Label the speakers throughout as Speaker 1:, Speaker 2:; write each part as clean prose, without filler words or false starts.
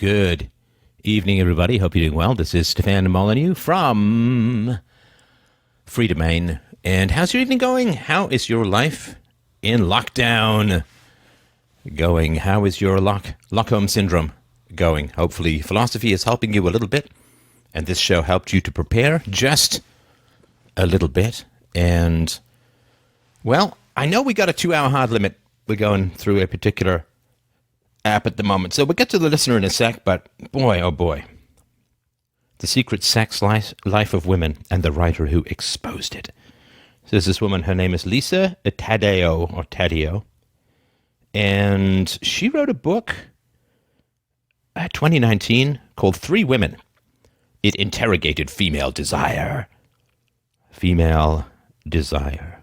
Speaker 1: Good evening, everybody. Hope you're doing well. This is Stefan Molyneux from Freedomain. And how's your evening going? How is your life in lockdown going? How is your Lockholm syndrome going? Hopefully, philosophy is helping you a little bit. And this show helped you to prepare just a little bit. And, well, I know we got a 2-hour hard limit. We're going through a particular app at the moment. So we'll get to the listener in a sec, but boy, oh boy. The secret sex life of women and the writer who exposed it. So there's this woman, her name is Lisa Taddeo, and she wrote a book 2019 called 3 Women. It interrogated female desire. Female desire.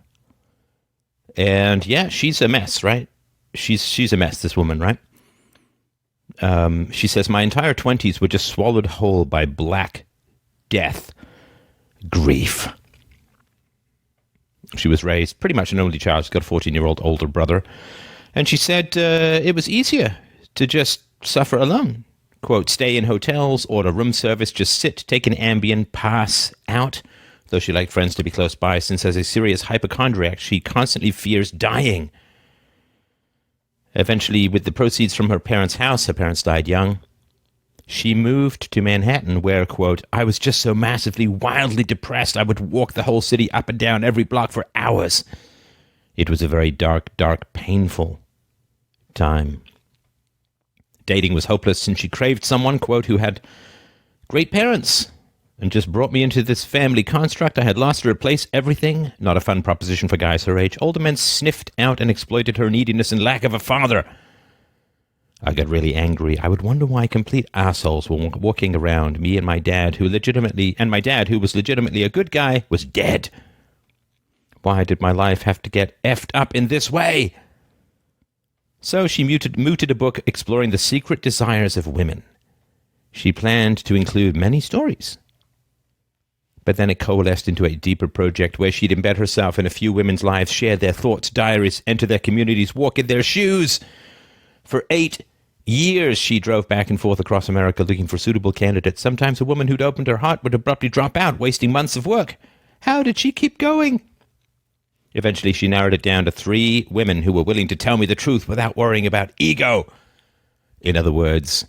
Speaker 1: And yeah, she's a mess, right? She's a mess, this woman, right? She says, my entire 20s were just swallowed whole by black death, grief. She was raised pretty much an only child. She's got a 14-year-old older brother. And she said it was easier to just suffer alone. Quote, stay in hotels, order room service, just sit, take an Ambien, pass out. Though she liked friends to be close by, since as a serious hypochondriac, she constantly fears dying. Eventually, with the proceeds from her parents' house, her parents died young, she moved to Manhattan where, quote, I was just so massively, wildly depressed I would walk the whole city up and down every block for hours. It was a very dark, painful time. Dating was hopeless since she craved someone, quote, who had great parents and just brought me into this family construct. I had lost to replace everything. Not a fun proposition for guys her age. Older men sniffed out and exploited her neediness and lack of a father. I got really angry. I would wonder why complete assholes were walking around me and my dad, who was legitimately a good guy, was dead. Why did my life have to get effed up in this way? So she mooted a book exploring the secret desires of women. She planned to include many stories. But then it coalesced into a deeper project where she'd embed herself in a few women's lives, share their thoughts, diaries, enter their communities, walk in their shoes. For 8 years, she drove back and forth across America looking for suitable candidates. Sometimes a woman who'd opened her heart would abruptly drop out, wasting months of work. How did she keep going? Eventually, she narrowed it down to 3 women who were willing to tell me the truth without worrying about ego. In other words,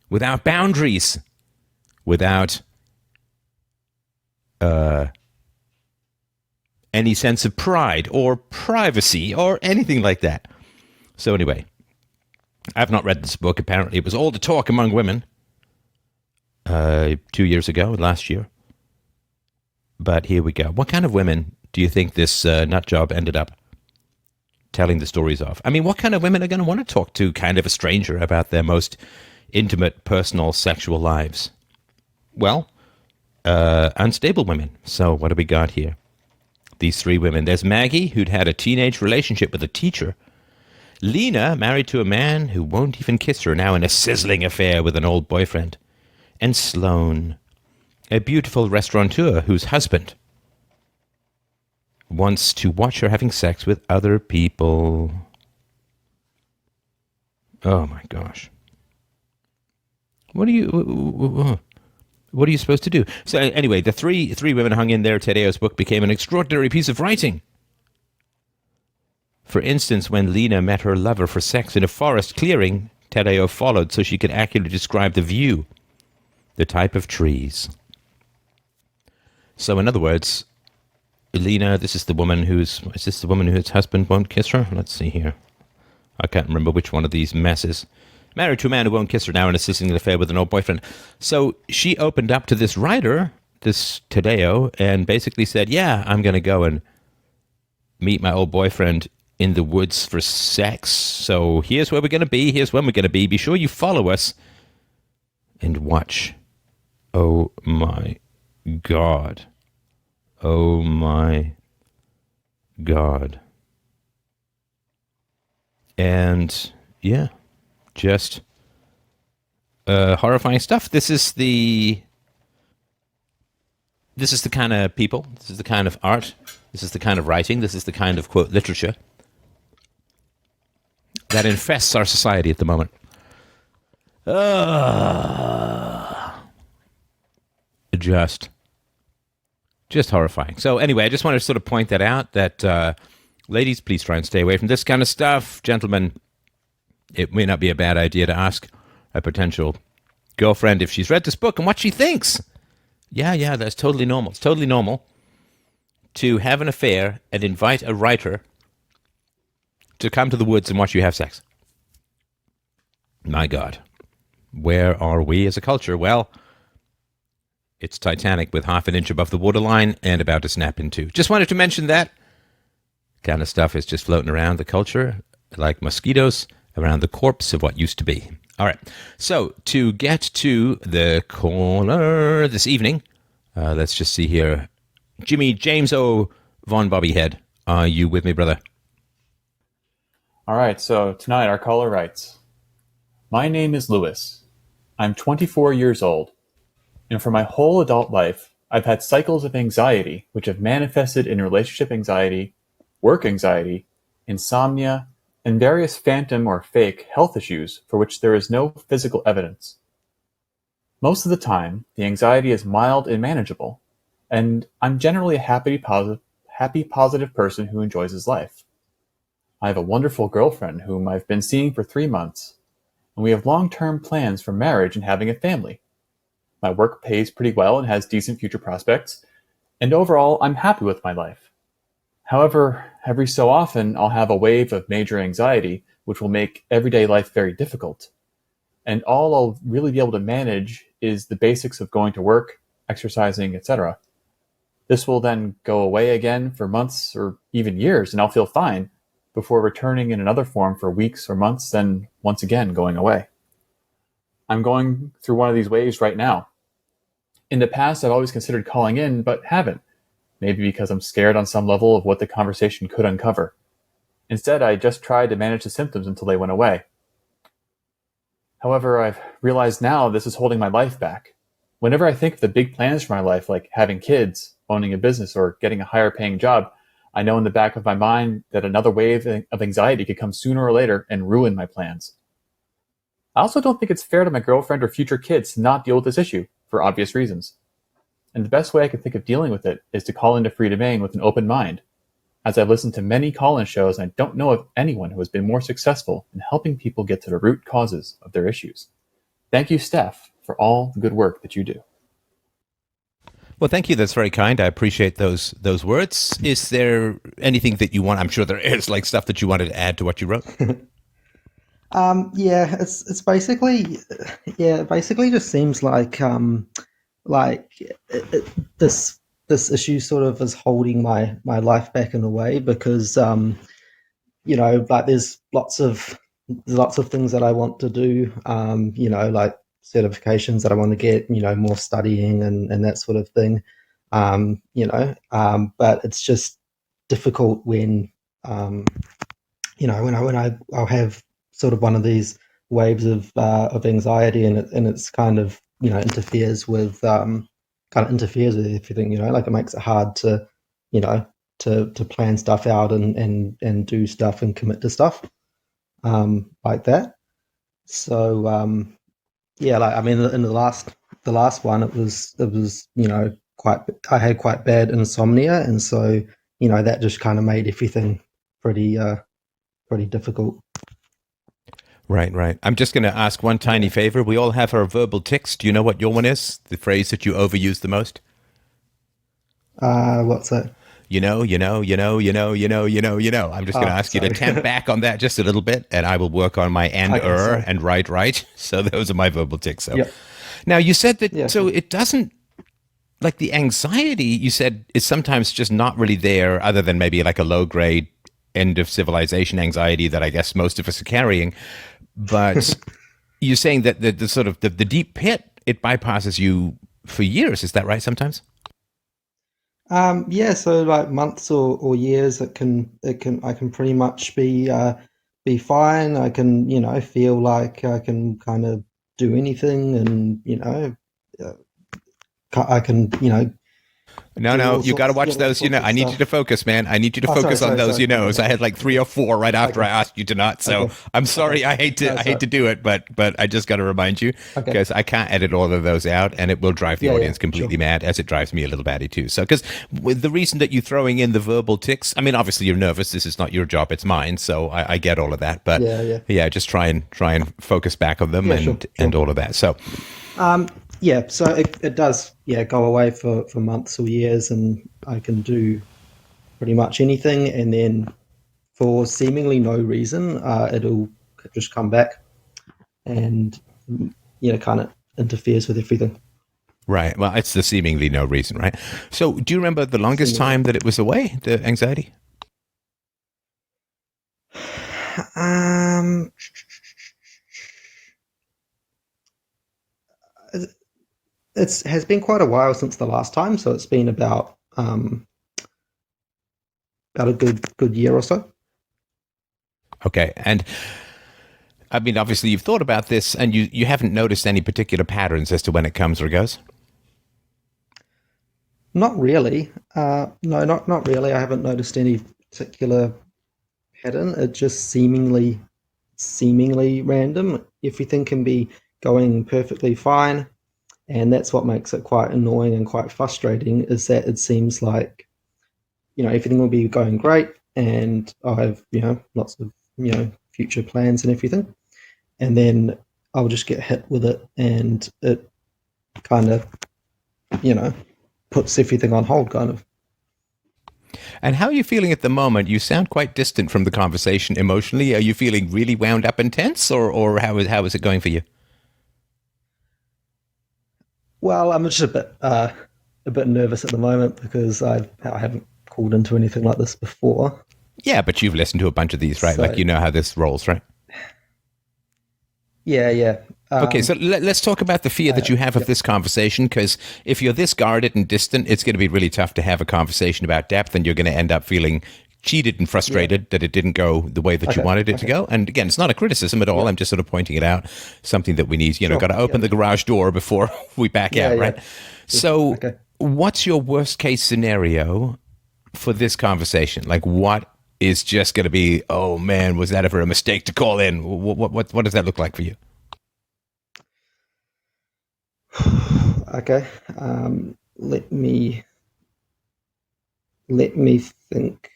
Speaker 1: without boundaries, without any sense of pride or privacy or anything like that. So anyway, I've not read this book. Apparently, it was all the talk among women 2 years ago, last year. But here we go. What kind of women do you think this nut job ended up telling the stories of? I mean, what kind of women are going to want to talk to kind of a stranger about their most intimate, personal, sexual lives? Well, unstable women. So what do we got here? These 3 women. There's Maggie, who'd had a teenage relationship with a teacher. Lena, married to a man who won't even kiss her, now in a sizzling affair with an old boyfriend. And Sloane, a beautiful restaurateur whose husband wants to watch her having sex with other people. Oh my gosh. What are you supposed to do? So anyway, the three women hung in there. Taddeo's book became an extraordinary piece of writing. For instance, when Lena met her lover for sex in a forest clearing, Taddeo followed so she could accurately describe the view, the type of trees. So in other words, Lena, this is the woman whose husband won't kiss her? Let's see here. I can't remember which one of these messes. Married to a man who won't kiss her, now in a sizzling affair with an old boyfriend. So she opened up to this writer, this Taddeo, and basically said, yeah, I'm going to go and meet my old boyfriend in the woods for sex. So here's where we're going to be. Here's when we're going to be. Be sure you follow us and watch. Oh, my God. Oh, my God. And, yeah, just horrifying stuff. This is the kind of people, this is the kind of art, this is the kind of writing, this is the kind of, quote, literature that infests our society at the moment. Just just horrifying. So anyway, I just wanted to sort of point that out. That ladies, please try and stay away from this kind of stuff. Gentlemen, it may not be a bad idea to ask a potential girlfriend if she's read this book and what she thinks. Yeah, that's totally normal. It's totally normal to have an affair and invite a writer to come to the woods and watch you have sex. My God, where are we as a culture? Well, it's Titanic with half an inch above the waterline and about to snap in two. Just wanted to mention that kind of stuff is just floating around the culture like mosquitoes around the corpse of what used to be. All right, so to get to the caller this evening, let's just see here. Jimmy James O. Von Bobbyhead, are you with me, brother?
Speaker 2: All right, so tonight our caller writes, "My name is Lewis. I'm 24 years old, and for my whole adult life, I've had cycles of anxiety which have manifested in relationship anxiety, work anxiety, insomnia, and various phantom or fake health issues for which there is no physical evidence. Most of the time, the anxiety is mild and manageable, and I'm generally a happy, positive person who enjoys his life. I have a wonderful girlfriend whom I've been seeing for 3 months, and we have long-term plans for marriage and having a family. My work pays pretty well and has decent future prospects, and overall, I'm happy with my life. However, every so often, I'll have a wave of major anxiety, which will make everyday life very difficult. And all I'll really be able to manage is the basics of going to work, exercising, etc. This will then go away again for months or even years, and I'll feel fine, before returning in another form for weeks or months, then once again going away. I'm going through one of these waves right now. In the past, I've always considered calling in, but haven't. Maybe because I'm scared on some level of what the conversation could uncover. Instead, I just tried to manage the symptoms until they went away. However, I've realized now this is holding my life back. Whenever I think of the big plans for my life, like having kids, owning a business, or getting a higher paying job, I know in the back of my mind that another wave of anxiety could come sooner or later and ruin my plans. I also don't think it's fair to my girlfriend or future kids to not deal with this issue, for obvious reasons. And the best way I can think of dealing with it is to call into Freedomain with an open mind, as I've listened to many call-in shows and I don't know of anyone who has been more successful in helping people get to the root causes of their issues. Thank you, Steph, for all the good work that you do."
Speaker 1: Well, thank you. That's very kind. I appreciate those words. Is there anything that you want? I'm sure there is, like stuff that you wanted to add to what you wrote.
Speaker 3: Yeah, it's basically basically just seems like this issue sort of is holding my life back in a way, because like there's lots of things that I want to do, like certifications that I want to get, more studying and that sort of thing, but it's just difficult when I'll have sort of one of these waves of anxiety, and it's kind of interferes with everything, like it makes it hard to to plan stuff out and do stuff and commit to stuff like that. So like I mean, in the last one, it was I had quite bad insomnia, and so that just kind of made everything pretty difficult.
Speaker 1: Right. I'm just going to ask one tiny favor. We all have our verbal tics. Do you know what your one is? The phrase that you overuse the most?
Speaker 3: What's that?
Speaker 1: I'm just going to ask you to temp back on that just a little bit, and I will work on my and right. So those are my verbal tics. So Now you said that, so it doesn't, like the anxiety you said is sometimes just not really there, other than maybe like a low grade end of civilization anxiety that I guess most of us are carrying. But you're saying that the sort of the deep pit, it bypasses you for years. Is that right? Sometimes.
Speaker 3: So like months or years, I can pretty much be fine. I can feel like I can kind of do anything, and I can
Speaker 1: No,
Speaker 3: do
Speaker 1: no,
Speaker 3: all
Speaker 1: you got to
Speaker 3: sorts-
Speaker 1: watch
Speaker 3: all
Speaker 1: those.
Speaker 3: sorts of
Speaker 1: I need you
Speaker 3: stuff.
Speaker 1: to focus, man. I need you to
Speaker 3: Oh,
Speaker 1: focus on those.
Speaker 3: sorry.
Speaker 1: I had like 3 or 4 right after I asked you to not. So
Speaker 3: Okay.
Speaker 1: I'm sorry.
Speaker 3: Okay. No,
Speaker 1: I hate
Speaker 3: sorry.
Speaker 1: to do it, but I just got to remind you
Speaker 3: Okay.
Speaker 1: because I can't edit all of those out, and it will drive the
Speaker 3: Yeah, yeah,
Speaker 1: audience completely
Speaker 3: sure.
Speaker 1: mad, as it drives me a little batty too. So because with the reason that you're throwing in the verbal tics, I mean, obviously you're nervous. This is not your job; it's mine. So I get all of that, but
Speaker 3: Yeah, yeah.
Speaker 1: yeah, just try and focus back on them
Speaker 3: Yeah, sure,
Speaker 1: and
Speaker 3: sure.
Speaker 1: all of that. So
Speaker 3: Yeah, so it does, yeah, go away for months or years, and I can do pretty much anything, and then for seemingly no reason, it'll just come back and kind of interferes with everything.
Speaker 1: right, well, it's the seemingly no reason, right? So do you remember the longest
Speaker 3: Seemingly.
Speaker 1: time that it was away? The anxiety.
Speaker 3: Um, it's has been quite a while since the last time, so it's been about a good year or so.
Speaker 1: Okay, and I mean, obviously, you've thought about this, and you haven't noticed any particular patterns as to when it comes or goes.
Speaker 3: Not really. No, not really. I haven't noticed any particular pattern. It just seemingly random. Everything can be going perfectly fine, and that's what makes it quite annoying and quite frustrating. Is that it seems like everything will be going great, and I'll have lots of future plans and everything, and then I'll just get hit with it, and it kind of you know puts everything on hold, kind of.
Speaker 1: And how are you feeling at the moment? You sound quite distant from the conversation emotionally. Are you feeling really wound up and tense, or how is it going for you?
Speaker 3: Well, I'm just a bit nervous at the moment because I haven't called into anything like this before.
Speaker 1: Yeah, but you've listened to a bunch of these, right? Like
Speaker 3: So
Speaker 1: you know how this rolls, right?
Speaker 3: yeah, yeah.
Speaker 1: Okay, so let's talk about the fear that you have of
Speaker 3: Yep.
Speaker 1: this conversation, because if you're this guarded and distant, it's going to be really tough to have a conversation about depth, and you're going to end up feeling cheated and frustrated that it didn't go the way that you
Speaker 3: Okay.
Speaker 1: wanted it to
Speaker 3: Okay.
Speaker 1: go. And again, it's not a criticism at all.
Speaker 3: Yeah.
Speaker 1: I'm just sort of pointing it out, something that we need,
Speaker 3: Sure.
Speaker 1: got to open
Speaker 3: Yeah.
Speaker 1: the garage door before we back
Speaker 3: Yeah,
Speaker 1: out,
Speaker 3: yeah.
Speaker 1: right? So,
Speaker 3: Okay.
Speaker 1: what's your worst case scenario for this conversation? Like, what is just going to be, oh man, was that ever a mistake to call in? What does that look like for you?
Speaker 3: Okay. Let me think.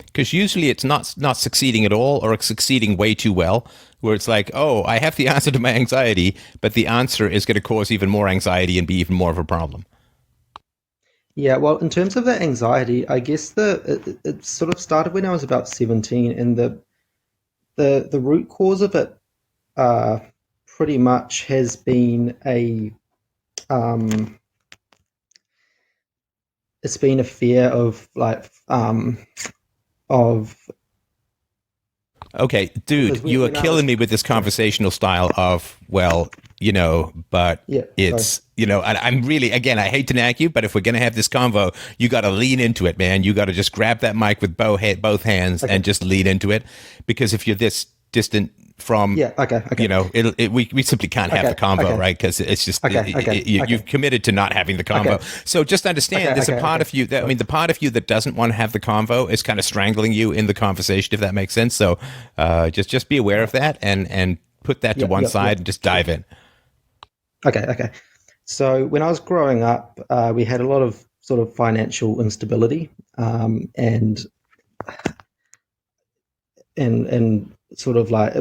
Speaker 1: Because usually it's not succeeding at all, or it's succeeding way too well, where it's like, oh, I have the answer to my anxiety, but the answer is going to cause even more anxiety and be even more of a problem.
Speaker 3: Yeah, well, in terms of the anxiety, I guess it sort of started when I was about 17, and the root cause of it uh, pretty much has been um, it's been a fear of of
Speaker 1: Okay,
Speaker 3: because
Speaker 1: dude, you are
Speaker 3: when I was
Speaker 1: killing me with this
Speaker 3: sorry,
Speaker 1: conversational style of, well, but
Speaker 3: yeah, sorry,
Speaker 1: it's, and I'm really, again, I hate to nag you, but if we're going to have this convo, you got to lean into it, man. You got to just grab that mic with both hands
Speaker 3: okay,
Speaker 1: and just lean into it. Because if you're this distant from,
Speaker 3: yeah, okay,
Speaker 1: we simply can't have
Speaker 3: okay,
Speaker 1: the convo,
Speaker 3: okay,
Speaker 1: right? Because it's just,
Speaker 3: okay, okay,
Speaker 1: you've
Speaker 3: okay,
Speaker 1: committed to not having the convo.
Speaker 3: okay,
Speaker 1: So just understand, there's a part
Speaker 3: okay,
Speaker 1: of you that, I
Speaker 3: sorry,
Speaker 1: mean, the part of you that doesn't want to have the convo is kind of strangling you in the conversation, if that makes sense. So just be aware of that and put that to
Speaker 3: yep,
Speaker 1: one
Speaker 3: yep,
Speaker 1: side
Speaker 3: yep,
Speaker 1: and just
Speaker 3: sure,
Speaker 1: dive in.
Speaker 3: okay. So when I was growing up, we had a lot of sort of financial instability, and sort of like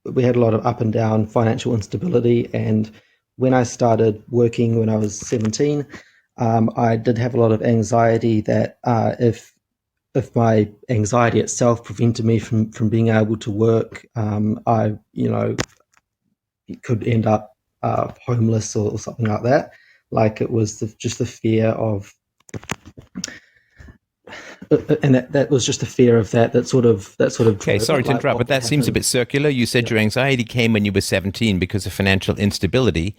Speaker 3: we had a lot of up and down financial instability. And when I started working when I was 17, I did have a lot of anxiety that if my anxiety itself prevented me from being able to work, I could end up homeless or something like that. Like it was just the fear of, and that was just the fear of that sort of
Speaker 1: Okay,
Speaker 3: drove
Speaker 1: sorry
Speaker 3: it.
Speaker 1: to
Speaker 3: Like
Speaker 1: interrupt,
Speaker 3: what
Speaker 1: but
Speaker 3: would
Speaker 1: that seems a
Speaker 3: happen?
Speaker 1: bit circular. You said
Speaker 3: Yeah.
Speaker 1: your anxiety came when you were 17 because of financial instability.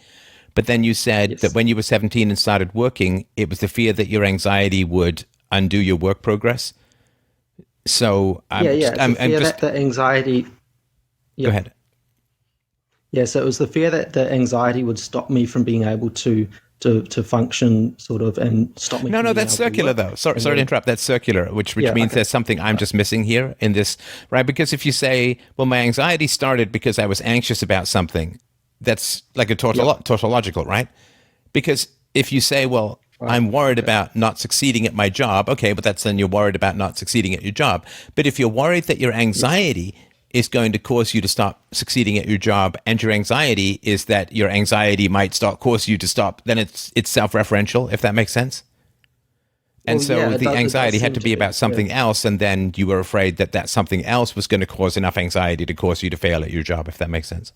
Speaker 1: But then you said that
Speaker 3: Yes.
Speaker 1: when you were 17 and started working, it was the fear that your anxiety would undo your work progress. So
Speaker 3: Yeah, yeah. It's a
Speaker 1: I'm
Speaker 3: fear that
Speaker 1: just,
Speaker 3: the anxiety.
Speaker 1: go
Speaker 3: Yep.
Speaker 1: ahead.
Speaker 3: Yeah, so it was the fear that the anxiety would stop me from being able to function, sort of, and stop me.
Speaker 1: No,
Speaker 3: from
Speaker 1: no,
Speaker 3: being
Speaker 1: that's
Speaker 3: able to
Speaker 1: circular
Speaker 3: work.
Speaker 1: though. Sorry,
Speaker 3: And
Speaker 1: sorry to
Speaker 3: then,
Speaker 1: interrupt. That's circular, which
Speaker 3: yeah,
Speaker 1: means
Speaker 3: okay,
Speaker 1: there's something I'm just missing here in this, right? Because if you say, well, my anxiety started because I was anxious about something, that's like a tautological, right? Because if you say, well,
Speaker 3: right,
Speaker 1: I'm worried
Speaker 3: okay,
Speaker 1: about not succeeding at my job, okay, but that's then you're worried about not succeeding at your job. But if you're worried that your
Speaker 3: yeah.
Speaker 1: anxiety is going to cause you to stop succeeding at your job, and your anxiety is that your anxiety might start cause you to stop, then it's self-referential, if that makes sense. And
Speaker 3: Well, yeah,
Speaker 1: so the
Speaker 3: it does
Speaker 1: anxiety had
Speaker 3: seem
Speaker 1: to
Speaker 3: to
Speaker 1: be
Speaker 3: be.
Speaker 1: about
Speaker 3: Yeah.
Speaker 1: something else, and then you were afraid that that something else was going to cause enough anxiety to cause you to fail at your job, if that makes sense.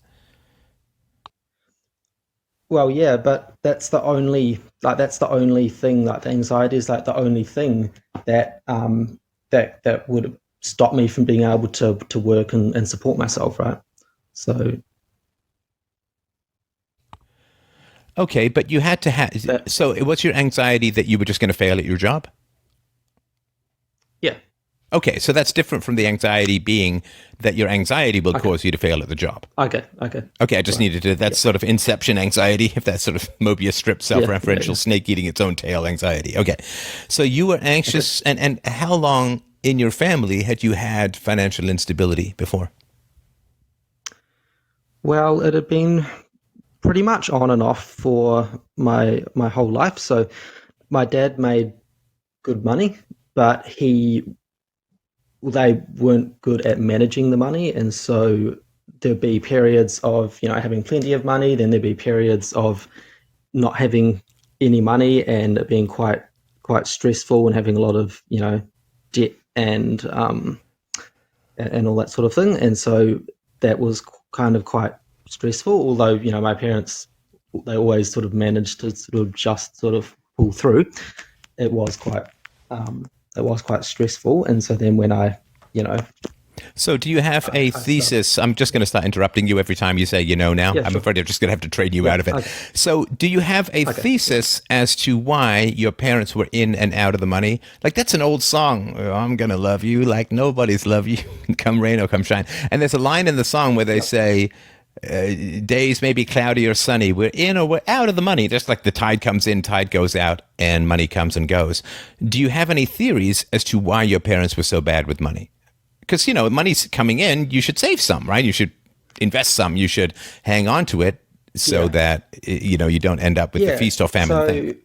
Speaker 3: Well, yeah, but that's the only thing, like the anxiety is like the only thing that that would stop me from being able to work and support myself, right? So
Speaker 1: Okay, but you had to have.
Speaker 3: that's
Speaker 1: So, what's your anxiety that you were just going to fail at your job?
Speaker 3: yeah.
Speaker 1: Okay, so that's different from the anxiety being that your anxiety will
Speaker 3: Okay.
Speaker 1: cause you to fail at the job.
Speaker 3: Okay. Okay.
Speaker 1: Okay, I just
Speaker 3: Right.
Speaker 1: needed to. That's sort of inception anxiety, if that's sort of Mobius strip
Speaker 3: Yeah. Yeah.
Speaker 1: self-referential
Speaker 3: Yeah.
Speaker 1: snake eating its own tail anxiety. Okay, so you were anxious, and how long in your family had you had financial instability before?
Speaker 3: Well, it had been pretty much on and off for my whole life. So my dad made good money, but they weren't good at managing the money, and so there'd be periods of having plenty of money, then there'd be periods of not having any money and it being quite stressful and having a lot of debt and all that sort of thing. And so that was kind of quite stressful, although my parents, they always sort of managed to sort of just sort of pull through. It was quite stressful. And so then when I
Speaker 1: So, do you have a
Speaker 3: I started,
Speaker 1: thesis? I'm just going to start interrupting you every time you say now.
Speaker 3: yeah,
Speaker 1: I'm
Speaker 3: sure,
Speaker 1: afraid I'm just going to have to trade you
Speaker 3: yeah,
Speaker 1: out of it.
Speaker 3: okay,
Speaker 1: So, do you have a
Speaker 3: okay,
Speaker 1: thesis as to why your parents were in and out of the money? Like, that's an old song. "Oh, I'm going to love you like nobody's love you, come rain or come shine." And there's a line in the song where they
Speaker 3: yeah.
Speaker 1: say, days may be cloudy or sunny. We're in or we're out of the money. Just like the tide comes in, tide goes out, and money comes and goes. Do you have any theories as to why your parents were so bad with money? Because money's coming in, you should save some, right? You should invest some. You should hang on to it so
Speaker 3: Yeah.
Speaker 1: that you don't end up with the
Speaker 3: Yeah.
Speaker 1: feast or famine thing.
Speaker 3: So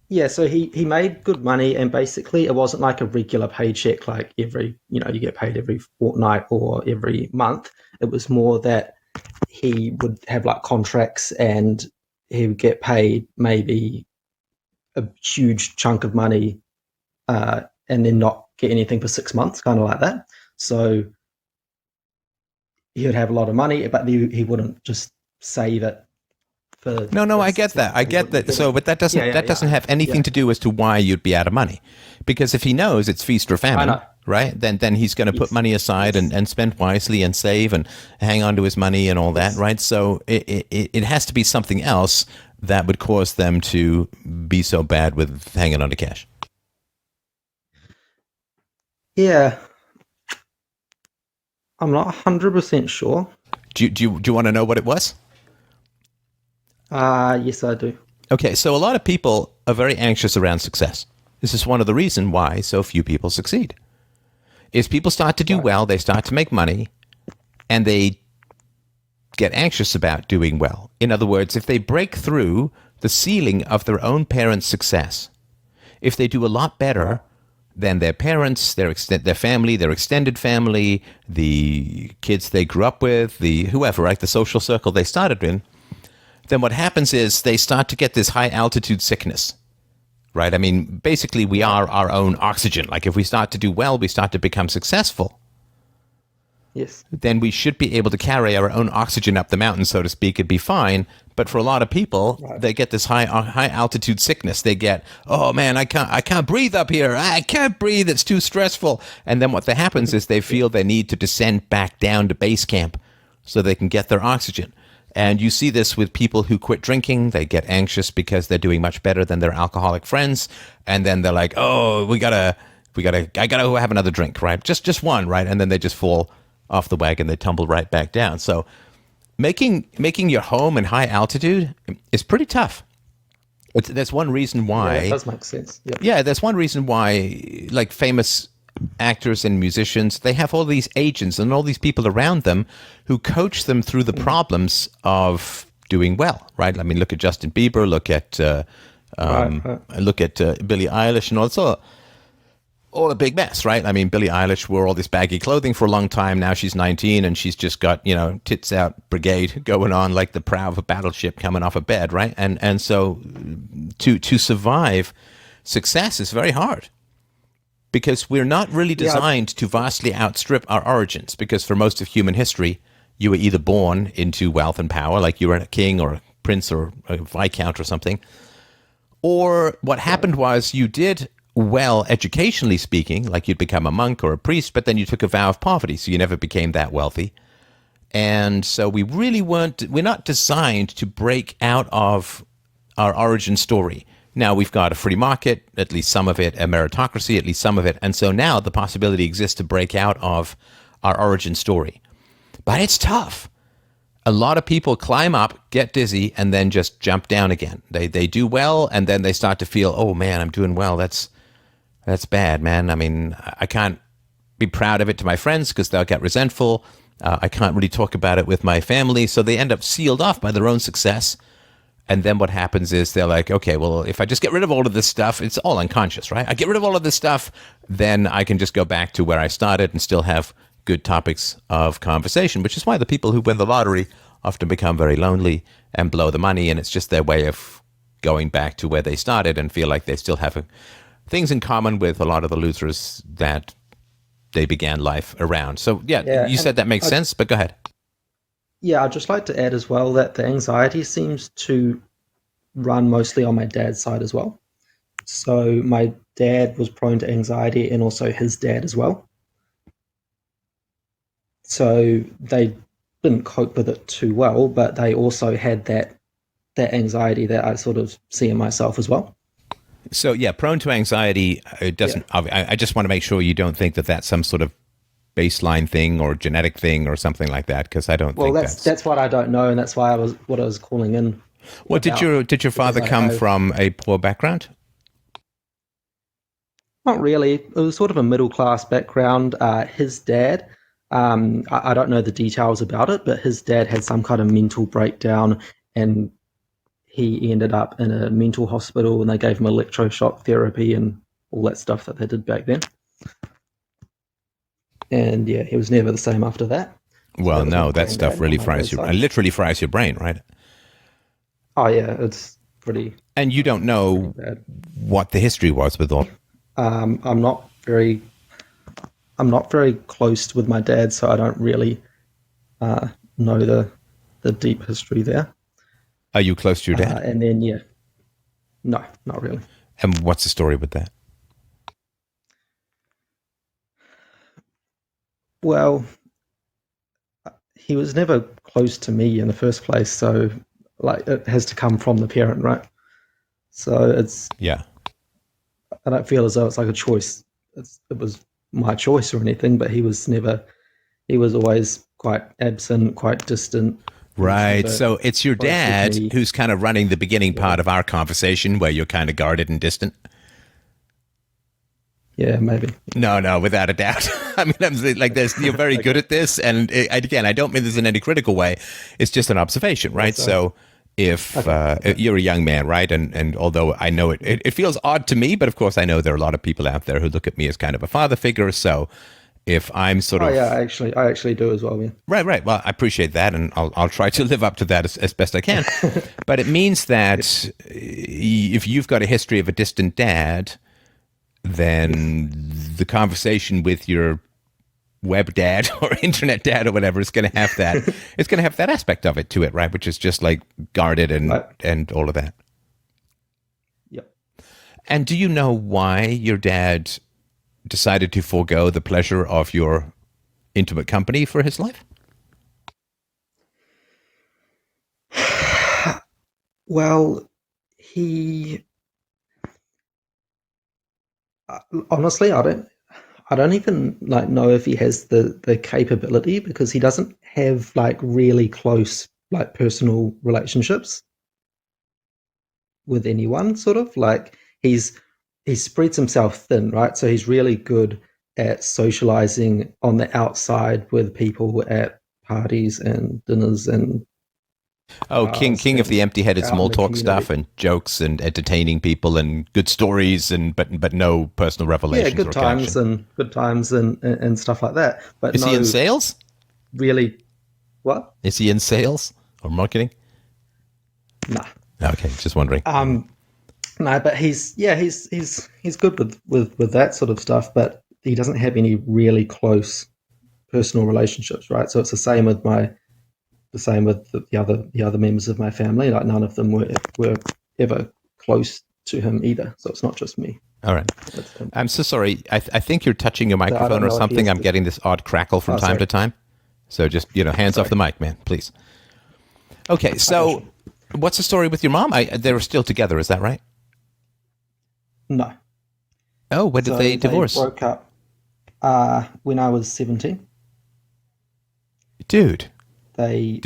Speaker 3: yeah, so he made good money, and basically it wasn't like a regular paycheck, like every you get paid every fortnight or every month. It was more that he would have like contracts, and he would get paid maybe a huge chunk of money, and then not get anything for 6 months, kind of like that. So he would have a lot of money, but he wouldn't just save it for
Speaker 1: No,
Speaker 3: the
Speaker 1: I get
Speaker 3: six
Speaker 1: that.
Speaker 3: months.
Speaker 1: I
Speaker 3: He
Speaker 1: get
Speaker 3: wouldn't
Speaker 1: that.
Speaker 3: do
Speaker 1: So,
Speaker 3: it.
Speaker 1: but that
Speaker 3: Yeah, yeah,
Speaker 1: doesn't
Speaker 3: yeah,
Speaker 1: have anything
Speaker 3: yeah.
Speaker 1: to do as to why you'd be out of money, because if he knows it's feast or
Speaker 3: I
Speaker 1: famine,
Speaker 3: know.
Speaker 1: right? Then he's going to put
Speaker 3: Yes.
Speaker 1: money aside
Speaker 3: Yes.
Speaker 1: and spend wisely and save and hang on to his money and all that,
Speaker 3: Yes.
Speaker 1: right? So it has to be something else that would cause them to be so bad with hanging on to cash.
Speaker 3: Yeah, I'm not 100% sure.
Speaker 1: Do you want to know what it was?
Speaker 3: Yes, I do.
Speaker 1: Okay, so a lot of people are very anxious around success. This is one of the reasons why so few people succeed. Is people start to do
Speaker 3: Right.
Speaker 1: well, they start to make money, and they get anxious about doing well. In other words, if they break through the ceiling of their own parents' success, if they do a lot better than their parents, their family, their extended family, the kids they grew up with, the whoever, right, the social circle they started in, then what happens is they start to get this high altitude sickness, right? I mean, basically, we are our own oxygen. Like, if we start to do well, we start to become successful,
Speaker 3: Yes.
Speaker 1: then we should be able to carry our own oxygen up the mountain, so to speak. It'd be fine. But for a lot of people,
Speaker 3: Right.
Speaker 1: they get this high altitude sickness. They get, oh man, I can't breathe up here. I can't breathe. It's too stressful. And then what happens is they feel they need to descend back down to base camp so they can get their oxygen. And you see this with people who quit drinking. They get anxious because they're doing much better than their alcoholic friends, and then they're like, oh, I gotta have another drink, right? Just one, right? And then they just fall off the wagon. They tumble right back down. So making your home in high altitude is pretty tough. There's one reason
Speaker 3: Yeah,
Speaker 1: why.
Speaker 3: it does make sense. Yep.
Speaker 1: Yeah, there's one reason why, like famous actors and musicians, they have all these agents and all these people around them who coach them through the problems of doing well, right? I mean, look at Justin Bieber, look at Billie Eilish, and also all a big mess, right? I mean, Billie Eilish wore all this baggy clothing for a long time. Now she's 19 and she's just got, tits out brigade going on like the prow of a battleship coming off a bed, right? And so to survive success is very hard because we're not really designed to vastly outstrip our origins, because for most of human history, you were either born into wealth and power, like you were a king or a prince or a viscount or something, or what happened was you did well, educationally speaking, like you'd become a monk or a priest, but then you took a vow of poverty, so you never became that wealthy. And so we're not designed to break out of our origin story. Now we've got a free market, at least some of it, a meritocracy, at least some of it. And so now the possibility exists to break out of our origin story. But it's tough. A lot of people climb up, get dizzy, and then just jump down again. They do well, and then they start to feel, oh man, I'm doing well. That's bad, man. I mean, I can't be proud of it to my friends because they'll get resentful. I can't really talk about it with my family. So they end up sealed off by their own success. And then what happens is they're like, okay, well, if I just get rid of all of this stuff, it's all unconscious, right? I get rid of all of this stuff, then I can just go back to where I started and still have good topics of conversation, which is why the people who win the lottery often become very lonely and blow the money. And it's just their way of going back to where they started and feel like they still have things in common with a lot of the losers that they began life around. So, yeah, you said that makes sense, but go ahead.
Speaker 3: Yeah, I'd just like to add as well that the anxiety seems to run mostly on my dad's side as well. So my dad was prone to anxiety, and also his dad as well. So they didn't cope with it too well, but they also had that anxiety that I sort of see in myself as well.
Speaker 1: So, yeah, prone to anxiety, it doesn't. Yeah. I just want to make sure you don't think that that's some sort of baseline thing or genetic thing or something like that, because I don't think
Speaker 3: that's what I don't know, and that's why I was calling in.
Speaker 1: Well, did your father come from a poor background?
Speaker 3: Not really. It was sort of a middle class background. His dad, I don't know the details about it, but his dad had some kind of mental breakdown, and he ended up in a mental hospital, and they gave him electroshock therapy and all that stuff that they did back then. And yeah, he was never the same after that.
Speaker 1: Well, so no, that stuff really literally fries your brain, right?
Speaker 3: Oh yeah, it's pretty.
Speaker 1: And you don't know what the history was with all.
Speaker 3: I'm not very close with my dad, so I don't really know the deep history there.
Speaker 1: Are you close to your dad?
Speaker 3: And then no, not really.
Speaker 1: And what's the story with that?
Speaker 3: Well, he was never close to me in the first place, so like it has to come from the parent, right? So it's I don't feel as though it's like a choice. It was my choice or anything, but he was always quite absent, quite distant.
Speaker 1: Right. So it's your dad who's kind of running the beginning part of our conversation where you're kind of guarded and distant.
Speaker 3: Yeah, maybe.
Speaker 1: No, without a doubt. I mean, you're very good at this. And again, I don't mean this in any critical way. It's just an observation, right? So if you're a young man, right? And although I know it feels odd to me, but of course I know there are a lot of people out there who look at me as kind of a father figure. So if I'm sort of...
Speaker 3: Oh, yeah, I actually do as well, yeah.
Speaker 1: Right. Well, I appreciate that, and I'll try to live up to that as best I can. But it means that if you've got a history of a distant dad, then the conversation with your web dad or internet dad or whatever is going to have that. It's going to have that aspect of it to it, right? Which is just like guarded and all of that.
Speaker 3: Yep.
Speaker 1: And do you know why your dad decided to forego the pleasure of your intimate company for his life?
Speaker 3: Well, he honestly, I I don't even like know if he has the capability, because he doesn't have like really close like personal relationships with anyone. Sort of like he spreads himself thin, right? So he's really good at socializing on the outside with people at parties and dinners and
Speaker 1: Oh,
Speaker 3: bars
Speaker 1: king of the
Speaker 3: and
Speaker 1: empty-headed
Speaker 3: out in
Speaker 1: small
Speaker 3: the
Speaker 1: talk stuff
Speaker 3: community.
Speaker 1: and jokes and entertaining people and good stories and but no personal
Speaker 3: Yeah,
Speaker 1: revelations or connection.
Speaker 3: good times and stuff like that. But
Speaker 1: Is he in
Speaker 3: no,
Speaker 1: sales?
Speaker 3: really, what?
Speaker 1: Is he in sales or marketing?
Speaker 3: Nah.
Speaker 1: Okay, just wondering.
Speaker 3: No, but he's good with that sort of stuff, but he doesn't have any really close personal relationships, right? So it's the same with the other members of my family. Like none of them were ever close to him either. So it's not just me.
Speaker 1: All right.
Speaker 3: It's him.
Speaker 1: I'm so sorry. I think you're touching your
Speaker 3: So I
Speaker 1: microphone
Speaker 3: don't
Speaker 1: or
Speaker 3: know if he
Speaker 1: something.
Speaker 3: has
Speaker 1: I'm getting this odd crackle from
Speaker 3: Oh,
Speaker 1: time
Speaker 3: sorry.
Speaker 1: to time. So just, hands off
Speaker 3: Sorry.
Speaker 1: the mic, man, please. Okay, so what's the story with your mom? They were still together, is that right?
Speaker 3: No.
Speaker 1: Oh, when did
Speaker 3: So
Speaker 1: they divorce?
Speaker 3: broke up when I was 17.
Speaker 1: Dude,
Speaker 3: They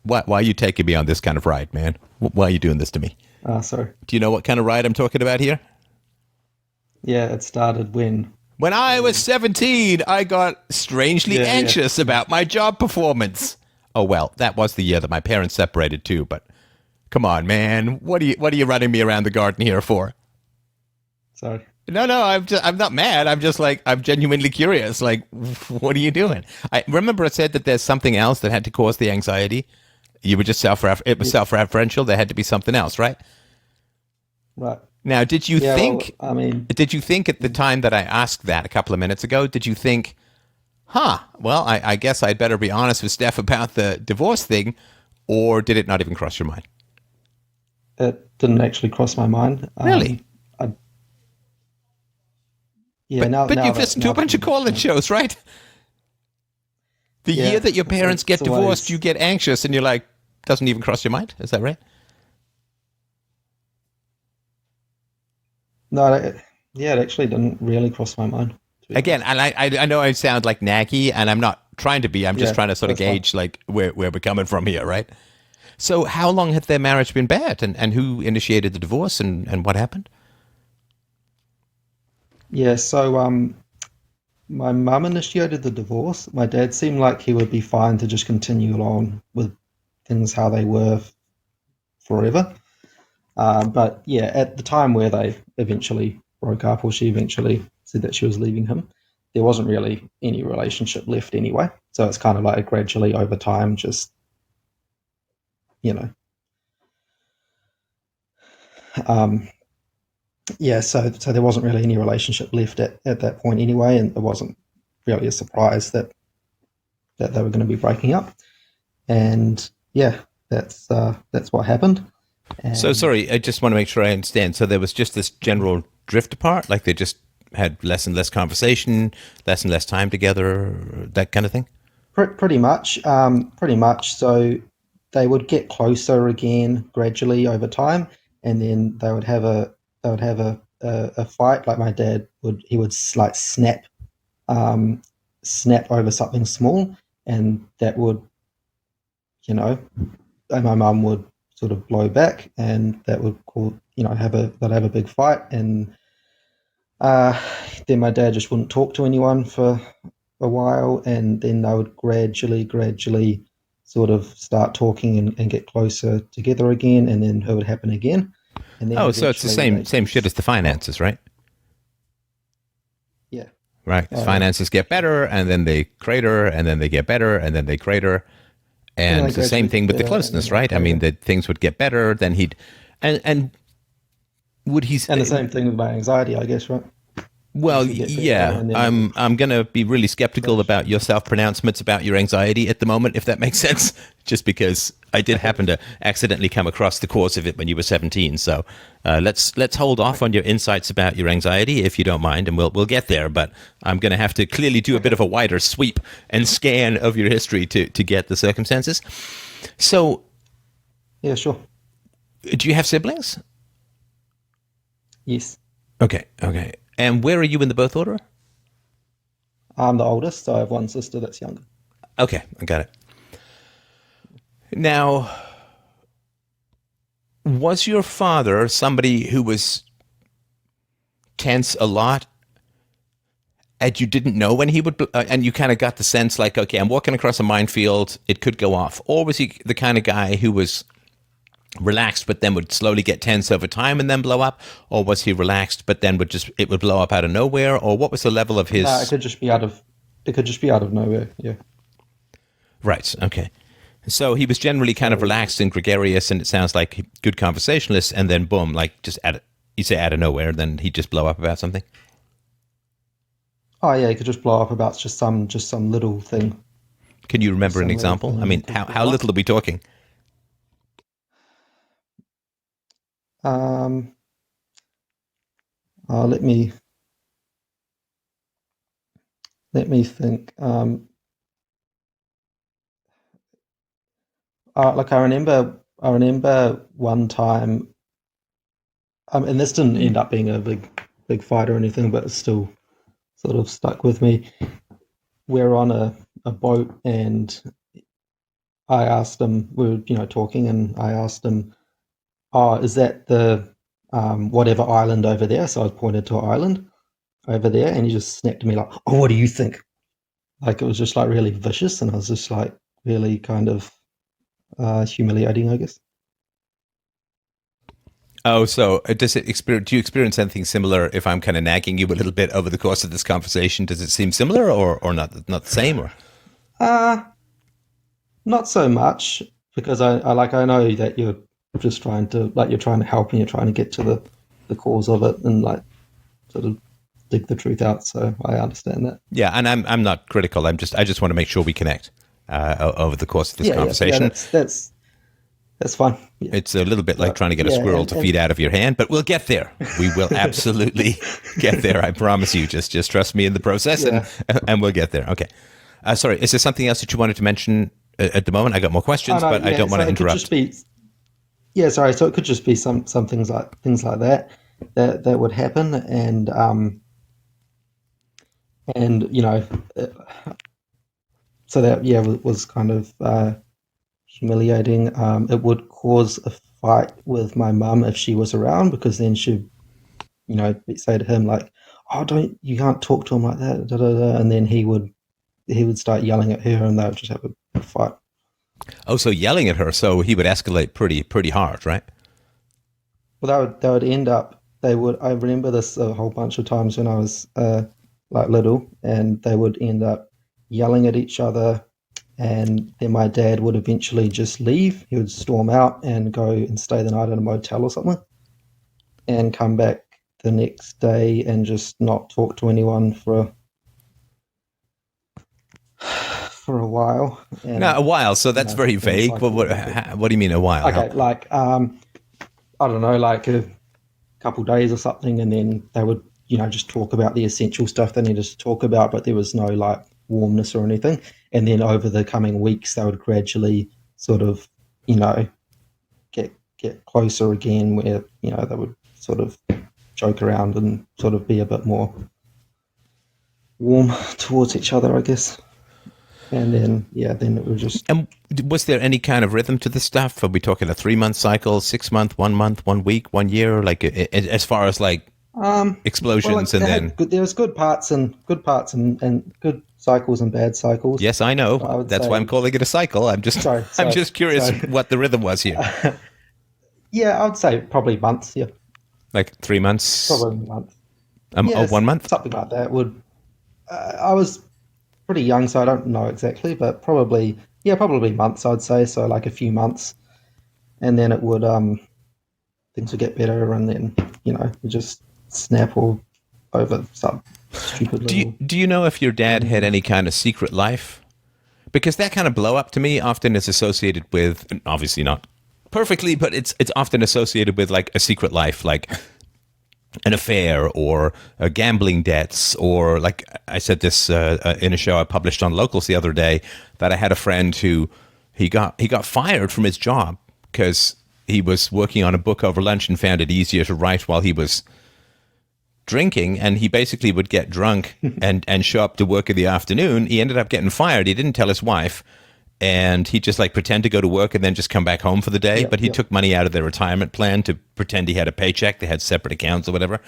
Speaker 1: why are you taking me on this kind of ride, man? Why are you doing this to me?
Speaker 3: sorry.
Speaker 1: Do you know what kind of ride I'm talking about here?
Speaker 3: Yeah, it started
Speaker 1: When I was 17, I got strangely
Speaker 3: Yeah, yeah.
Speaker 1: anxious about my job performance. Oh well, that was the year that my parents separated too, but come on, man. What are you running me around the garden here for?
Speaker 3: Sorry.
Speaker 1: No, I'm not mad. I'm genuinely curious. Like, what are you doing? I remember I said that there's something else that had to cause the anxiety. You were just it was self-referential. There had to be something else, right?
Speaker 3: Right.
Speaker 1: Now, did you
Speaker 3: Yeah,
Speaker 1: think
Speaker 3: well, I mean,
Speaker 1: Did you think at the time that I asked that a couple of minutes ago, did you think, well, I guess I'd better be honest with Steph about the divorce thing, or did it not even cross your mind?
Speaker 3: it didn't actually cross my mind.
Speaker 1: Really?
Speaker 3: Yeah,
Speaker 1: But you've listened to a bunch of call-in shows, right? The
Speaker 3: Yeah,
Speaker 1: year that your parents get
Speaker 3: it's always-
Speaker 1: divorced, you get anxious and you're like, doesn't even cross your mind? Is that right?
Speaker 3: No, it actually didn't really cross my mind.
Speaker 1: Again, and I know I sound like naggy, and I'm not trying to be. I'm just
Speaker 3: Yeah,
Speaker 1: trying to sort of
Speaker 3: that's fine.
Speaker 1: gauge like where we're coming from here, right? So how long had their marriage been bad, and who initiated the divorce, and what happened?
Speaker 3: Yeah, so my mum initiated the divorce. My dad seemed like he would be fine to just continue on with things how they were forever. But yeah, at the time where they eventually broke up, or she eventually said that she was leaving him, there wasn't really any relationship left anyway. So it's kind of like gradually over time, just, you know, um, yeah, so there wasn't really any relationship left at that point anyway, and it wasn't really a surprise that they were going to be breaking up. And yeah, that's what happened.
Speaker 1: So
Speaker 3: And
Speaker 1: sorry, I just want to make sure I understand. So there was just this general drift apart, like they just had less and less conversation, less and less time together, that kind of thing.
Speaker 3: pretty much, pretty much. So they would get closer again gradually over time, and then they would have a fight. Like my dad would like snap over something small, and that would, you know, and my mum would sort of blow back, and that would they'd have a big fight, and uh, then my dad just wouldn't talk to anyone for a while, and then they would gradually sort of start talking and get closer together again, and then it would happen again, and then
Speaker 1: Oh, so it's the
Speaker 3: eventually
Speaker 1: same shit as the finances, right?
Speaker 3: yeah.
Speaker 1: Right.
Speaker 3: Yeah.
Speaker 1: Finances get better, and then they crater, and then they get better, and then they crater. And
Speaker 3: then
Speaker 1: it's the same
Speaker 3: gradually
Speaker 1: thing with the
Speaker 3: better, and
Speaker 1: closeness,
Speaker 3: then they
Speaker 1: right? I mean,
Speaker 3: crater.
Speaker 1: that things would get better, then he'd, and would he?
Speaker 3: And the same thing with my anxiety, I guess, right?
Speaker 1: Well,
Speaker 3: Things would get better,
Speaker 1: yeah.
Speaker 3: and then
Speaker 1: I'm gonna be really skeptical
Speaker 3: crash.
Speaker 1: about your self pronouncements about your anxiety at the moment, if that makes sense. Just because I did happen to accidentally come across the cause of it when you were 17. So let's hold off on your insights about your anxiety, if you don't mind, and we'll get there. But I'm gonna have to clearly do a bit of a wider sweep and scan of your history to get the circumstances. So,
Speaker 3: Yeah, sure.
Speaker 1: do you have siblings?
Speaker 3: Yes.
Speaker 1: Okay. And where are you in the birth order?
Speaker 3: I'm the oldest, so I have one sister that's younger.
Speaker 1: Okay, I got it. Now, was your father somebody who was tense a lot, and you didn't know when he would, and you kind of got the sense like, okay, I'm walking across a minefield, it could go off? Or was he the kind of guy who was relaxed, but then would slowly get tense over time and then blow up? Or was he relaxed, but then it would blow up out of nowhere? Or what was the level of his?
Speaker 3: No, it could just be out of nowhere. Yeah.
Speaker 1: Right. Okay. So he was generally kind of relaxed and gregarious, and it sounds like a good conversationalist. And then boom, like just you say out of nowhere, then he'd just blow up about something.
Speaker 3: Oh yeah, it could just blow up about just some little thing.
Speaker 1: Can you remember an example? I mean, how little are we talking?
Speaker 3: Let me think. Like I remember one time, and this didn't end up being a big fight or anything, but it's still sort of stuck with me. We're on a boat, and I asked him, we were talking, and I asked him, "Oh, is that the whatever island over there?" So I pointed to an island over there, and he just snapped at me like, "Oh, what do you think?" Like it was just like really vicious, and I was just like really kind of humiliating, I guess.
Speaker 1: Oh, so do you experience anything similar? If I'm kind of nagging you a little bit over the course of this conversation, does it seem similar or not the same? Or
Speaker 3: not so much, because I know that you're just trying to help, and you're trying to get to the cause of it, and like sort of dig the truth out. So I understand that.
Speaker 1: Yeah, and I'm not critical. I just want to make sure we connect over the course of this conversation.
Speaker 3: Yeah, that's fine. Yeah.
Speaker 1: It's a little bit like trying to get a squirrel to feed out of your hand, but we'll get there. We will absolutely get there. I promise you. Just trust me in the process, and we'll get there. Okay. Sorry, is there something else that you wanted to mention at the moment? I got more questions, but I don't want to interrupt.
Speaker 3: So it could just be some things like that would happen, and so that was kind of humiliating. It would cause a fight with my mum if she was around, because then she'd say to him like, "Oh, you can't talk to him like that," da, da, da. And then he would start yelling at her, and they would just have a fight.
Speaker 1: Oh, so yelling at her, so he would escalate pretty hard, right?
Speaker 3: Well, they would end up. They would. I remember this a whole bunch of times when I was like little, and they would end up yelling at each other, and then my dad would eventually just leave. He would storm out and go and stay the night in a motel or something, and come back the next day and just not talk to anyone for a while. And,
Speaker 1: now, a while, so that's very vague. Like, what do you mean a while?
Speaker 3: Okay, I don't know, like a couple days or something, and then they would, just talk about the essential stuff they needed to talk about, but there was no like warmness or anything. And then over the coming weeks, they would gradually sort of, get closer again, where they would sort of joke around and sort of be a bit more warm towards each other, I guess. And then, then it was just...
Speaker 1: And was there any kind of rhythm to the stuff? Are we talking a 3-month cycle, 6 month, 1 month, 1 week, 1 year? Like as far as like explosions, and then...
Speaker 3: There was good parts and good cycles and bad cycles.
Speaker 1: Yes, I know. That's why I'm calling it a cycle. I'm just I'm just curious what the rhythm was here.
Speaker 3: Yeah, I would say probably months, yeah.
Speaker 1: Like 3 months?
Speaker 3: Probably a month.
Speaker 1: 1 month?
Speaker 3: Something like that. I was pretty young, so I don't know exactly, but probably months, I'd say. So like a few months, and then it would things would get better, and then it just snap all over some stupid little...
Speaker 1: Do you know if your dad had any kind of secret life? Because that kind of blow up to me often is associated with, obviously not perfectly, but it's often associated with like a secret life, like an affair or gambling debts, or like I said this in a show I published on Locals the other day, that I had a friend who he got fired from his job because he was working on a book over lunch and found it easier to write while he was drinking, and he basically would get drunk and show up to work in the afternoon. He ended up getting fired. He didn't tell his wife, and he'd just like pretend to go to work and then just come back home for the day.
Speaker 3: Yep,
Speaker 1: but he
Speaker 3: yep.
Speaker 1: took money out of their retirement plan to pretend he had a paycheck. They had separate accounts or whatever.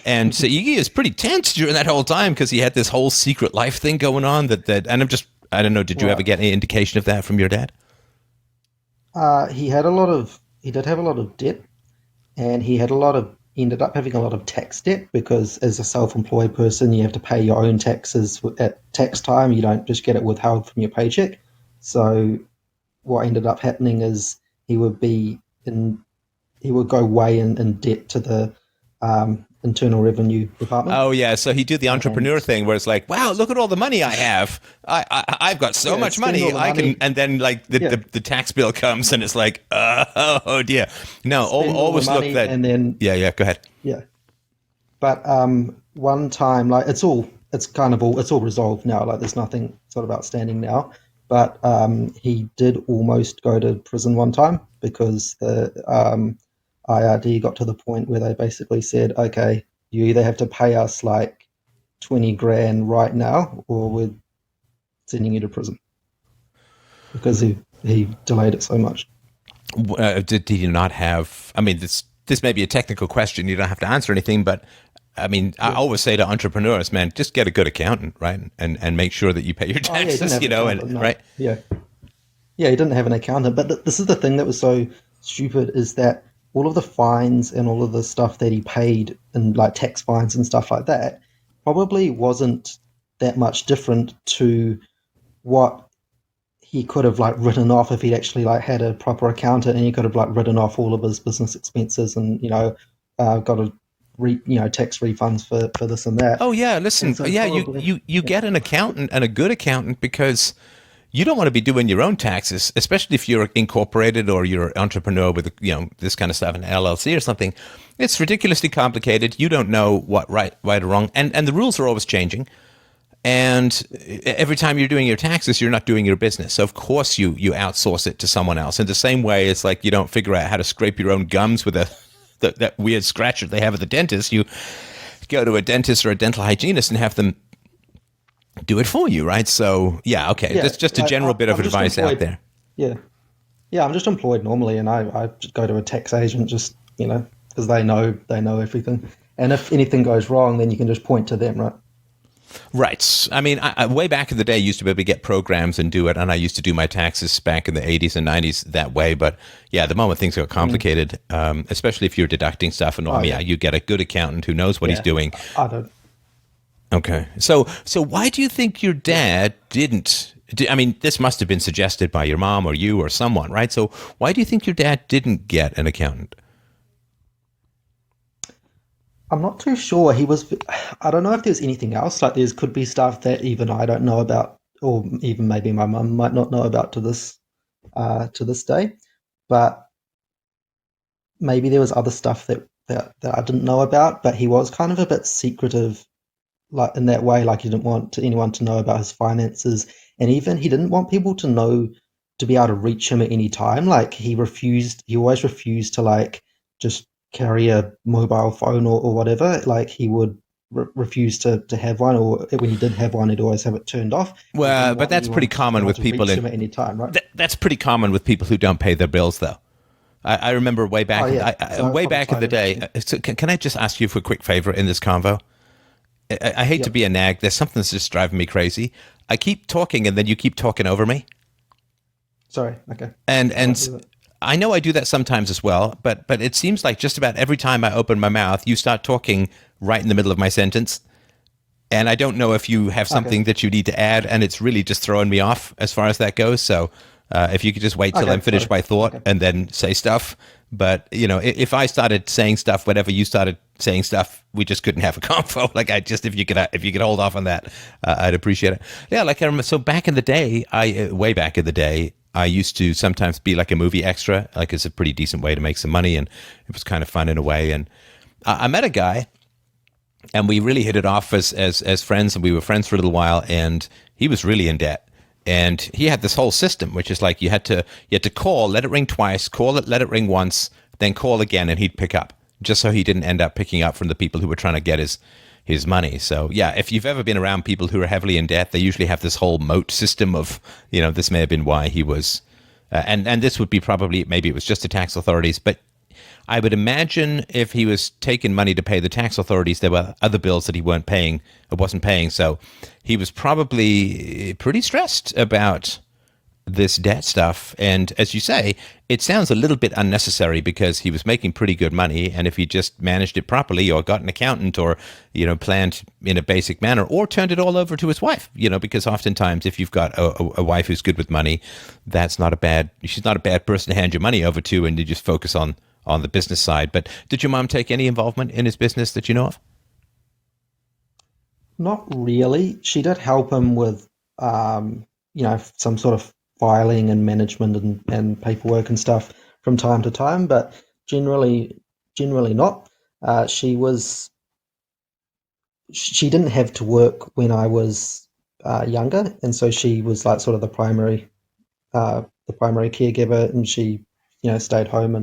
Speaker 1: And so Iggy is pretty tense during that whole time because he had this whole secret life thing going on and I don't know, did you ever get any indication of that from your dad?
Speaker 3: He did have a lot of debt, and ended up having a lot of tax debt because as a self-employed person, you have to pay your own taxes at tax time. You don't just get it withheld from your paycheck. So what ended up happening is he would go way in debt to the Internal Revenue Department.
Speaker 1: Oh yeah, so he did the entrepreneur thing where it's like, wow, look at all the money I have. I've got so much
Speaker 3: spend
Speaker 1: money.
Speaker 3: all the
Speaker 1: I can,
Speaker 3: money.
Speaker 1: and then like the tax bill comes and it's like, oh dear. No,
Speaker 3: Spend all the
Speaker 1: always look
Speaker 3: money
Speaker 1: that.
Speaker 3: and then
Speaker 1: Yeah, go ahead.
Speaker 3: yeah. But one time, like it's all resolved now. Like there's nothing sort of outstanding now. But he did almost go to prison one time because the IRD got to the point where they basically said, okay, you either have to pay us like 20 grand right now or we're sending you to prison because he delayed it so much.
Speaker 1: Did he not have, I mean, this may be a technical question. You don't have to answer anything, but I mean, I always say to entrepreneurs, man, just get a good accountant, right? And make sure that you pay your taxes, right?
Speaker 3: Yeah. Yeah, he didn't have an accountant. But this is the thing that was so stupid is that all of the fines and all of the stuff that he paid and like tax fines and stuff like that probably wasn't that much different to what he could have like written off if he'd actually like had a proper accountant, and he could have like written off all of his business expenses and got a tax refunds for this and that.
Speaker 1: Oh yeah, listen,
Speaker 3: So
Speaker 1: yeah,
Speaker 3: probably-
Speaker 1: you get an accountant and a good accountant because you don't want to be doing your own taxes, especially if you're incorporated or you're an entrepreneur with this kind of stuff, an LLC or something. It's ridiculously complicated. You don't know what right or wrong, and the rules are always changing. And every time you're doing your taxes, you're not doing your business. So of course you outsource it to someone else. In the same way, it's like you don't figure out how to scrape your own gums with that weird scratcher they have at the dentist. You go to a dentist or a dental hygienist and have them do it for you, right? So yeah, okay.
Speaker 3: Yeah,
Speaker 1: That's just a general bit of
Speaker 3: I'm just
Speaker 1: advice out
Speaker 3: employed.
Speaker 1: there.
Speaker 3: Yeah, I'm just employed normally, and I just go to a tax agent just because they know everything. And if anything goes wrong, then you can just point to them, right?
Speaker 1: Right. I mean, way back in the day, I used to be able to get programs and do it, and I used to do my taxes back in the 80s and 90s that way. But yeah, the moment things got complicated, especially if you're deducting stuff and all, you get a good accountant who knows what he's doing.
Speaker 3: I don't.
Speaker 1: Okay. So why do you think your dad didn't? I mean, this must have been suggested by your mom or you or someone, right? So why do you think your dad didn't get an accountant?
Speaker 3: I'm not too sure. I don't know if there's anything else. Like, could be stuff that even I don't know about, or even maybe my mum might not know about to this day. But maybe there was other stuff that I didn't know about. But he was kind of a bit secretive, like in that way. Like he didn't want anyone to know about his finances, and even he didn't want people to know to be able to reach him at any time. Like he always refused to like just carry a mobile phone or whatever. Like he would refuse to have one, or when he did have one, he'd always have it turned off.
Speaker 1: Well, but that's pretty common with people
Speaker 3: at any time, right?
Speaker 1: That's pretty common with people who don't pay their bills, though. I remember way back, way back in the day. So can I just ask you for a quick favor in this convo? I hate to be a nag. There's something that's just driving me crazy. I keep talking, and then you keep talking over me.
Speaker 3: Sorry. Okay.
Speaker 1: And I know I do that sometimes as well, but it seems like just about every time I open my mouth, you start talking right in the middle of my sentence. And I don't know if you have something that you need to add, and it's really just throwing me off as far as that goes. So if you could just wait till I'm finished my thought and then say stuff. But, if I started saying stuff whenever you started saying stuff, we just couldn't have a convo. Like if you could hold off on that, I'd appreciate it. Yeah, like I remember, so back in the day, way back in the day, I used to sometimes be like a movie extra. Like it's a pretty decent way to make some money, and it was kind of fun in a way. And I met a guy, and we really hit it off as friends, and we were friends for a little while. And he was really in debt, and he had this whole system, which is like you had to call, let it ring twice, call it, let it ring once, then call again, and he'd pick up. just so he didn't end up picking up from the people who were trying to get his money. So yeah, if you've ever been around people who are heavily in debt, they usually have this whole moat system of, this may have been why he was, and this would be probably, maybe it was just the tax authorities, but I would imagine if he was taking money to pay the tax authorities, there were other bills that he wasn't paying. So he was probably pretty stressed about this debt stuff. And as you say, it sounds a little bit unnecessary because he was making pretty good money. And if he just managed it properly or got an accountant or, planned in a basic manner or turned it all over to his wife, because oftentimes if you've got a wife who's good with money, she's not a bad person to hand your money over to, and you just focus on the business side. But did your mom take any involvement in his business that you know of?
Speaker 3: Not really. She did help him with, some sort of filing and management and paperwork and stuff from time to time, but generally not. She didn't have to work when I was younger, and so she was like sort of the primary caregiver, and she stayed home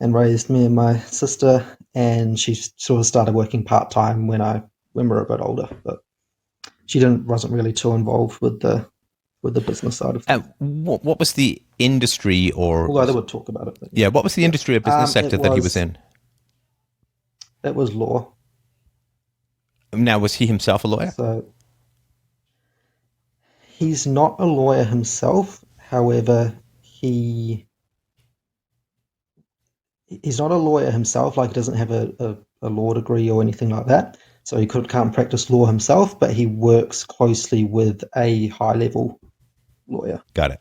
Speaker 3: and raised me and my sister, and she sort of started working part-time when we were a bit older, but she wasn't really too involved with the business side of things.
Speaker 1: What was the industry, or
Speaker 3: although they would talk about it, but,
Speaker 1: what was the industry or business sector that he was in?
Speaker 3: It was law.
Speaker 1: Now, was he himself a lawyer?
Speaker 3: So he's not a lawyer himself. However, he's not a lawyer himself. Like, he doesn't have a law degree or anything like that. So he can't practice law himself, but he works closely with a high-level lawyer.
Speaker 1: Got it.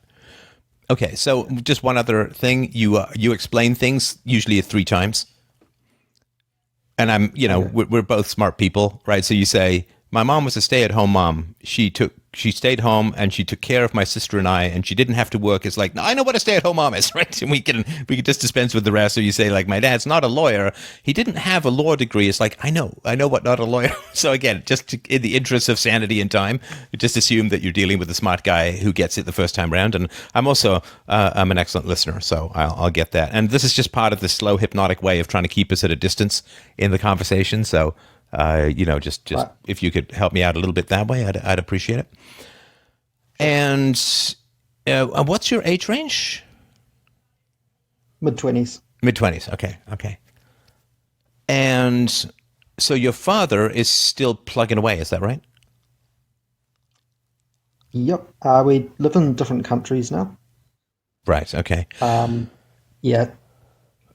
Speaker 1: Okay, so just one other thing. You explain things usually 3 times. And I'm,
Speaker 3: Okay.
Speaker 1: we're both smart people, right? So you say, my mom was a stay-at-home mom. She stayed home and she took care of my sister and I, and she didn't have to work. It's like, no, I know what a stay-at-home mom is, right? And we can just dispense with the rest. So you say, like, my dad's not a lawyer. He didn't have a law degree. It's like, I know what not a lawyer. So again, in the interest of sanity and time, just assume that you're dealing with a smart guy who gets it the first time around. And I'm also, I'm an excellent listener, so I'll get that. And this is just part of the slow hypnotic way of trying to keep us at a distance in the conversation. So, just
Speaker 3: Right.
Speaker 1: if you could help me out a little bit that way, I'd appreciate it. And what's your age range?
Speaker 3: Mid-20s.
Speaker 1: Mid-20s. Okay. And so your father is still plugging away, is that right?
Speaker 3: Yep. We live in different countries now.
Speaker 1: Right. Okay.
Speaker 3: Yeah.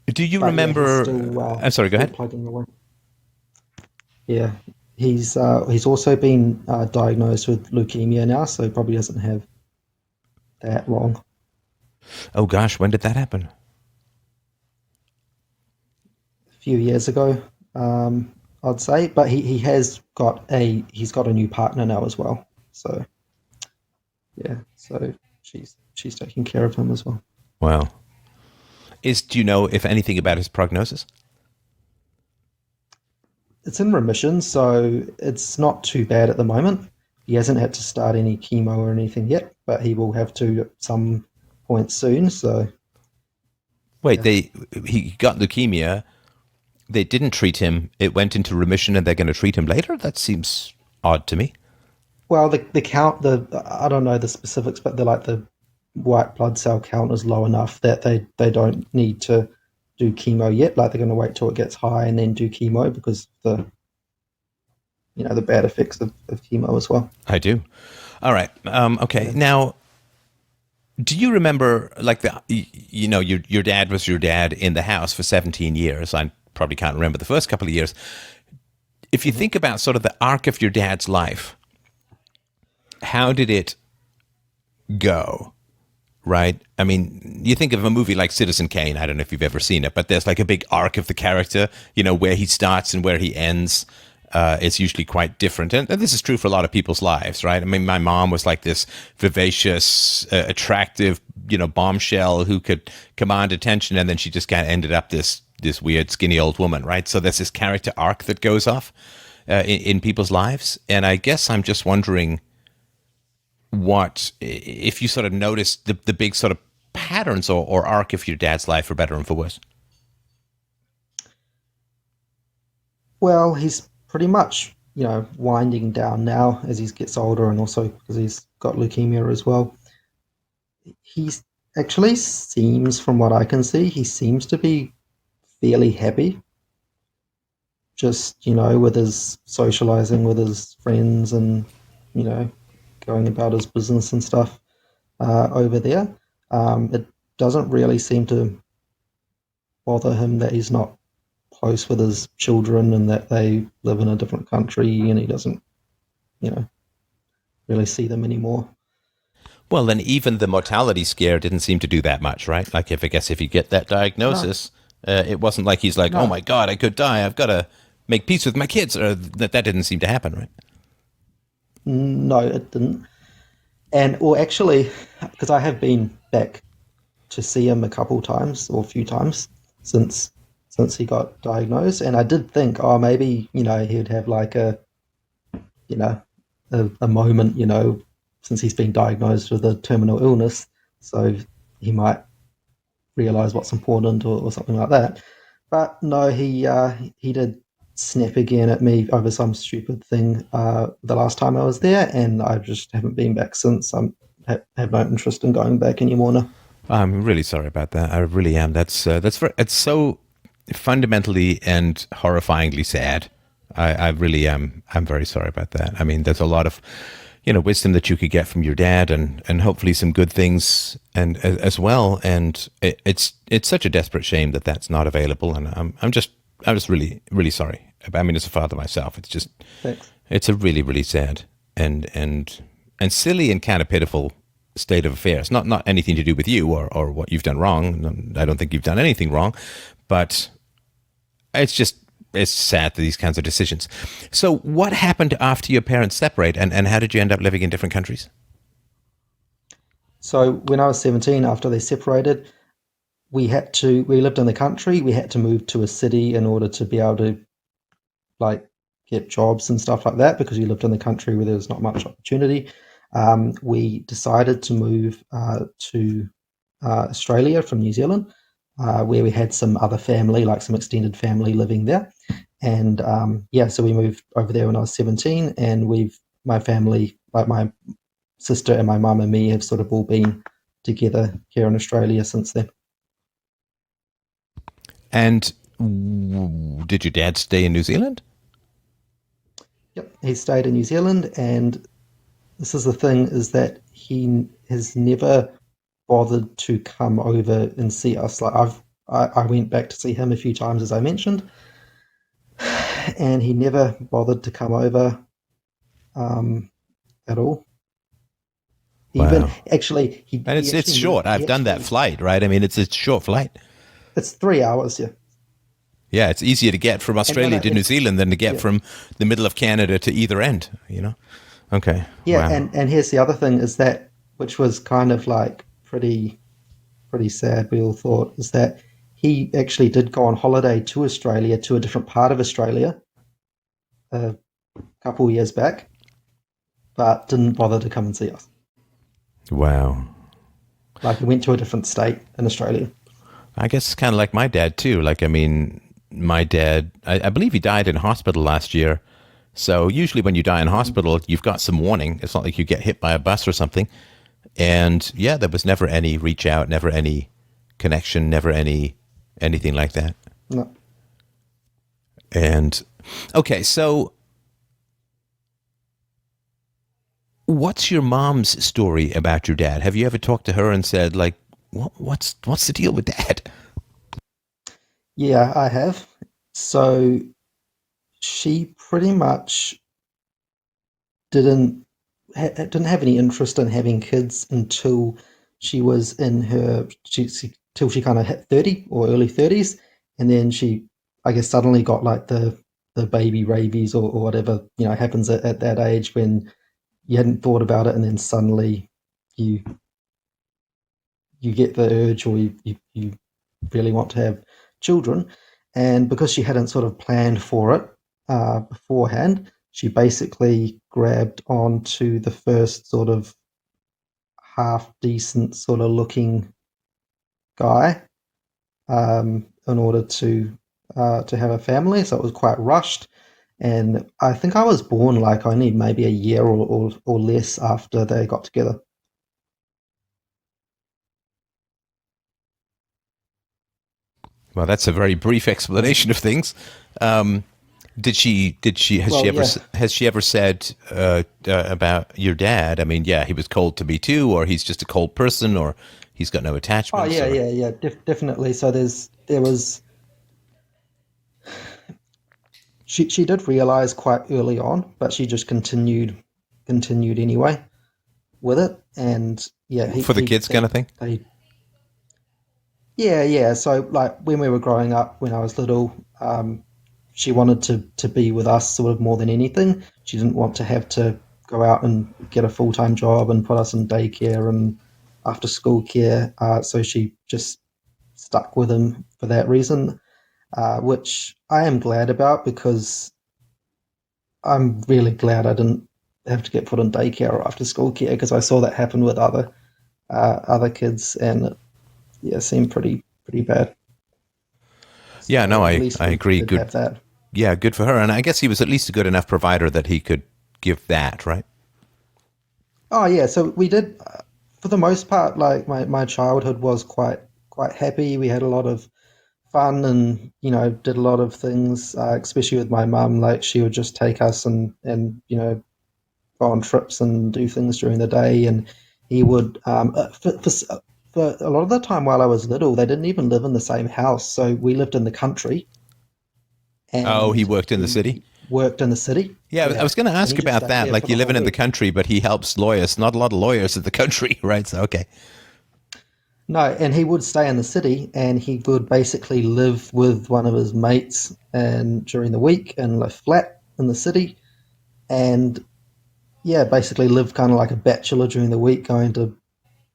Speaker 1: Do you
Speaker 3: but
Speaker 1: remember?
Speaker 3: he's still,
Speaker 1: I'm sorry. Go
Speaker 3: still
Speaker 1: ahead.
Speaker 3: plugging away. Yeah. He's also been diagnosed with leukemia now, so he probably doesn't have that long.
Speaker 1: Oh gosh, when did that happen?
Speaker 3: A few years ago, I'd say. But he's got a new partner now as well. So yeah, so she's taking care of him as well.
Speaker 1: Wow. Do you know if anything about his prognosis?
Speaker 3: It's in remission, so it's not too bad at the moment. He hasn't had to start any chemo or anything yet, but he will have to at some point soon. So
Speaker 1: Wait, he got leukemia. They didn't treat him. It went into remission, and they're going to treat him later. That seems odd to me.
Speaker 3: well, the count, I don't know the specifics, but the white blood cell count is low enough that they don't need to do chemo yet. Like, they're going to wait till it gets high and then do chemo because the bad effects of chemo as well.
Speaker 1: I do. All right. Okay. Now, do you remember, like, your dad was your dad in the house for 17 years? I probably can't remember the first couple of years. If you think about sort of the arc of your dad's life, how did it go? Right? I mean, you think of a movie like Citizen Kane. I don't know if you've ever seen it, but there's like a big arc of the character, where he starts and where he ends. It's usually quite different. And this is true for a lot of people's lives, right? I mean, my mom was like this vivacious, attractive, bombshell who could command attention. And then she just kind of ended up this weird, skinny old woman, right? So there's this character arc that goes off in people's lives. And I guess I'm just wondering if you sort of noticed the big sort of patterns or arc of your dad's life, for better and for worse.
Speaker 3: Well, he's pretty much, winding down now as he gets older, and also because he's got leukemia as well. He's actually seems, from what I can see, he seems to be fairly happy, just, with his socializing with his friends and, you know, going about his business and stuff over there. It doesn't really seem to bother him that he's not close with his children and that they live in a different country and he doesn't, you know, really see them anymore.
Speaker 1: Well, then even the mortality scare didn't seem to do that much, right? Like, if I guess if you get that
Speaker 3: No,
Speaker 1: diagnosis, it wasn't like he's like, "Oh
Speaker 3: no,
Speaker 1: my God, I could die. I've got to make peace with my kids." Or that didn't seem to happen, right?
Speaker 3: no, it didn't. And, or actually, because I have been back to see him a couple times or a few times since he got diagnosed, and I did think, oh, maybe he'd have like you know a moment, since he's been diagnosed with a terminal illness, so he might realize what's important or something like that. But no, he did snap again at me over some stupid thing the last time I was there, and I just haven't been back since. Have no interest in going back anymore now.
Speaker 1: I'm really sorry about that. I really am. It's so fundamentally and horrifyingly sad. I really am. I'm very sorry about that. I mean, there's a lot of, wisdom that you could get from your dad, and hopefully some good things and as well. And it's such a desperate shame that that's not available. And I'm just really really sorry. I mean, as a father myself,
Speaker 3: Thanks.
Speaker 1: it's a really really sad and silly and kind of pitiful state of affairs. Not anything to do with you or what you've done wrong. I don't think you've done anything wrong, but it's sad, these kinds of decisions. So what happened after your parents separate, and how did you end up living in different countries?
Speaker 3: So when I was 17, after they separated, we lived in the country. We had to move to a city in order to be able to like get jobs and stuff like that because we lived in the country where there was not much opportunity. We decided to move to Australia from New Zealand, where we had some other family, like some extended family living there. And yeah, so we moved over there when I was 17, and my family, like my sister and my mum and me, have sort of all been together here in Australia since then.
Speaker 1: And did your dad stay in New Zealand?
Speaker 3: Yep, he stayed in New Zealand, and this is the thing: is that he has never bothered to come over and see us. Like I went back to see him a few times, as I mentioned, and he never bothered to come over at all. Even
Speaker 1: Wow.
Speaker 3: actually,
Speaker 1: And
Speaker 3: he
Speaker 1: it's
Speaker 3: actually moved.
Speaker 1: short. I've done that flight, right? I mean, it's a short flight.
Speaker 3: It's 3 hours, yeah.
Speaker 1: Yeah, it's easier to get from
Speaker 3: And no,
Speaker 1: Australia
Speaker 3: no,
Speaker 1: to New Zealand than to get
Speaker 3: yeah,
Speaker 1: from the middle of Canada to either end. Okay.
Speaker 3: yeah.
Speaker 1: Wow.
Speaker 3: And here's the other thing: is that which was kind of like pretty sad. We all thought is that he actually did go on holiday to Australia, to a different part of Australia, a couple of years back, but didn't bother to come and see us.
Speaker 1: Wow.
Speaker 3: Like he went to a different state in Australia.
Speaker 1: I guess it's kind of like my dad too. Like, I mean, my dad, I believe he died in hospital last year. So usually when you die in hospital, you've got some warning. It's not like you get hit by a bus or something. And yeah, there was never any reach out, never any connection, never anything like that.
Speaker 3: No.
Speaker 1: And okay, so what's your mom's story about your dad? Have you ever talked to her and said like, what's the deal with dad?
Speaker 3: Yeah, I have. So she pretty much didn't didn't have any interest in having kids until she was in her till she kind of hit 30 or early 30s, and then she, I guess, suddenly got like the baby rabies or whatever happens at that age when you hadn't thought about it, and then suddenly you you get the urge, or you really want to have children. And because she hadn't sort of planned for it beforehand, she basically grabbed onto the first sort of half decent sort of looking guy in order to to have a family, so it was quite rushed. And I think I was born like only maybe a year or less after they got together.
Speaker 1: Well, that's a very brief explanation of things.
Speaker 3: Well, yeah.
Speaker 1: has she ever said about your dad? I mean, yeah, he was cold to me too, or he's just a cold person, or he's got no
Speaker 3: Oh
Speaker 1: attachments,
Speaker 3: yeah,
Speaker 1: or
Speaker 3: yeah, yeah, definitely. So there was she did realize quite early on, but she just continued anyway with it. And yeah,
Speaker 1: for the kids kind of thing.
Speaker 3: they yeah, yeah. So like when we were growing up, when I was little, she wanted to be with us sort of more than anything. She didn't want to have to go out and get a full time job and put us in daycare and after school care. So she just stuck with him for that reason, which I am glad about because I'm really glad I didn't have to get put in daycare or after school care because I saw that happen with other kids and yeah, it seemed pretty bad.
Speaker 1: Yeah, no,
Speaker 3: So at least
Speaker 1: I
Speaker 3: we
Speaker 1: agree.
Speaker 3: did
Speaker 1: Good,
Speaker 3: have that.
Speaker 1: yeah, good for her. And I guess he was at least a good enough provider that he could give that, right?
Speaker 3: Oh yeah, so we did for the most part. Like my childhood was quite happy. We had a lot of fun and did a lot of things, especially with my mum. Like she would just take us and go on trips and do things during the day. And he would for a lot of the time while I was little, they didn't even live in the same house. So we lived in the country
Speaker 1: Oh, he
Speaker 3: and
Speaker 1: worked in the city.
Speaker 3: he worked in the city.
Speaker 1: Yeah, I
Speaker 3: Yeah,
Speaker 1: was going to
Speaker 3: and
Speaker 1: ask
Speaker 3: he just
Speaker 1: about
Speaker 3: stayed
Speaker 1: that.
Speaker 3: there
Speaker 1: Like
Speaker 3: for
Speaker 1: you
Speaker 3: the
Speaker 1: living
Speaker 3: whole
Speaker 1: in the
Speaker 3: week.
Speaker 1: country, but he helps lawyers. Not a lot of lawyers in the country, right? So okay.
Speaker 3: No, and he would stay in the city, and he would basically live with one of his mates and during the week in a flat in the city, and yeah, basically live kind of like a bachelor during the week, going to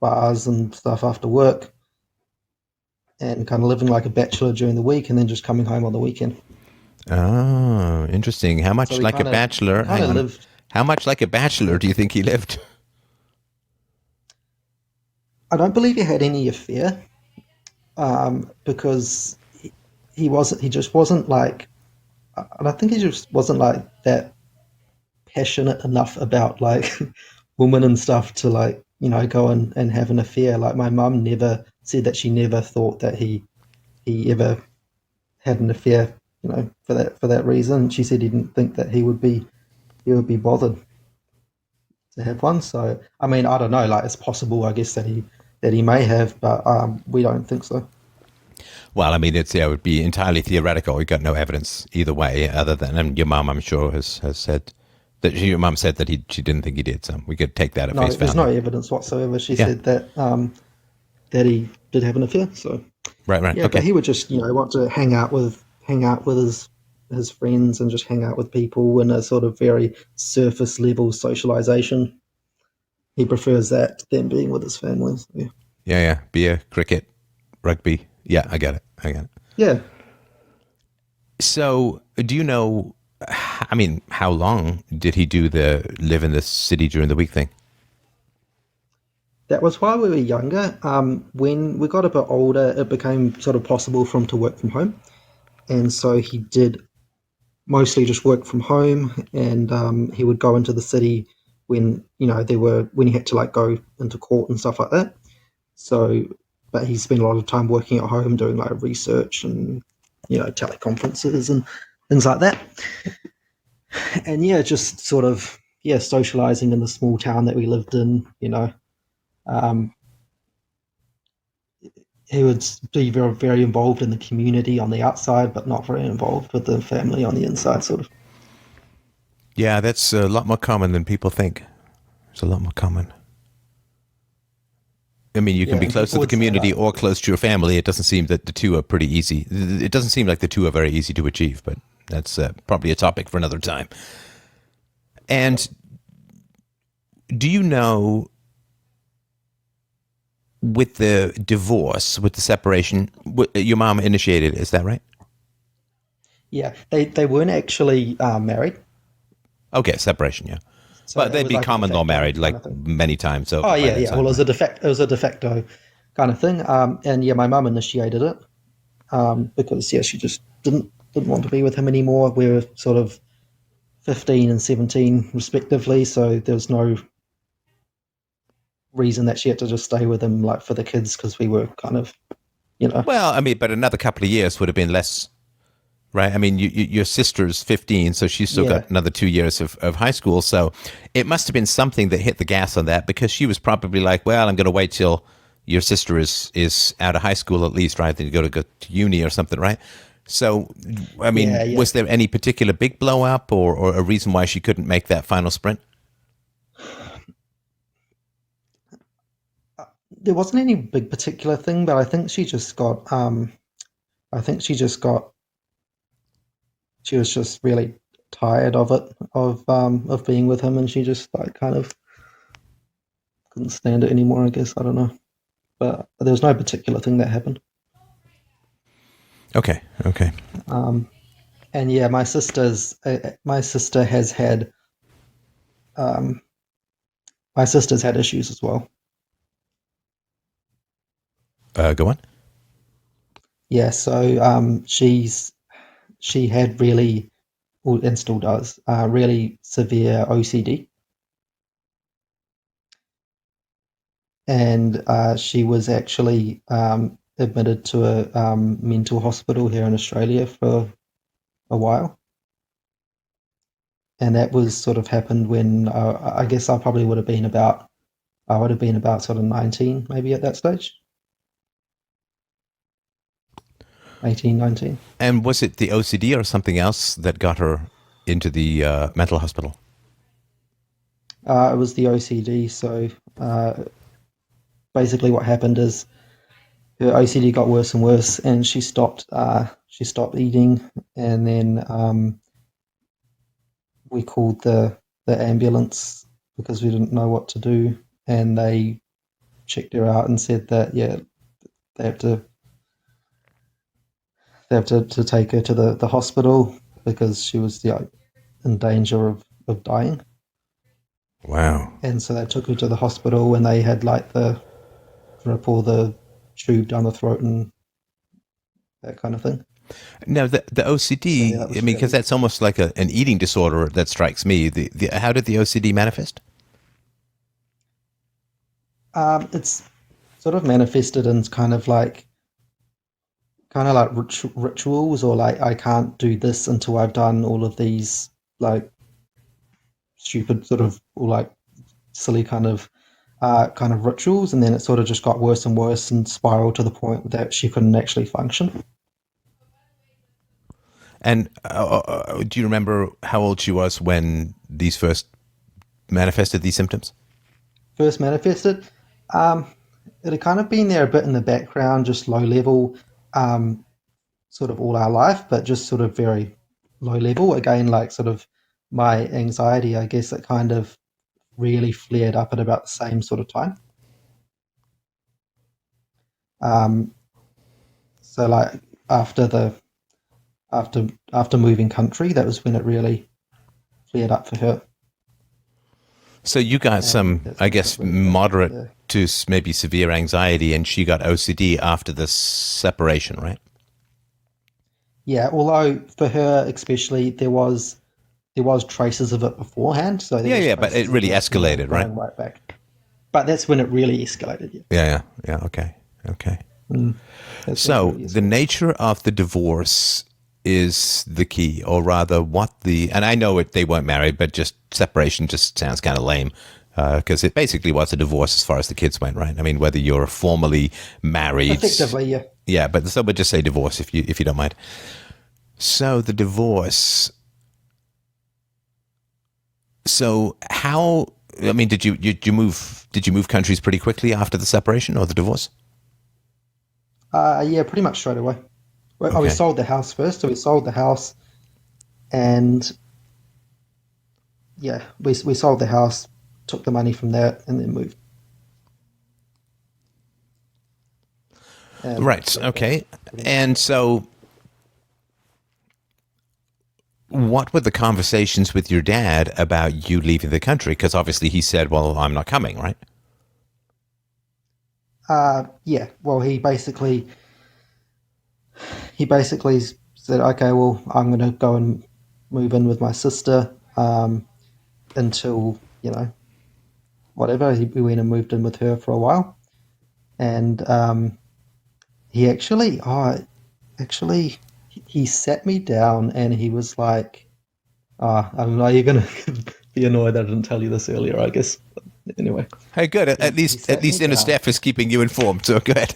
Speaker 3: bars and stuff after work, and kind of living like a bachelor during the week, and then just coming home on the weekend.
Speaker 1: Oh, interesting. How
Speaker 3: So
Speaker 1: much
Speaker 3: he
Speaker 1: like a
Speaker 3: kind of he
Speaker 1: bachelor?
Speaker 3: kind
Speaker 1: Hang
Speaker 3: of
Speaker 1: on.
Speaker 3: lived.
Speaker 1: How much like a bachelor do you think he lived?
Speaker 3: I don't believe he had any affair, because he wasn't. He just wasn't like. And I think he just wasn't like that passionate enough about like women and stuff to like go and have an affair. Like my mum never said that she never thought that he ever had an affair, for that reason. She said he didn't think that he would be bothered to have one. So I mean, I don't know, like it's possible I guess that he may have, but we don't think so.
Speaker 1: Well, I mean, it would be entirely theoretical. We got no evidence either way, other than and your mum, I'm sure, has said that your mum said that she didn't think he did. So we could take that at
Speaker 3: No,
Speaker 1: face
Speaker 3: there's no
Speaker 1: value.
Speaker 3: evidence whatsoever. She
Speaker 1: Yeah.
Speaker 3: said that he did have an affair. So
Speaker 1: Right. Right.
Speaker 3: yeah, but
Speaker 1: Okay.
Speaker 3: he would just want to hang out with his friends and just hang out with people in a sort of very surface level socialization. He prefers that than being with his family. So, yeah.
Speaker 1: Yeah. Yeah. Beer, cricket, rugby. Yeah, I got it. I got it.
Speaker 3: Yeah,
Speaker 1: So, do you know? I mean, how long did he do the live in the city during the week thing?
Speaker 3: that was while we were younger. When we got a bit older, it became sort of possible for him to work from home, and so he did mostly just work from home, and he would go into the city when when he had to like go into court and stuff like that. So, but he spent a lot of time working at home doing like research and teleconferences and things like that. And yeah, just sort of socializing in the small town that we lived in. Um, he would be very very involved in the community on the outside, but not very involved with the family on the inside, sort of.
Speaker 1: Yeah, that's a lot more common than people think. It's a lot more common. I mean, you can
Speaker 3: Yeah,
Speaker 1: be
Speaker 3: and
Speaker 1: close to
Speaker 3: people
Speaker 1: the
Speaker 3: would say
Speaker 1: community
Speaker 3: like,
Speaker 1: or close to your family. It doesn't seem that the two are pretty easy. It doesn't seem like the two are very easy to achieve, but that's probably a topic for another time. And do you know, with the divorce, with the separation, your mom initiated it, is that right?
Speaker 3: yeah, they weren't actually married,
Speaker 1: Okay, separation, yeah.
Speaker 3: so
Speaker 1: But
Speaker 3: it
Speaker 1: they'd
Speaker 3: was
Speaker 1: be
Speaker 3: like a de
Speaker 1: common law
Speaker 3: facto
Speaker 1: married like
Speaker 3: kind of thing.
Speaker 1: many times
Speaker 3: Oh
Speaker 1: over by
Speaker 3: yeah,
Speaker 1: that
Speaker 3: yeah. Well,
Speaker 1: time, right?
Speaker 3: it was a de facto kind of thing. And yeah, my mum initiated it, because yeah, she just didn't want to be with him anymore. We were sort of 15 and 17 respectively, so there was no reason that she had to just stay with him like for the kids, because we were kind of, you know.
Speaker 1: Well, I mean, but another couple of years would have been less, right? I mean, your sister's 15, so she's still
Speaker 3: Yeah.
Speaker 1: got another 2 years of high school. So it must have been something that hit the gas on that, because she was probably like, well, I'm going to wait till your sister is out of high school at least, right? Then you go to uni or something, right? So, I mean,
Speaker 3: Yeah.
Speaker 1: was there any particular big blow up, or a reason why she couldn't make that final sprint?
Speaker 3: There wasn't any big particular thing, but I think she just got I think she was just really tired of it, of being with him, and she just like kind of couldn't stand it anymore, I guess. I don't know. But there was no particular thing that happened.
Speaker 1: Okay, okay.
Speaker 3: And yeah, my sister has had my sister's had issues as well.
Speaker 1: Go on.
Speaker 3: Yeah, so she had really, well, and still does, really severe OCD, and she was actually admitted to a mental hospital here in Australia for a while, and that was sort of happened when I guess I would have been about sort of 19 maybe at that stage, 18, 19.
Speaker 1: And was it the OCD or something else that got her into the mental hospital?
Speaker 3: It was the OCD. So basically, what happened is her OCD got worse and worse, and she stopped. She stopped eating, and then we called the ambulance because we didn't know what to do, and they checked her out and said that yeah, they have to to take her to the hospital because she was in danger of dying.
Speaker 1: Wow.
Speaker 3: And so they took her to the hospital, and they had like the pull the tube down the throat and that kind of thing.
Speaker 1: Now, the
Speaker 3: So yeah,
Speaker 1: OCD,
Speaker 3: that
Speaker 1: I
Speaker 3: was
Speaker 1: mean, because
Speaker 3: fairly.
Speaker 1: that's almost like an eating disorder that strikes me. How did the OCD manifest?
Speaker 3: It's sort of manifested in kind of like rituals, or like I can't do this until I've done all of these like stupid sort of, or like silly kind of rituals, and then it sort of just got worse and worse and spiraled to the point that she couldn't actually function.
Speaker 1: And do you remember how old she was when these first manifested these symptoms?
Speaker 3: First manifested, um, it had kind of been there a bit in the background, just low level, um, sort of all our life, but just sort of very low level. Again, like sort of my anxiety, I guess it kind of really flared up at about the same sort of time. Um, so like after the after moving country, that was when it really flared up for her,
Speaker 1: So you got
Speaker 3: and
Speaker 1: some,
Speaker 3: that's
Speaker 1: I
Speaker 3: when it got
Speaker 1: guess,
Speaker 3: really bad.
Speaker 1: moderate
Speaker 3: Yeah.
Speaker 1: to maybe severe anxiety, and she got OCD after the separation, right?
Speaker 3: Yeah, although for her especially, there was traces of it beforehand, so there
Speaker 1: Yeah,
Speaker 3: was
Speaker 1: yeah, but it
Speaker 3: traces of
Speaker 1: really
Speaker 3: it, you know,
Speaker 1: escalated, right?
Speaker 3: going right back. But that's when it really escalated. Yeah,
Speaker 1: Yeah, yeah, yeah. Okay, okay.
Speaker 3: that's when it
Speaker 1: So
Speaker 3: really
Speaker 1: the
Speaker 3: escalated.
Speaker 1: nature of the divorce is the key, or rather, and I know they weren't married, but just separation just sounds kind of lame, because it basically was a divorce as far as the kids went, right? I mean, whether you're formally married,
Speaker 3: Effectively, yeah.
Speaker 1: yeah, but so, but just say divorce if you don't mind. So the divorce. So how? I mean, did you move countries pretty quickly after the separation or the divorce?
Speaker 3: Yeah, pretty much straight away. We
Speaker 1: Okay.
Speaker 3: sold the house first, so we sold the house, and yeah, we sold the house, took the money from that, and then moved. And
Speaker 1: Right.
Speaker 3: so that's
Speaker 1: Okay.
Speaker 3: pretty much
Speaker 1: And
Speaker 3: it.
Speaker 1: so, what were the conversations with your dad about you leaving the country? Because obviously he said, "Well, I'm not coming," right?
Speaker 3: Yeah, well, he basically said, okay, well, I'm going to go and move in with my sister until, whatever. We went and moved in with her for a while. And he actually, he sat me down and he was like, I don't know, you're going to be annoyed that I didn't tell you this earlier, I guess. But anyway.
Speaker 1: Hey, good. At least inner staff is keeping you informed. So go ahead.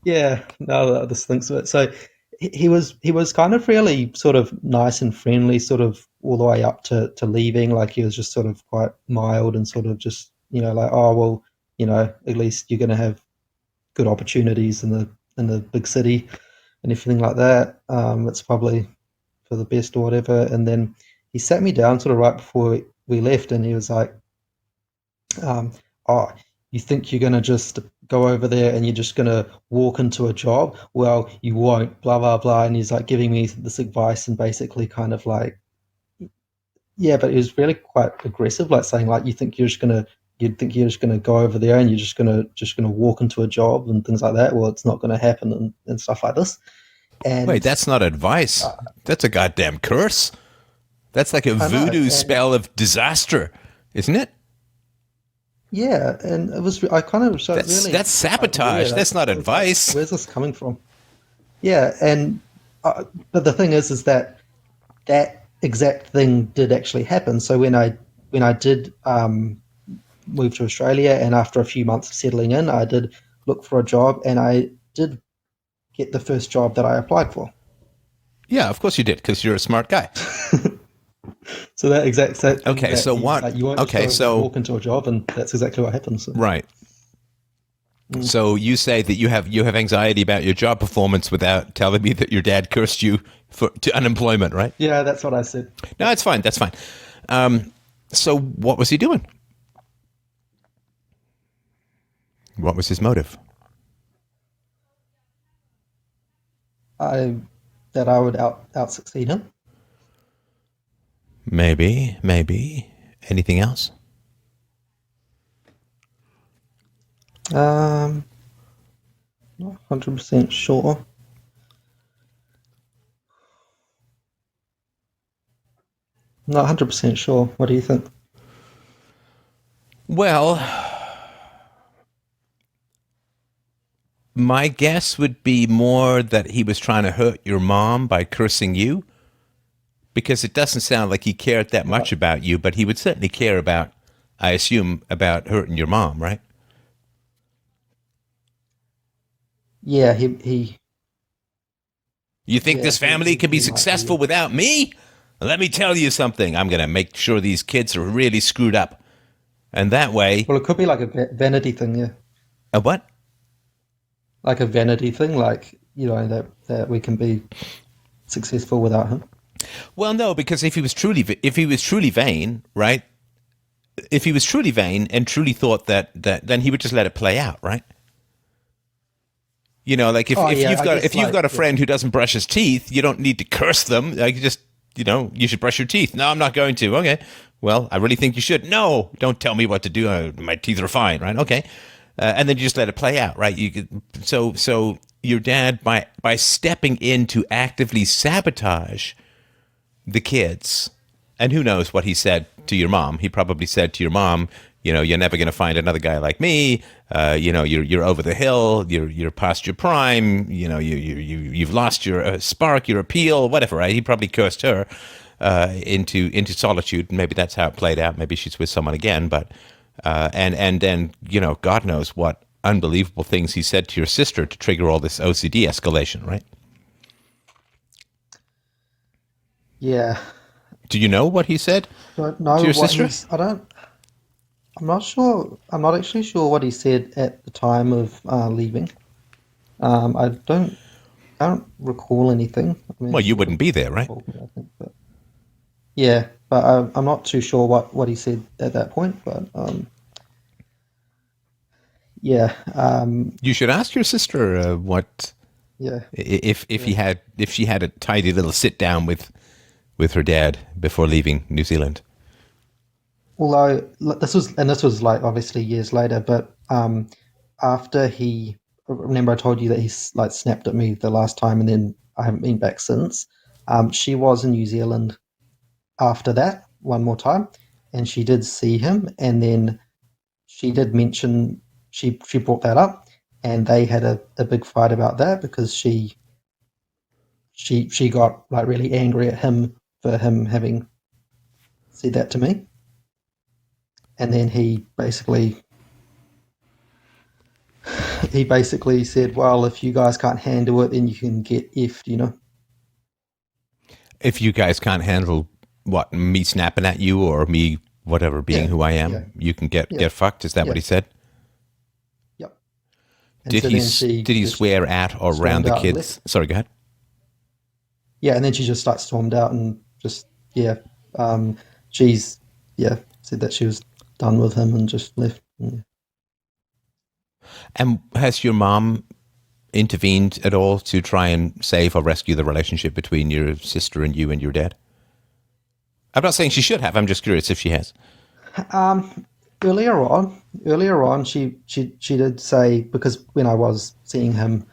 Speaker 3: Yeah, no, I just think so. So he was kind of really sort of nice and friendly, sort of all the way up to leaving. Like he was just sort of quite mild and sort of just like, oh well, at least you're going to have good opportunities in the big city and everything like that. It's probably for the best or whatever. And then he sat me down sort of right before we left, and he was like, oh, you think you're going to just go over there and you're just going to walk into a job? Well, you won't, blah, blah, blah. And he's like giving me this advice and basically kind of like, yeah, but he was really quite aggressive, like saying like, you'd think you're just going to go over there and you're just going to walk into a job and things like that. Well, it's not going to happen and stuff like this. And
Speaker 1: wait, that's not advice. That's a goddamn curse. That's like a voodoo spell of disaster, isn't it?
Speaker 3: Yeah, and it was. I kind of
Speaker 1: that's sabotage. That's not advice.
Speaker 3: Where's this coming from? Yeah, and but the thing is that exact thing did actually happen. So when I did move to Australia, and after a few months of settling in, I did look for a job, and I did get the first job that I applied for.
Speaker 1: Yeah, of course you did, because you're a smart guy.
Speaker 3: So that exact thing.
Speaker 1: Okay, so what?
Speaker 3: Like, you won't just walk into a job, and that's exactly what happens. So.
Speaker 1: Right. So you say that you have anxiety about your job performance without telling me that your dad cursed you to unemployment, right?
Speaker 3: Yeah, that's what I said.
Speaker 1: No, that's fine. That's fine. So what was he doing? What was his motive?
Speaker 3: That I would out succeed him.
Speaker 1: Maybe. Anything else?
Speaker 3: Not 100% sure. Not 100% sure. What do you think?
Speaker 1: Well, my guess would be more that he was trying to hurt your mom by cursing you, because it doesn't sound like he cared that much about you, but he would certainly care about, I assume, about hurting your mom, right?
Speaker 3: Yeah, he
Speaker 1: You think this family can be successful without me? Let me tell you something. I'm going to make sure these kids are really screwed up. And that way...
Speaker 3: Well, it could be like a vanity thing, yeah.
Speaker 1: A what?
Speaker 3: Like a vanity thing, like, that we can be successful without him.
Speaker 1: Well, no, because if he was truly vain, right? If he was truly vain and truly thought that then he would just let it play out, right? Like if you've got a friend who doesn't brush his teeth, you don't need to curse them. Like, just, you should brush your teeth. No, I'm not going to. Okay. Well, I really think you should. No, don't tell me what to do. My teeth are fine, right? Okay. And then you just let it play out, right? So your dad, by stepping in to actively sabotage the kids, and who knows what he said to your mom. He probably said to your mom, you're never going to find another guy like me. You're over the hill. You're past your prime. You've lost your spark, your appeal, whatever. Right? He probably cursed her into solitude. Maybe that's how it played out. Maybe she's with someone again. But and then God knows what unbelievable things he said to your sister to trigger all this OCD escalation. Right?
Speaker 3: Yeah.
Speaker 1: Do you know what he said to your sister?
Speaker 3: I'm not sure. I'm not actually sure what he said at the time of leaving. I don't recall anything. I mean,
Speaker 1: well, you wouldn't be there, right?
Speaker 3: I think, but I'm not too sure what he said at that point. But
Speaker 1: you should ask your sister what.
Speaker 3: Yeah.
Speaker 1: If she had a tidy little sit down with her dad before leaving New Zealand.
Speaker 3: Although this was like obviously years later, but after he remember I told you that he like snapped at me the last time, and then I haven't been back since. She was in New Zealand after that one more time, and she did see him, and then she did mention she brought that up, and they had a big fight about that because she got like really angry at him for him having said that to me, and then he basically said, well, if you guys can't handle it, then you can get effed, you know.
Speaker 1: If you guys can't handle what, me snapping at you or me whatever being
Speaker 3: Yeah,
Speaker 1: who I am,
Speaker 3: yeah,
Speaker 1: you can get
Speaker 3: yeah,
Speaker 1: fucked. Is that what
Speaker 3: yeah.
Speaker 1: he said?
Speaker 3: Yep. And so then she
Speaker 1: Did he
Speaker 3: just
Speaker 1: swear at or around
Speaker 3: stormed
Speaker 1: the
Speaker 3: out and
Speaker 1: kids?
Speaker 3: left.
Speaker 1: Sorry, go ahead.
Speaker 3: Yeah, and then she just like stormed out and just she's said that she was done with him and just left. Yeah.
Speaker 1: And has your mom intervened at all to try and save or rescue the relationship between your sister and you and your dad? I'm not saying she should have. I'm just curious if she has.
Speaker 3: Earlier on, she did say, because when I was seeing him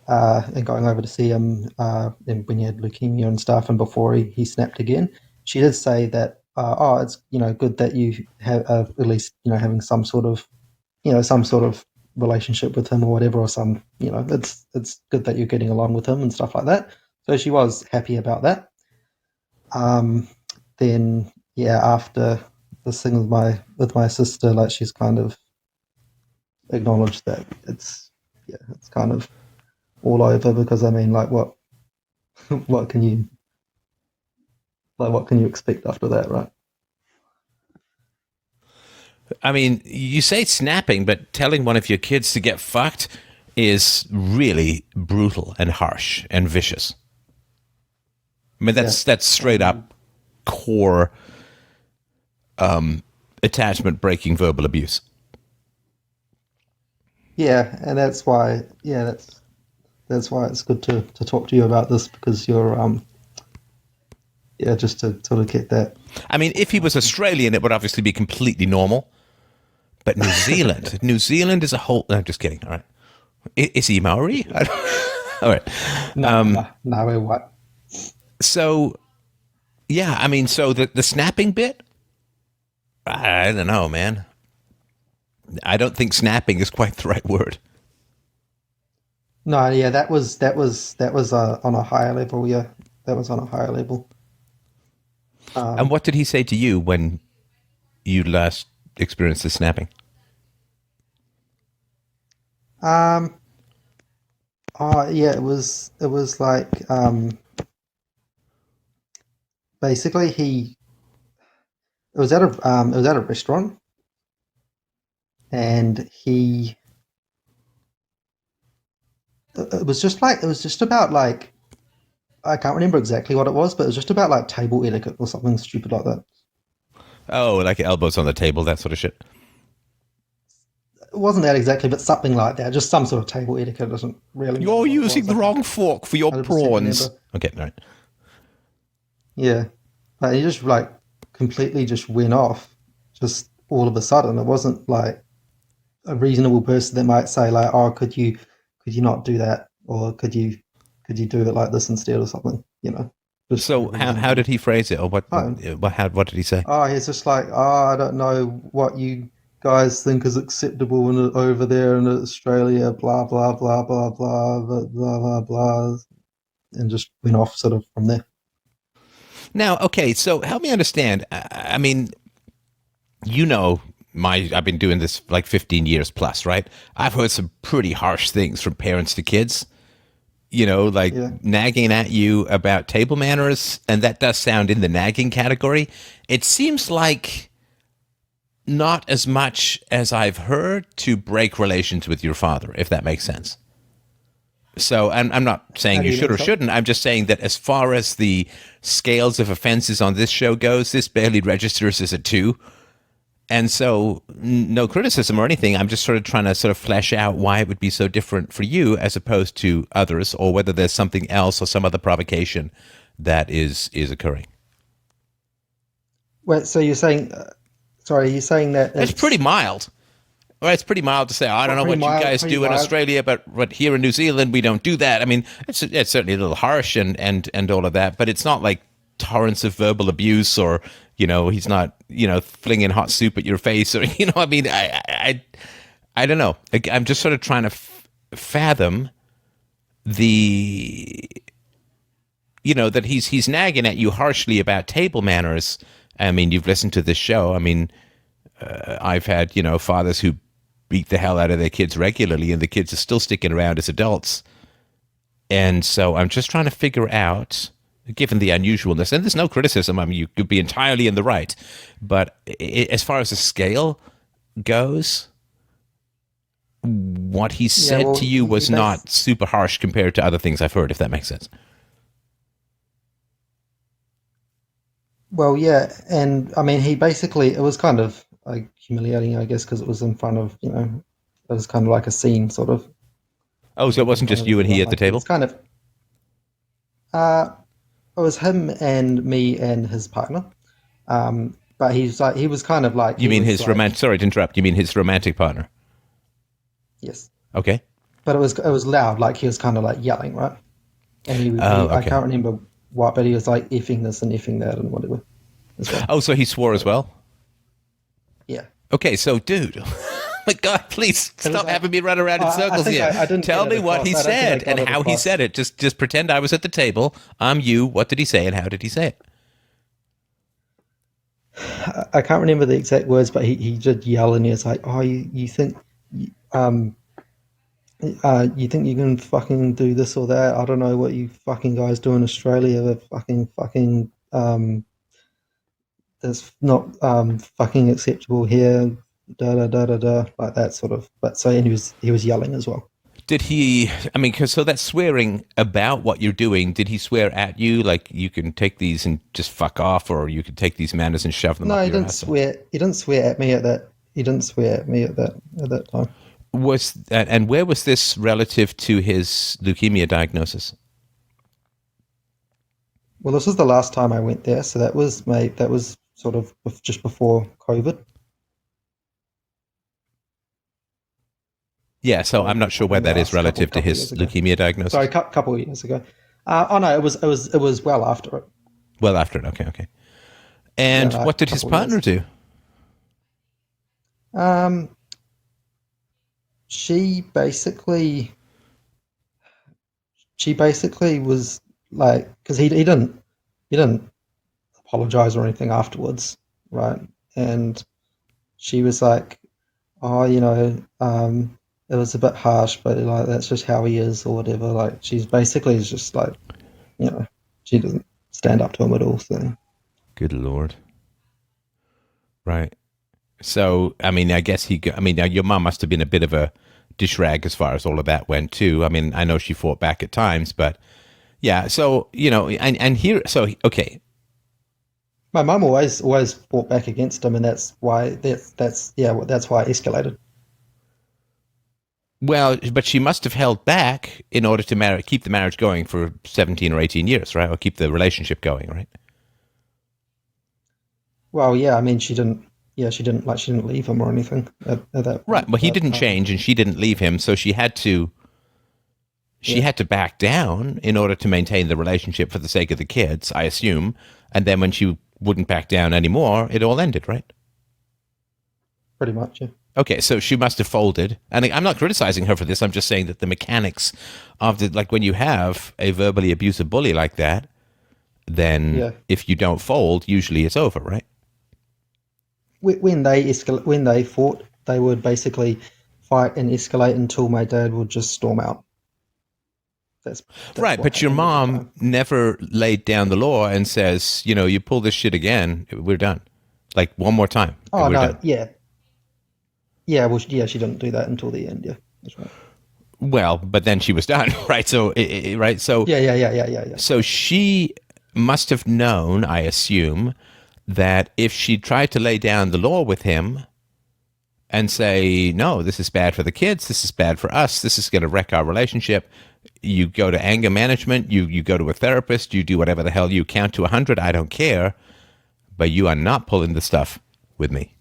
Speaker 3: and going over to see him and when he had leukemia and stuff, and before he snapped again, she did say that it's good that you have at least having some sort of relationship with him or whatever, or some it's good that you're getting along with him and stuff like that. So she was happy about that. Then after this thing with my sister, like she's kind of acknowledged that it's kind of all over, because I mean, like what what can you expect after that, right?
Speaker 1: I mean, you say snapping, but telling one of your kids to get fucked is really brutal and harsh and vicious. I mean, that's straight up core attachment breaking verbal abuse.
Speaker 3: Yeah, and that's why that's why it's good to talk to you about this, because you're just to sort of get that.
Speaker 1: I mean, if he was Australian, it would obviously be completely normal. But New Zealand is a whole. No, I'm just kidding. All right, is he Maori? All right.
Speaker 3: No, we're white.
Speaker 1: So, yeah, I mean, so the snapping bit, I don't know, man. I don't think snapping is quite the right word.
Speaker 3: No, yeah, that was on a higher level. Yeah, that was on a higher level.
Speaker 1: And what did he say to you when you last experienced the snapping?
Speaker 3: Yeah, it was like basically it was at a restaurant, and it was just about like, I can't remember exactly what it was, but it was just about like table etiquette or something stupid like that.
Speaker 1: Oh, like elbows on the table, that sort of shit.
Speaker 3: It wasn't that exactly, but something like that. Just some sort of table etiquette. Doesn't really.
Speaker 1: You're using the wrong fork for your
Speaker 3: 100%
Speaker 1: prawns.
Speaker 3: remember.
Speaker 1: Okay, all right.
Speaker 3: Yeah, but he just like completely just went off, just all of a sudden. It wasn't like a reasonable person that might say like, "Oh, could you not do that, or could you do it like this instead or something?" Just
Speaker 1: So how did he phrase it, or what?
Speaker 3: Oh.
Speaker 1: What did he say?
Speaker 3: Oh, he's just like, I don't know what you guys think is acceptable over there in Australia, blah blah blah blah blah blah blah blah blah, and just went off sort of from there.
Speaker 1: Now, okay, so help me understand. I mean, I've been doing this like 15 years plus, right? I've heard some pretty harsh things from parents to kids. Like nagging at you about table manners, and that does sound in the nagging category. It seems like not as much as I've heard to break relations with your father, if that makes sense. So I'm not saying you should or shouldn't. I'm just saying that as far as the scales of offenses on this show goes, this barely registers as a 2. And so no criticism or anything. I'm just sort of trying to sort of flesh out why it would be so different for you as opposed to others, or whether there's something else or some other provocation that is occurring.
Speaker 3: Well, so you're saying, sorry, you're saying that
Speaker 1: It's pretty mild. Well, it's pretty mild to say, I don't know what you guys do in Australia, but here in New Zealand, we don't do that. I mean, it's certainly a little harsh and all of that, but it's not like torrents of verbal abuse or, he's not, flinging hot soup at your face or, I mean, I don't know. I'm just sort of trying to fathom that he's nagging at you harshly about table manners. I mean, you've listened to this show. I mean, I've had, fathers who beat the hell out of their kids regularly, and the kids are still sticking around as adults. And so I'm just trying to figure out, given the unusualness, and there's no criticism, I mean, you could be entirely in the right, but as far as the scale goes, what he said to you was not super harsh compared to other things I've heard, if that makes sense.
Speaker 3: Well, yeah, and I mean, it was kind of like humiliating, I guess, because it was in front of, it was kind of like a scene, sort of.
Speaker 1: Oh, so it wasn't just you and he at the table?
Speaker 3: It's kind of, it was him and me and his partner. But he was kind of like...
Speaker 1: You mean his romantic... Sorry to interrupt. You mean his romantic partner?
Speaker 3: Yes.
Speaker 1: Okay.
Speaker 3: But it was loud, like he was kind of like yelling, right? And okay. I can't remember what, but he was like effing this and effing that and whatever. As well.
Speaker 1: Oh, so he swore as well?
Speaker 3: Yeah.
Speaker 1: Okay, so dude, my God, please stop having me run around in circles here. Tell me what he said and how he said it. Just pretend I was at the table. I'm you. What did he say and how did he say it?
Speaker 3: I can't remember the exact words, but he did yell and he was like, "Oh, you think you think you can fucking do this or that? I don't know what you fucking guys do in Australia. They're fucking that's not fucking acceptable here." Da da da da da, like that sort of. But so, and he was yelling as well.
Speaker 1: Did he? I mean, because so that's swearing about what you're doing. Did he swear at you, like you can take these and just fuck off, or you can take these manners and shove them?
Speaker 3: No,
Speaker 1: up
Speaker 3: he
Speaker 1: your
Speaker 3: didn't
Speaker 1: asshole?
Speaker 3: swear. He didn't swear at me at that. He didn't swear at me at that time.
Speaker 1: Was that, and where was this relative to his leukemia diagnosis?
Speaker 3: Well, this was the last time I went there, so that was sort of just before COVID.
Speaker 1: Yeah, so I'm not sure where that is relative to his leukemia diagnosis.
Speaker 3: Sorry, a couple of years ago. Oh no, it was well after it.
Speaker 1: Well after it, okay. And what did his partner do?
Speaker 3: She basically was like, because he didn't apologize or anything afterwards, right? And she was like, "Oh, it was a bit harsh, but like that's just how he is or whatever." Like she's basically just like, she doesn't stand up to him at all. So,
Speaker 1: good Lord. Right. So, I mean, I guess now your mom must have been a bit of a dish rag as far as all of that went too. I mean, I know she fought back at times, but yeah. So, and here, so, okay.
Speaker 3: My mum always fought back against him, and that's why that's why it escalated.
Speaker 1: Well, but she must have held back in order to keep the marriage going for 17 or 18 years, right? Or keep the relationship going, right?
Speaker 3: Well, yeah, I mean, she didn't leave him or anything at that point.
Speaker 1: Right. Well, he didn't change and she didn't leave him, so she had to back down in order to maintain the relationship for the sake of the kids, I assume. And then when she wouldn't back down anymore, it all ended, right?
Speaker 3: Pretty much, yeah.
Speaker 1: Okay, so she must have folded. And I'm not criticizing her for this. I'm just saying that the mechanics of when you have a verbally abusive bully like that, then if you don't fold, usually it's over, right?
Speaker 3: When they fought, they would basically fight and escalate until my dad would just storm out. That's
Speaker 1: right, but your mom never laid down the law and says, you pull this shit again, we're done. Like one more time.
Speaker 3: Oh, no,
Speaker 1: done.
Speaker 3: Yeah. Yeah, well, she didn't do that until the end, yeah. That's right.
Speaker 1: Well, but then she was done, right? So, right? So
Speaker 3: Yeah.
Speaker 1: So she must have known, I assume, that if she tried to lay down the law with him and say, no, this is bad for the kids, this is bad for us, this is going to wreck our relationship, you go to anger management, you go to a therapist, you do whatever the hell, you count to 100, I don't care, but you are not pulling the stuff with me.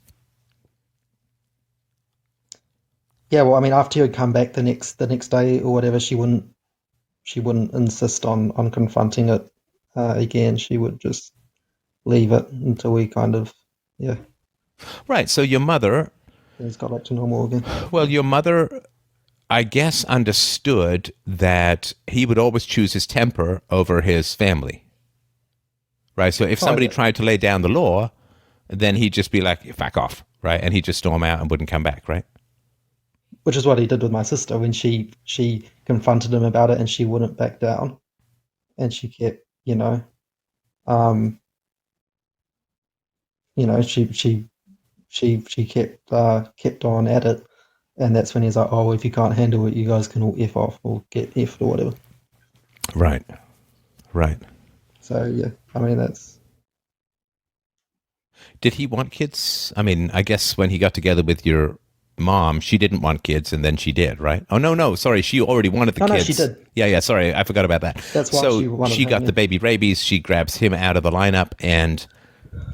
Speaker 3: yeah, well, I mean, after he'd come back the next day or whatever, she wouldn't insist on confronting it again. She would just leave it until we kind of, yeah,
Speaker 1: Right. So your mother,
Speaker 3: things got back to normal again.
Speaker 1: well, your mother, I guess, understood that he would always choose his temper over his family. Right. So if
Speaker 3: Oh
Speaker 1: somebody
Speaker 3: yeah,
Speaker 1: tried to lay down the law, then he'd just be like, "Fuck off," right? And he'd just storm out and wouldn't come back, right?
Speaker 3: which is what he did with my sister when she confronted him about it, and she wouldn't back down, and she kept, um, she kept on at it, and that's when he's like, oh, if you can't handle it, you guys can all f off or get effed or whatever.
Speaker 1: Right. Right.
Speaker 3: So yeah, I mean that's
Speaker 1: Did he want kids? I mean, I guess when he got together with your mom, she didn't want kids, and then she did, right? Oh no, sorry, she already wanted the
Speaker 3: no,
Speaker 1: kids.
Speaker 3: she did.
Speaker 1: Yeah, sorry, I forgot about that.
Speaker 3: That's why
Speaker 1: So
Speaker 3: she wanted
Speaker 1: she
Speaker 3: him,
Speaker 1: got
Speaker 3: yeah.
Speaker 1: the baby rabies. She grabs him out of the lineup, and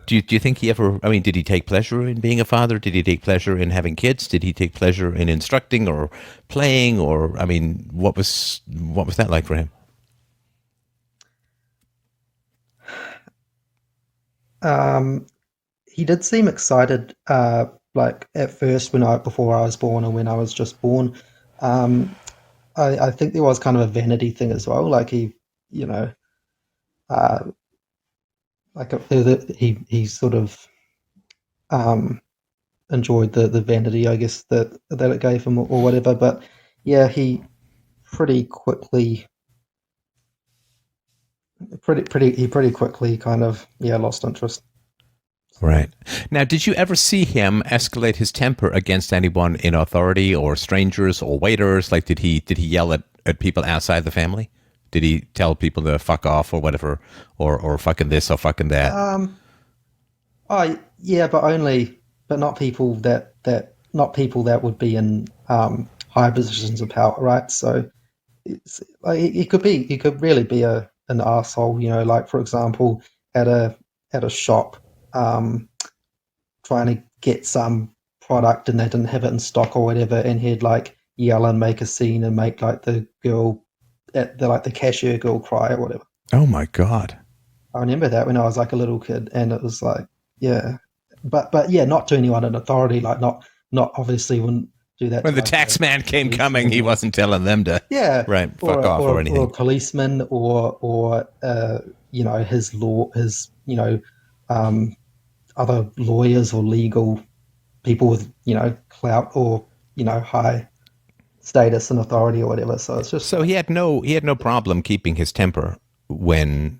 Speaker 1: do you think he ever? I mean, did he take pleasure in being a father? Did he take pleasure in having kids? Did he take pleasure in instructing or playing? Or I mean, what was that like for him?
Speaker 3: Um, he did seem excited, like at first before I was born and when I was just born. Um, I think there was kind of a vanity thing as well. Like you know, uh, he sort of um, enjoyed the vanity, I guess that it gave him or whatever. But yeah, he pretty quickly, pretty quickly kind of lost interest.
Speaker 1: Right. Now, did you ever see him escalate his temper against anyone in authority or strangers or waiters? Like, did he yell at people outside the family? Did he tell people to fuck off or whatever, or fucking this or fucking that?
Speaker 3: Oh yeah, but not people not people that would be in high positions of power, right? So it's like he could really be an asshole, like for example, at a shop, um, trying to get some product and they didn't have it in stock or whatever, and he'd like yell and make a scene and make like the girl the cashier girl cry or whatever.
Speaker 1: Oh my God.
Speaker 3: I remember that when I was like a little kid, and it was like, yeah, but yeah, not to anyone in authority, like not obviously wouldn't do that
Speaker 1: When
Speaker 3: to
Speaker 1: the
Speaker 3: like
Speaker 1: tax man came coming,
Speaker 3: policeman
Speaker 1: he wasn't telling them to,
Speaker 3: yeah,
Speaker 1: right,
Speaker 3: or
Speaker 1: fuck off or
Speaker 3: or a
Speaker 1: anything.
Speaker 3: policeman or his um, other lawyers or legal people with clout or high status and authority or whatever. So it's just
Speaker 1: So
Speaker 3: like,
Speaker 1: he had no problem keeping his temper when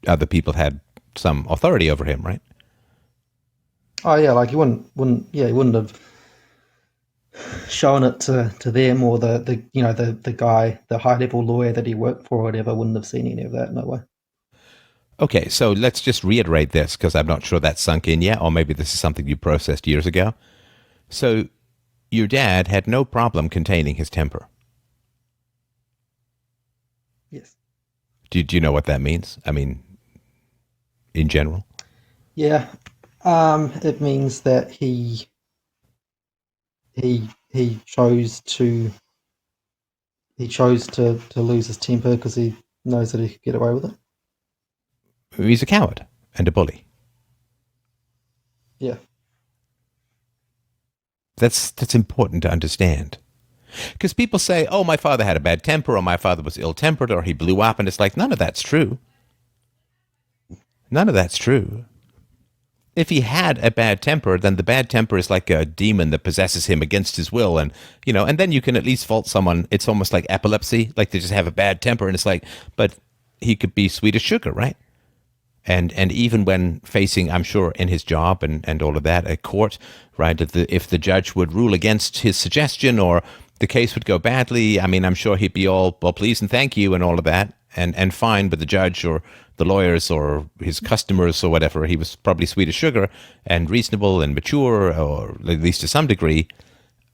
Speaker 1: other people had some authority over him, right?
Speaker 3: oh yeah, like he wouldn't have shown it to them, or the guy, the high level lawyer that he worked for or whatever, wouldn't have seen any of that. No way.
Speaker 1: Okay, so let's just reiterate this because I'm not sure that's sunk in yet, or maybe this is something you processed years ago. So your dad had no problem containing his temper.
Speaker 3: Yes.
Speaker 1: Do you know what that means? I mean, in general?
Speaker 3: Yeah. It means that he chose to lose his temper because he knows that he could get away with it.
Speaker 1: He's a coward and a bully.
Speaker 3: Yeah.
Speaker 1: That's important to understand. Because people say, oh, my father had a bad temper, or my father was ill-tempered, or he blew up, and it's like, none of that's true. None of that's true. If he had a bad temper, then the bad temper is like a demon that possesses him against his will. And then you can at least fault someone. It's almost like epilepsy, like they just have a bad temper. And it's like, but he could be sweet as sugar, right? And even when facing, I'm sure, in his job and all of that, a court, right, if the judge would rule against his suggestion or the case would go badly, I mean, I'm sure he'd be all, well, please and thank you and all of that, and fine with the judge or the lawyers or his customers or whatever. He was probably sweet as sugar and reasonable and mature, or at least to some degree.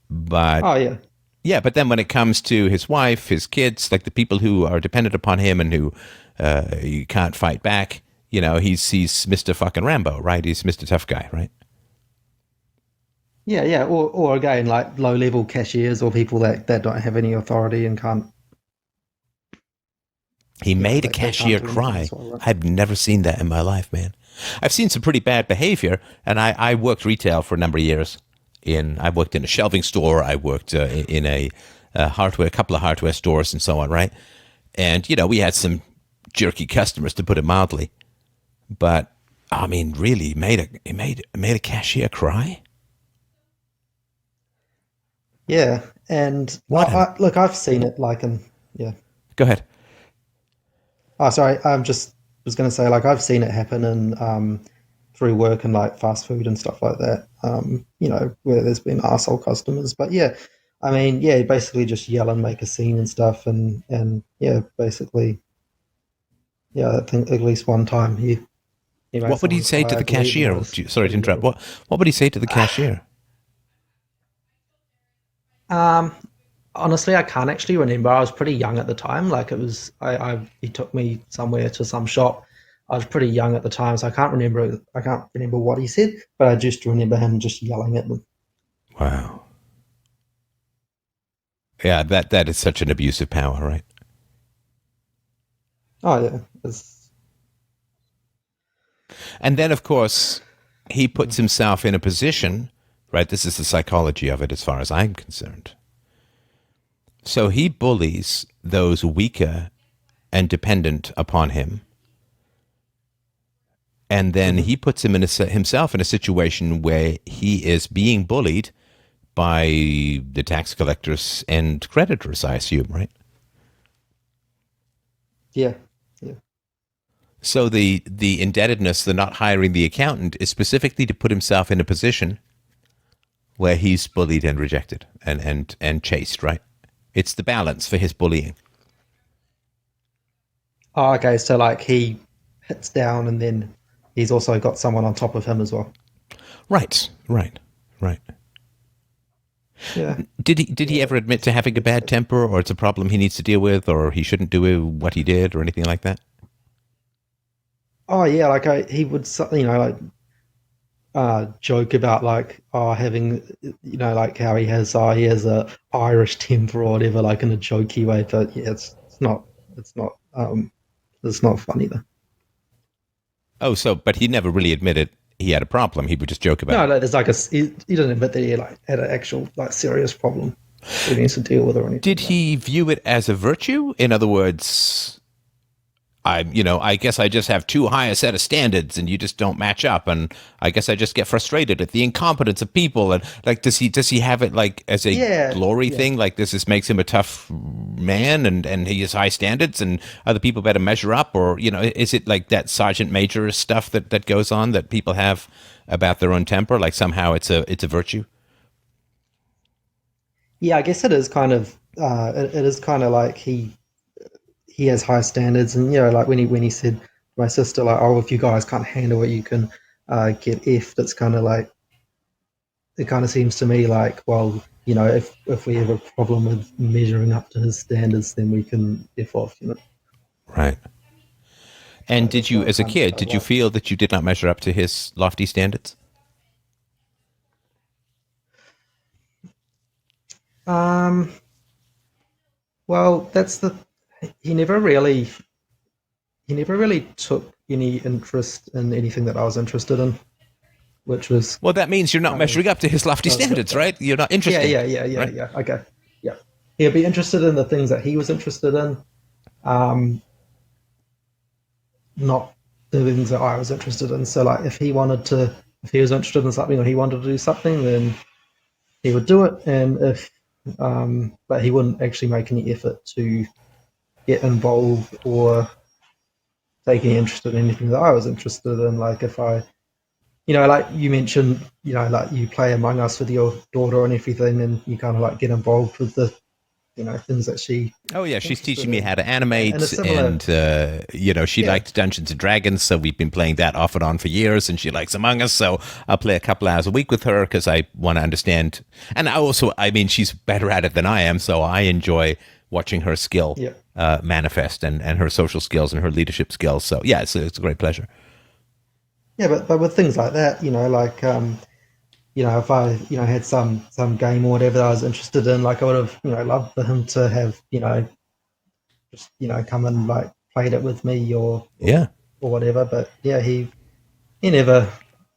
Speaker 1: But
Speaker 3: Oh yeah.
Speaker 1: yeah, but then when it comes to his wife, his kids, like the people who are dependent upon him and who you can't fight back, he's Mr. fucking Rambo, right? He's Mr. Tough Guy, right?
Speaker 3: yeah, or again, like low level cashiers or people that don't have any authority and can't,
Speaker 1: He made a
Speaker 3: they can't
Speaker 1: cashier
Speaker 3: do anything
Speaker 1: cry.
Speaker 3: as well, right?
Speaker 1: I've never seen that in my life, man. I've seen some pretty bad behavior, and I worked retail for a number of years. I worked in a shelving store. I worked in a couple of hardware stores, and so on. Right, and we had some jerky customers, to put it mildly. But I mean, really, made a cashier cry.
Speaker 3: Yeah, and
Speaker 1: What?
Speaker 3: look, I've seen it like in yeah.
Speaker 1: Go ahead.
Speaker 3: Oh, sorry. I'm just was going to say like I've seen it happen in through work and like fast food and stuff like that. Where there's been arsehole customers. But yeah, I mean, yeah, basically just yell and make a scene and stuff, and yeah, basically, yeah, I think at least one time he made
Speaker 1: What would he
Speaker 3: someone
Speaker 1: say
Speaker 3: cry,
Speaker 1: to
Speaker 3: I
Speaker 1: the
Speaker 3: believe, and it
Speaker 1: cashier?
Speaker 3: was
Speaker 1: Sorry to
Speaker 3: pretty
Speaker 1: interrupt.
Speaker 3: little.
Speaker 1: What would he say to the cashier?
Speaker 3: Um, Honestly, I can't actually remember. I was pretty young at the time. Like it was, he took me somewhere to some shop. I was pretty young at the time, so I can't remember. I can't remember what he said, but I just remember him just yelling at them.
Speaker 1: Wow. Yeah, that is such an abuse of power, right?
Speaker 3: Oh yeah,
Speaker 1: And then, of course, he puts himself in a position, right? This is the psychology of it as far as I'm concerned. So he bullies those weaker and dependent upon him. And then he puts himself in a situation where he is being bullied by the tax collectors and creditors, I assume, right?
Speaker 3: yeah, yeah.
Speaker 1: So the indebtedness, the not hiring the accountant, is specifically to put himself in a position where he's bullied and rejected and chased, right? It's the balance for his bullying.
Speaker 3: Oh, okay. So like he hits down, and then he's also got someone on top of him as well.
Speaker 1: Right, right, right.
Speaker 3: Yeah,
Speaker 1: Did he ever admit to having a bad temper, or it's a problem he needs to deal with, or he shouldn't do what he did, or anything like that?
Speaker 3: Oh yeah, like he would, like joke about like having, like how he has a Irish temper or whatever, like in a jokey way. But yeah, it's not it's not funny though.
Speaker 1: Oh, but he never really admitted he had a problem. He would just joke about
Speaker 3: No,
Speaker 1: it.
Speaker 3: like, there's like he didn't admit that he like had an actual like serious problem that he needs to deal with or anything.
Speaker 1: Did he view it as a virtue? In other words, I guess I just have too high a set of standards, and you just don't match up, and I guess I just get frustrated at the incompetence of people. And like, does he have it like as a
Speaker 3: Yeah,
Speaker 1: glory
Speaker 3: yeah.
Speaker 1: thing? Like this makes him a tough man, and he has high standards, and other people better measure up, or is it like that sergeant major stuff that goes on that people have about their own temper? Like somehow it's a virtue.
Speaker 3: Yeah, I guess it is kind of it is kind of like he has high standards, and like when he said to my sister like, oh, if you guys can't handle it, you can get F. That's kind of like, it kind of seems to me like, well, if we have a problem with measuring up to his standards, then we can F off.
Speaker 1: Right. And did
Speaker 3: That's
Speaker 1: you,
Speaker 3: what it
Speaker 1: as a
Speaker 3: kind of
Speaker 1: kid,
Speaker 3: felt
Speaker 1: did you
Speaker 3: like.
Speaker 1: feel that you did not measure up to his lofty standards?
Speaker 3: Um, well, he never really took any interest in anything that I was interested in, which was
Speaker 1: Well, that means you're not
Speaker 3: kind of
Speaker 1: measuring up to his lofty
Speaker 3: that was a bit
Speaker 1: standards, right? You're not
Speaker 3: yeah,
Speaker 1: interesting,
Speaker 3: yeah, yeah, yeah,
Speaker 1: right?
Speaker 3: yeah. Okay, yeah. He'd be interested in the things that he was interested in, um, not the things that I was interested in. So, like, if he was interested in something or he wanted to do something, then he would do it. And but he wouldn't actually make any effort to get involved or take any interest in anything that I was interested in. Like, if I, like you mentioned, like you play Among Us with your daughter and everything, and you kind of like get involved with the, things that she
Speaker 1: Oh yeah, she's
Speaker 3: interested
Speaker 1: teaching me
Speaker 3: in.
Speaker 1: how to
Speaker 3: And a
Speaker 1: animate,
Speaker 3: similar,
Speaker 1: and she
Speaker 3: yeah,
Speaker 1: liked Dungeons and Dragons, so we've been playing that off and on for years. And she likes Among Us, so I'll play a couple hours a week with her because I want to understand. And I mean, she's better at it than I am, so I enjoy watching her skill
Speaker 3: yeah.
Speaker 1: manifest, and her social skills and her leadership skills. So yeah, it's a great pleasure.
Speaker 3: Yeah, but with things like that, like if I had some game or whatever that I was interested in, like I would have loved for him to have just come and like played it with me
Speaker 1: Yeah.
Speaker 3: or whatever. But yeah, he never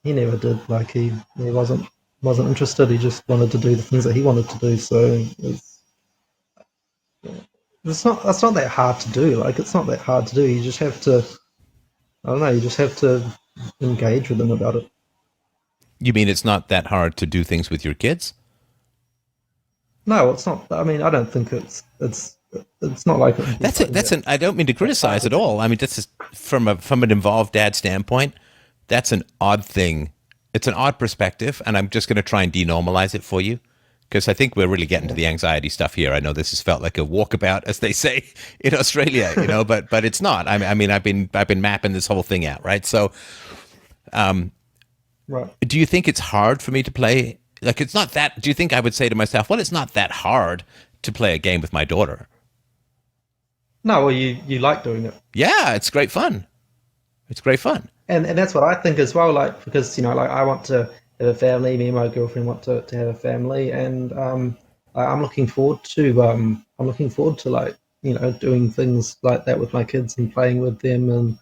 Speaker 3: he never did. Like he wasn't interested. He just wanted to do the things that he wanted to do. So it's not that hard to do. Like it's not that hard to do. You just have to, I don't know. You just have to engage with them about it.
Speaker 1: You mean it's not that hard to do things with your kids?
Speaker 3: No, it's not. I mean, I don't think it's not like it would be something
Speaker 1: That's an. I don't mean to
Speaker 3: that's hard
Speaker 1: criticize
Speaker 3: to
Speaker 1: at
Speaker 3: do.
Speaker 1: all. I mean, this is from an involved dad standpoint. That's an odd thing. It's an odd perspective, and I'm just going to try and denormalize it for you because I think we're really getting to the anxiety stuff here. I know this has felt like a walkabout, as they say in Australia, but it's not. I mean, I've been mapping this whole thing out, right? So,
Speaker 3: Right.
Speaker 1: do you think it's hard for me to play? Like, it's not that. Do you think I would say to myself, well, it's not that hard to play a game with my daughter?
Speaker 3: No, well, you like doing it.
Speaker 1: Yeah, it's great fun. It's great fun.
Speaker 3: And that's what I think as well. Like because like I want to have a family. Me and my girlfriend want to have a family, and I'm looking forward to like doing things like that with my kids and playing with them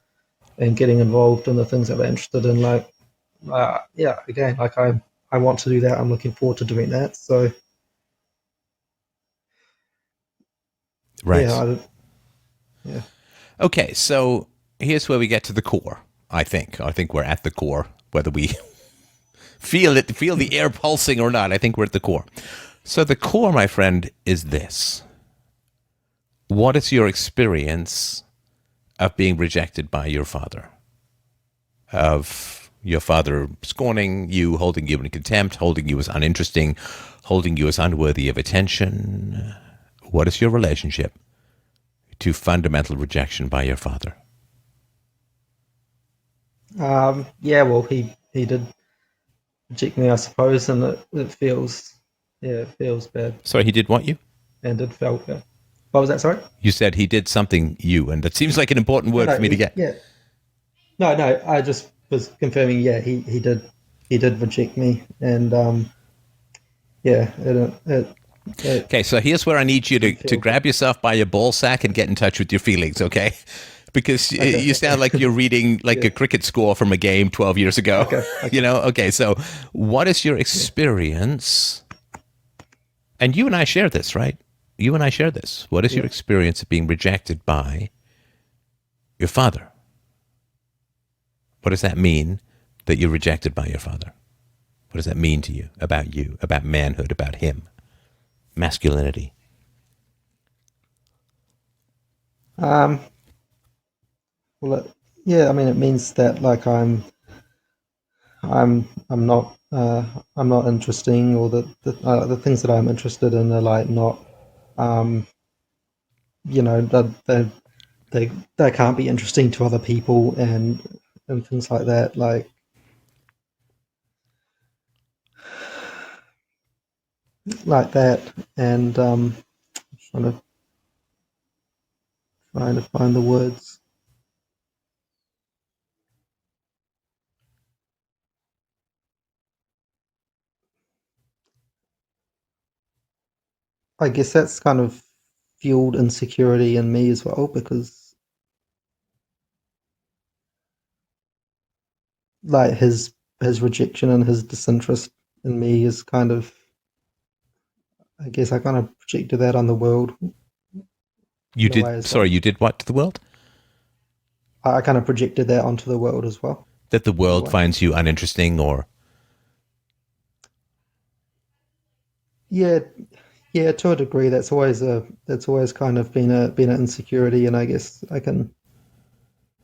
Speaker 3: and getting involved in the things that they're interested in. Like yeah, again, like I want to do that. I'm looking forward to doing that. So
Speaker 1: Right.
Speaker 3: yeah.
Speaker 1: Okay, so here's where we get to the core. I think we're at the core, whether we feel the air pulsing or not. I think we're at the core. So the core, my friend, is this: what is your experience of being rejected by your father? Of your father scorning you, holding you in contempt, holding you as uninteresting, holding you as unworthy of attention. What is your relationship to fundamental rejection by your father?
Speaker 3: Yeah, well, he did reject me, I suppose, and it feels it feels bad
Speaker 1: Sorry, he did what you?
Speaker 3: and it felt bad. What was that? Sorry.
Speaker 1: You said he did something you, and that seems like an important
Speaker 3: No,
Speaker 1: word
Speaker 3: no,
Speaker 1: for me to get.
Speaker 3: yeah. No. I just was confirming. Yeah, he did reject me, and yeah, it
Speaker 1: Okay, so here's where I need you to
Speaker 3: feel
Speaker 1: grab yourself by your ball sack and get in touch with your feelings, okay? Because you sound like you're reading like a cricket score from a game 12 years ago.
Speaker 3: Okay.
Speaker 1: Okay, so what is your experience? And you and I share this, right? You and I share this. What is your experience of being rejected by your father? What does that mean that you're rejected by your father? What does that mean to you, about manhood, about him, masculinity?
Speaker 3: Well, yeah. I mean, it means that like I'm not interesting, or the things that I'm interested in are like not um that they can't be interesting to other people and things like that. Like that, and trying to find the words. I guess that's kind of fueled insecurity in me as well because like his rejection and his disinterest in me is kind of, I guess I kind of projected that on the world
Speaker 1: You
Speaker 3: in a way
Speaker 1: did,
Speaker 3: as
Speaker 1: sorry,
Speaker 3: well.
Speaker 1: you did what to the world?
Speaker 3: I kind of projected that onto the world as well
Speaker 1: That the
Speaker 3: in a
Speaker 1: world
Speaker 3: way.
Speaker 1: finds you uninteresting or.
Speaker 3: Yeah, yeah, to a degree, that's always kind of been an insecurity, and I guess I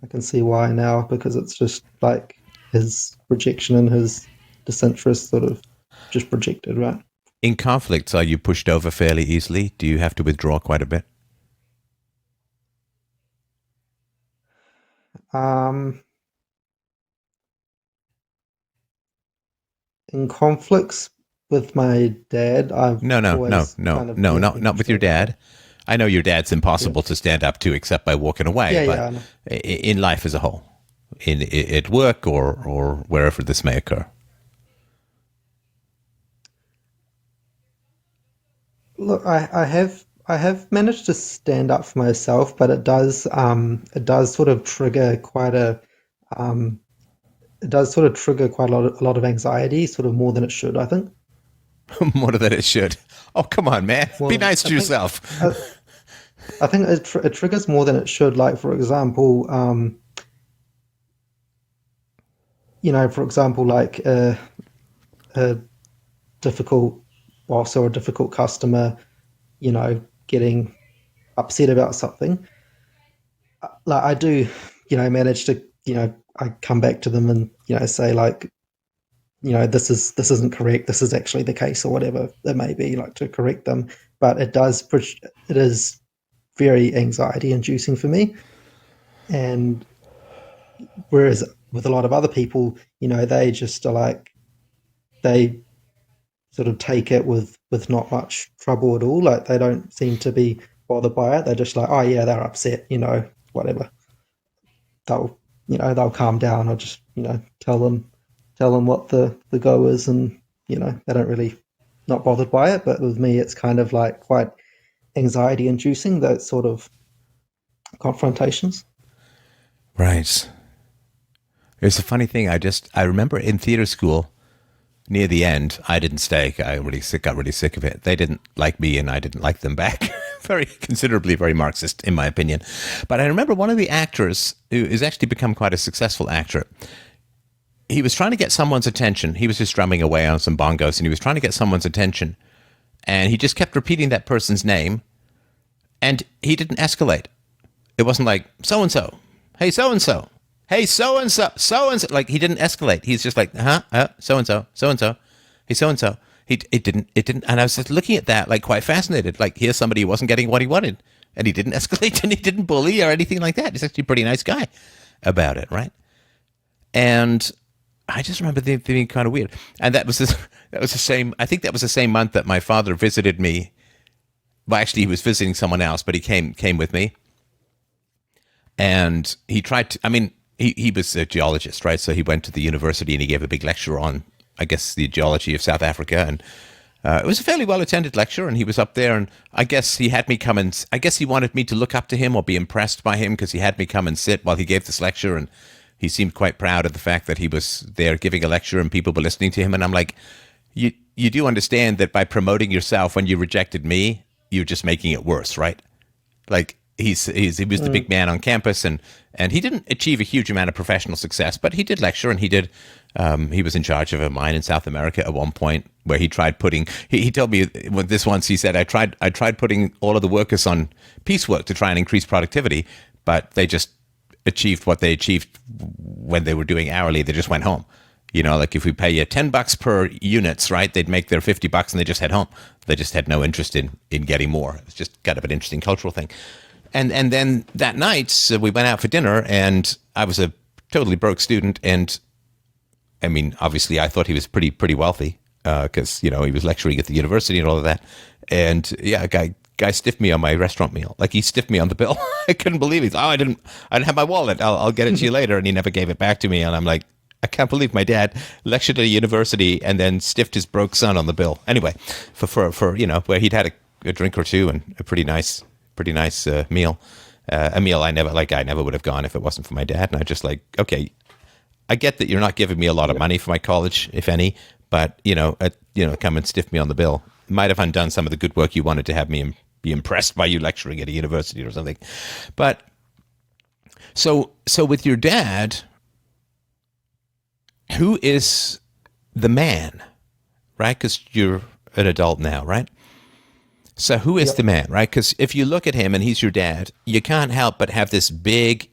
Speaker 3: can see why now because it's just like his rejection and his disinterest sort of just projected, right?
Speaker 1: In conflicts, are you pushed over fairly easily? Do you have to withdraw quite a bit?
Speaker 3: Um, in conflicts with my dad, I've
Speaker 1: No, no, no,
Speaker 3: always
Speaker 1: no,
Speaker 3: kind of
Speaker 1: no, not
Speaker 3: been
Speaker 1: not with
Speaker 3: pushed
Speaker 1: your
Speaker 3: over.
Speaker 1: dad. I know your dad's
Speaker 3: Yeah,
Speaker 1: impossible to stand up to except by walking away, but
Speaker 3: I know.
Speaker 1: in life as a whole, at work or wherever this may occur.
Speaker 3: Look, I have managed to stand up for myself, but it does sort of trigger quite a um, it does sort of trigger quite a lot of anxiety, sort of more than it should, I think.
Speaker 1: More than it should. Oh, come on, man. Be
Speaker 3: Well,
Speaker 1: nice
Speaker 3: I
Speaker 1: to
Speaker 3: think
Speaker 1: yourself.
Speaker 3: I, I think it triggers more than it should. Like for example, like a difficult boss or a difficult customer, getting upset about something. Like I do, manage to, I come back to them and say like, this isn't correct. This is actually the case, or whatever it may be, like to correct them. But it is very anxiety inducing for me. And whereas with a lot of other people, they just are like they sort of take it with not much trouble at all. Like they don't seem to be bothered by it. They're just like, oh yeah, they're upset, whatever. They'll they'll calm down. I'll just tell them what the go is, and they don't really not bothered by it. But with me, it's kind of like quite anxiety inducing, those sort of confrontations.
Speaker 1: Right. It's a funny thing. I remember in theater school, near the end, I didn't stay. Got really sick of it. They didn't like me, and I didn't like them back. Very Marxist, in my opinion. But I remember one of the actors who has actually become quite a successful actor. He was trying to get someone's attention. He was just drumming away on some bongos, and he was trying to get someone's attention. And he just kept repeating that person's name, and he didn't escalate. It wasn't like, so-and-so, hey, so-and-so, hey, so-and-so, so-and-so. Like, he didn't escalate. He's just like, so-and-so, so-and-so, hey, so-and-so. It didn't. And I was just looking at that, like, quite fascinated. Like, here's somebody who wasn't getting what he wanted, and he didn't escalate, and he didn't bully or anything like that. He's actually a pretty nice guy about it, right? And I just remember being kind of weird. And that was the same, I think that was the same month that my father visited me. Well, actually, he was visiting someone else, but he came with me. And he tried to, I mean, he was a geologist, right? So he went to the university and he gave a big lecture on, I guess, the geology of South Africa. And it was a fairly well-attended lecture, and he was up there, and I guess he had me come and, I guess he wanted me to look up to him or be impressed by him, because he had me come and sit while he gave this lecture, and he seemed quite proud of the fact that he was there giving a lecture and people were listening to him. And I'm like, you do understand that by promoting yourself when you rejected me, you're just making it worse, right? Like, he was the big man on campus, and he didn't achieve a huge amount of professional success, but he did lecture, and he was in charge of a mine in South America at one point where he tried putting, he told me this once, he said, I tried putting all of the workers on piecework to try and increase productivity, but they just achieved what they achieved when they were doing hourly. They just went home. Like if we pay you $10 per units, right? They'd make their $50 and they just head home. They just had no interest in getting more. It's just kind of an interesting cultural thing. And then that night, we went out for dinner, and I was a totally broke student. And I mean, obviously, I thought he was pretty wealthy because, he was lecturing at the university and all of that. And yeah, a guy stiffed me on my restaurant meal. Like, he stiffed me on the bill. I couldn't believe it. I didn't have my wallet. I'll get it to you later. And he never gave it back to me. And I'm like, I can't believe my dad lectured at a university and then stiffed his broke son on the bill. Anyway, for where he'd had a drink or two and a pretty nice meal. A meal I never would have gone if it wasn't for my dad. And I just like, okay, I get that you're not giving me a lot of money for my college, if any, but come and stiff me on the bill. Might have undone some of the good work you wanted to have me be impressed by you lecturing at a university or something. But so with your dad, who is the man, right? Because you're an adult now, right? So who is the man, right? Because if you look at him and he's your dad, you can't help but have this big,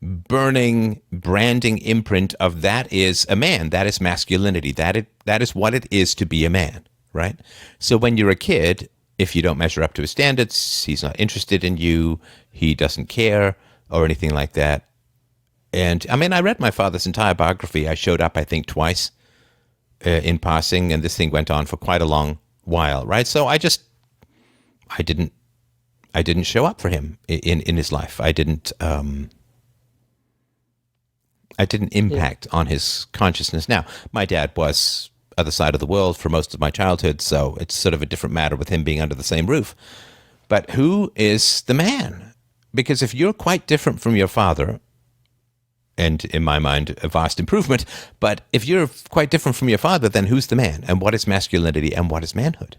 Speaker 1: burning, branding imprint of that is a man, that is masculinity, that is what it is to be a man, right? So when you're a kid, if you don't measure up to his standards, he's not interested in you, he doesn't care, or anything like that. And I mean, I read my father's entire biography. I showed up, I think, twice in passing, and this thing went on for quite a long while, right? So I didn't show up for him in his life. I didn't impact on his consciousness. Now, my dad was other side of the world for most of my childhood, so it's sort of a different matter with him being under the same roof. But who is the man? Because if you're quite different from your father, and in my mind, a vast improvement, but if you're quite different from your father, then who's the man? And what is masculinity and what is manhood?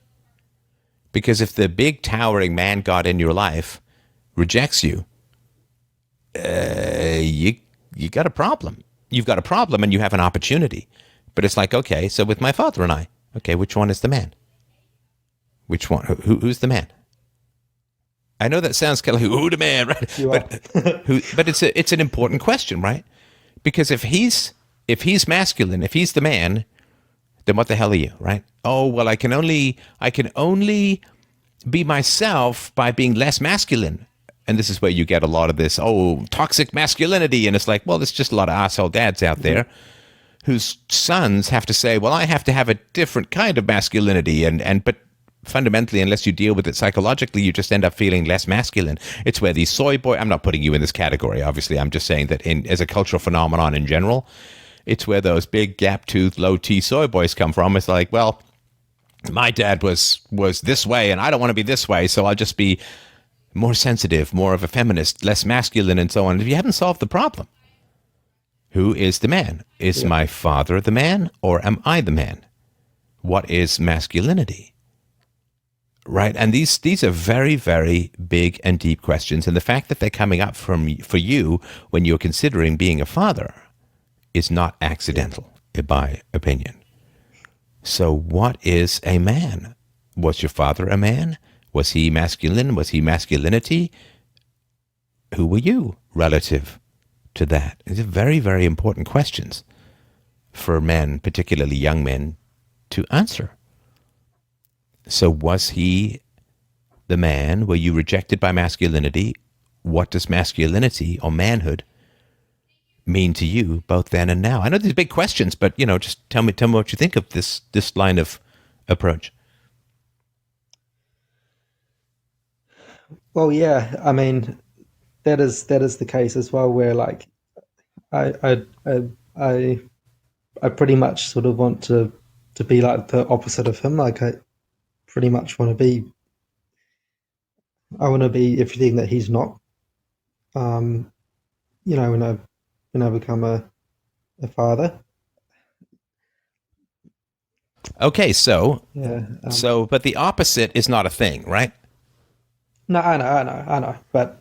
Speaker 1: Because if the big towering man god in your life rejects you, you got a problem. You've got a problem and you have an opportunity. But it's like, okay, so with my father and I, okay, which one is the man? Which one? Who's the man? I know that sounds kind of like, who the man, right?
Speaker 3: You
Speaker 1: but but it's an important question, right? Because if he's masculine, if he's the man, then what the hell are you, right? Oh, well, I can only be myself by being less masculine. And this is where you get a lot of this, toxic masculinity. And it's like, well, there's just a lot of asshole dads out there whose sons have to say, well, I have to have a different kind of masculinity. But fundamentally, unless you deal with it psychologically, you just end up feeling less masculine. It's where these soy boy, I'm not putting you in this category, obviously. I'm just saying that as a cultural phenomenon in general, it's where those big gap-toothed, low-T soy boys come from. It's like, well, my dad was this way, and I don't want to be this way, so I'll just be more sensitive, more of a feminist, less masculine, and so on. If you haven't solved the problem, who is the man? Is my father the man, or am I the man? What is masculinity? Right? And these are very, very big and deep questions. And the fact that they're coming up for you when you're considering being a father is not accidental, in my opinion. So what is a man? Was your father a man? Was he masculine? Was he masculinity? Who were you relative to that? These are very, very important questions for men, particularly young men, to answer. So was he the man? Were you rejected by masculinity? What does masculinity or manhood mean to you both then and now? I know these are big questions, but just tell me what you think of this line of approach.
Speaker 3: Well, yeah, I mean that is the case as well, where like I I I I, I pretty much sort of want to be like the opposite of him. Like I pretty much I want to be everything that he's not. Um, when I become a father.
Speaker 1: Okay, so
Speaker 3: Yeah.
Speaker 1: but the opposite is not a thing, right?
Speaker 3: No, I know, but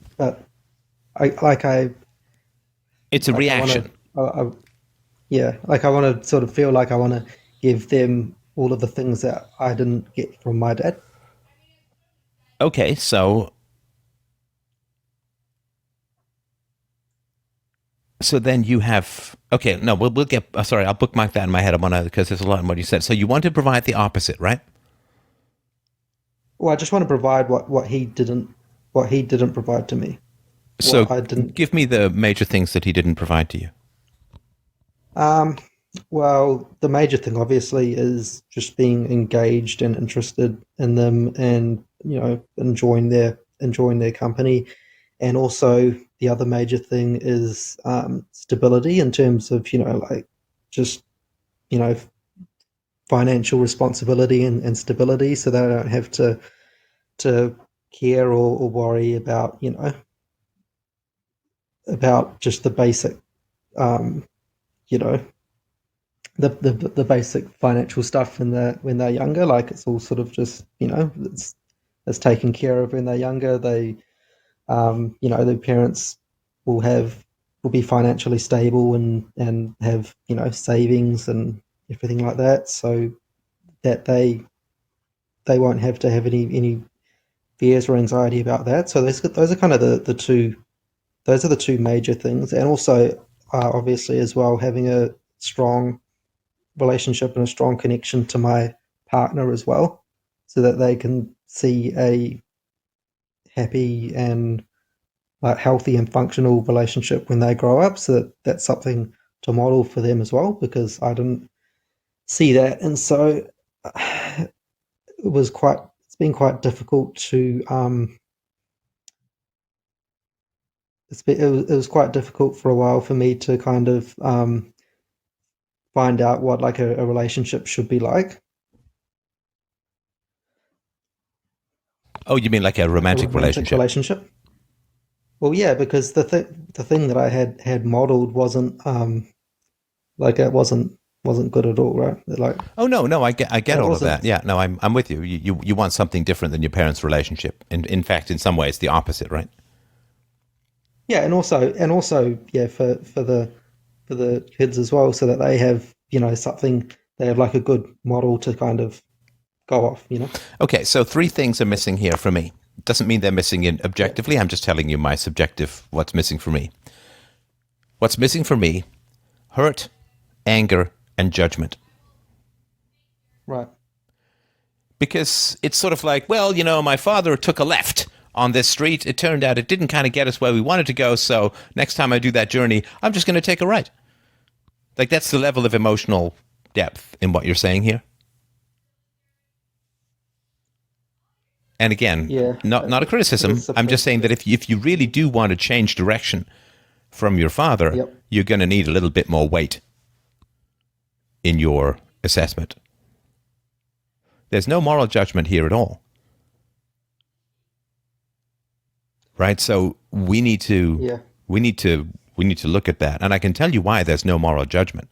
Speaker 3: I like I
Speaker 1: It's a
Speaker 3: like I want
Speaker 1: reaction.
Speaker 3: to, yeah, like I want to sort of feel like I want to give them all of the things that I didn't get from my dad.
Speaker 1: Okay, so then you have no, we'll get sorry, I'll bookmark that in my head. I want to, because there's a lot in what you said. So you want to provide the opposite, right?
Speaker 3: Well, I just want to provide what he didn't provide to me.
Speaker 1: So
Speaker 3: What I didn't.
Speaker 1: give me the major things that he didn't provide to you.
Speaker 3: Um, well, the major thing obviously is just being engaged and interested in them, and enjoying their company, and also the other major thing is stability in terms of like just you know financial responsibility and stability, so they don't have to care or worry about about just the basic um, you know the basic financial stuff when they're younger. Like it's all sort of just it's taken care of when they're younger. They their parents will will be financially stable and have savings and everything like that, so that they won't have to have any fears or anxiety about that. So those are kind of the two those are the two major things, and also obviously as well having a strong relationship and a strong connection to my partner as well, so that they can see a happy and like healthy and functional relationship when they grow up. So that's something to model for them as well, because I didn't see that, and so it's been quite difficult to it was quite difficult for a while for me to kind of find out what like a relationship should be like.
Speaker 1: Oh, you mean like a romantic relationship?
Speaker 3: Well, yeah, because the thing that I had modeled wasn't like it wasn't good at all, right? Like,
Speaker 1: Oh no, I get
Speaker 3: it
Speaker 1: all of
Speaker 3: wasn't.
Speaker 1: that. Yeah, no, I'm with you. You want something different than your parents' relationship. In fact, in some ways, the opposite, right?
Speaker 3: Yeah, and also, yeah, for the kids as well, so that they have, something, they have like a good model to kind of go off.
Speaker 1: Okay, so three things are missing here for me. Doesn't mean they're missing in objectively. I'm just telling you my subjective what's missing for me. What's missing for me: hurt, anger, and judgment.
Speaker 3: Right.
Speaker 1: Because it's sort of like, well, my father took a left on this street. It turned out it didn't kind of get us where we wanted to go. So next time I do that journey, I'm just going to take a right. Like, that's the level of emotional depth in what you're saying here. And again,
Speaker 3: Yeah,
Speaker 1: not a criticism. I'm just saying that if you really do want to change direction from your father,
Speaker 3: Yep.
Speaker 1: you're going to need a little bit more weight in your assessment. There's no moral judgment here at all. Right? So we need to
Speaker 3: Yeah.
Speaker 1: we need to look at that. And I can tell you why there's no moral judgment.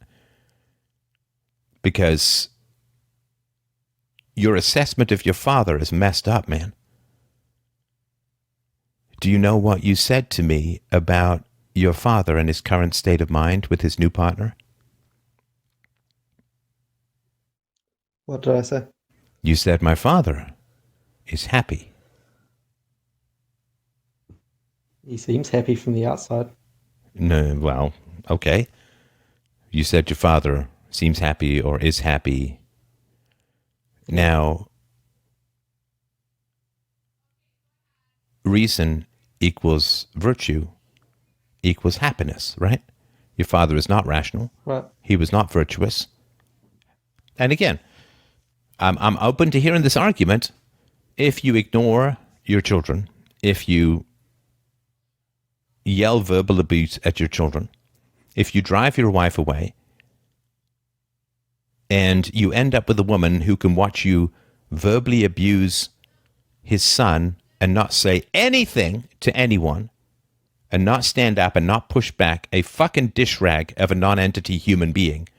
Speaker 1: Because your assessment of your father is messed up, man. Do you know what you said to me about your father and his current state of mind with his new partner?
Speaker 3: What did I say?
Speaker 1: You said my father is happy.
Speaker 3: He seems happy from the outside.
Speaker 1: No, well, okay. You said your father seems happy or is happy. Now, reason equals virtue equals happiness, right? Your father is not rational.
Speaker 3: Right.
Speaker 1: He was not virtuous. And again, I'm open to hearing this argument. If you ignore your children, if you yell verbal abuse at your children, if you drive your wife away, and you end up with a woman who can watch you verbally abuse his son and not say anything to anyone, and not stand up and not push back a fucking dish rag of a non-entity human being,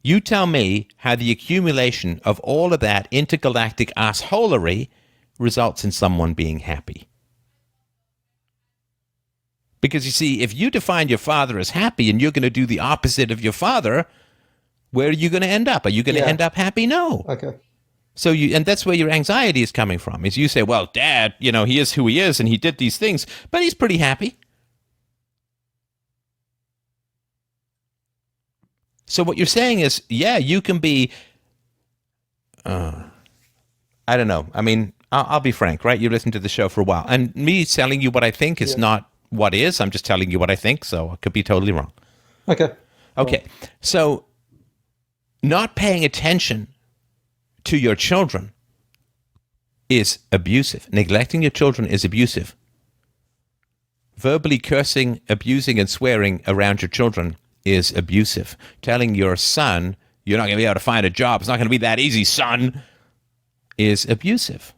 Speaker 1: you tell me how the accumulation of all of that intergalactic assholery results in someone being happy. Because you see, if you define your father as happy and you're going to do the opposite of your father, where are you going to end up? Are you going to end up happy? No.
Speaker 3: Okay.
Speaker 1: So and that's where your anxiety is coming from, is you say, well, Dad, he is who he is and he did these things, but he's pretty happy. So what you're saying is, yeah, you can be, I don't know. I mean, I'll be frank, right? You listen to the show for a while, and me telling you what I think is not what is. I'm just telling you what I think, so I could be totally wrong.
Speaker 3: Okay.
Speaker 1: Okay. So not paying attention to your children is abusive. Neglecting your children is abusive. Verbally cursing, abusing, and swearing around your children is abusive. Telling your son, you're not going to be able to find a job, it's not going to be that easy, son, is abusive.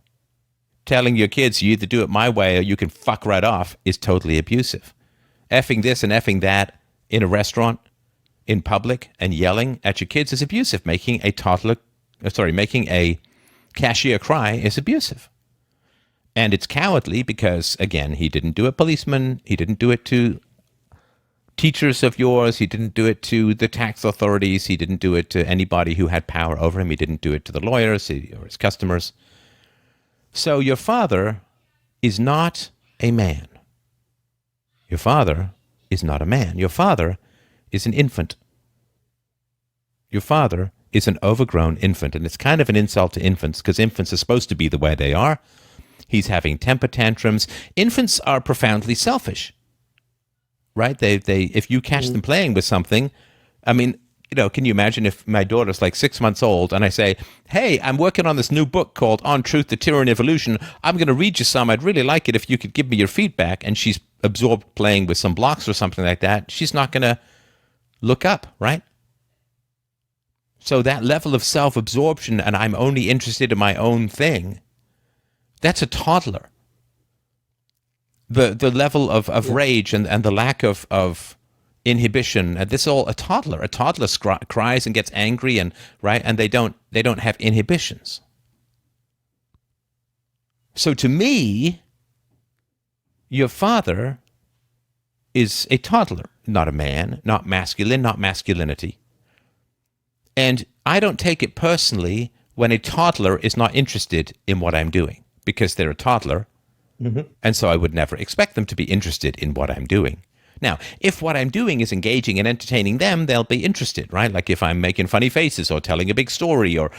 Speaker 1: Telling your kids, you either do it my way or you can fuck right off, is totally abusive. Effing this and effing that in a restaurant, in public, and yelling at your kids is abusive. Making a cashier cry is abusive. And it's cowardly because, again, he didn't do it, policeman. He didn't do it to teachers of yours. He didn't do it to the tax authorities. He didn't do it to anybody who had power over him. He didn't do it to the lawyers or his customers. So your father is not a man. Your father is not a man. Your father is an infant. Your father is an overgrown infant, and it's kind of an insult to infants because infants are supposed to be the way they are. He's having temper tantrums. Infants are profoundly selfish, right? They if you catch them playing with something, I mean, can you imagine if my daughter's like 6 months old and I say, hey, I'm working on this new book called On Truth, the Tyranny of Evolution. I'm going to read you some. I'd really like it if you could give me your feedback. And she's absorbed playing with some blocks or something like that. She's not going to look up, right? So that level of self-absorption, and I'm only interested in my own thing, that's a toddler. The level of rage and the lack of inhibition, and this is all a toddler. A toddler cries and gets angry, and right, and they don't have inhibitions. So to me, your father is a toddler, not a man, not masculine, not masculinity. And I don't take it personally when a toddler is not interested in what I'm doing, because they're a toddler, and so I would never expect them to be interested in what I'm doing. Now, if what I'm doing is engaging and entertaining them, they'll be interested, right? Like if I'm making funny faces or telling a big story or,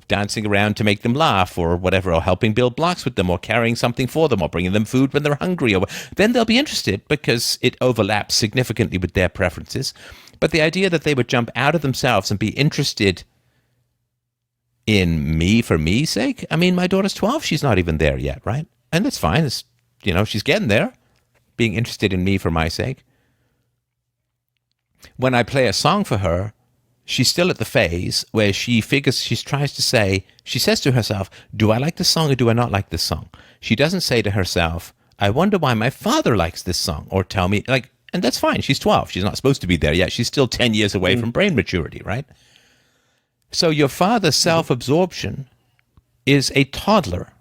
Speaker 1: dancing around to make them laugh or whatever, or helping build blocks with them or carrying something for them or bringing them food when they're hungry, then they'll be interested because it overlaps significantly with their preferences. But the idea that they would jump out of themselves and be interested in me for me's sake, I mean, my daughter's 12, she's not even there yet, right? And that's fine. It's, she's getting there, being interested in me for my sake. When I play a song for her, she's still at the phase where she tries to say, she says to herself, do I like this song or do I not like this song? She doesn't say to herself, I wonder why my father likes this song, or tell me, and that's fine. She's 12. She's not supposed to be there yet. She's still 10 years away from brain maturity, right? So your father's self-absorption is a toddler.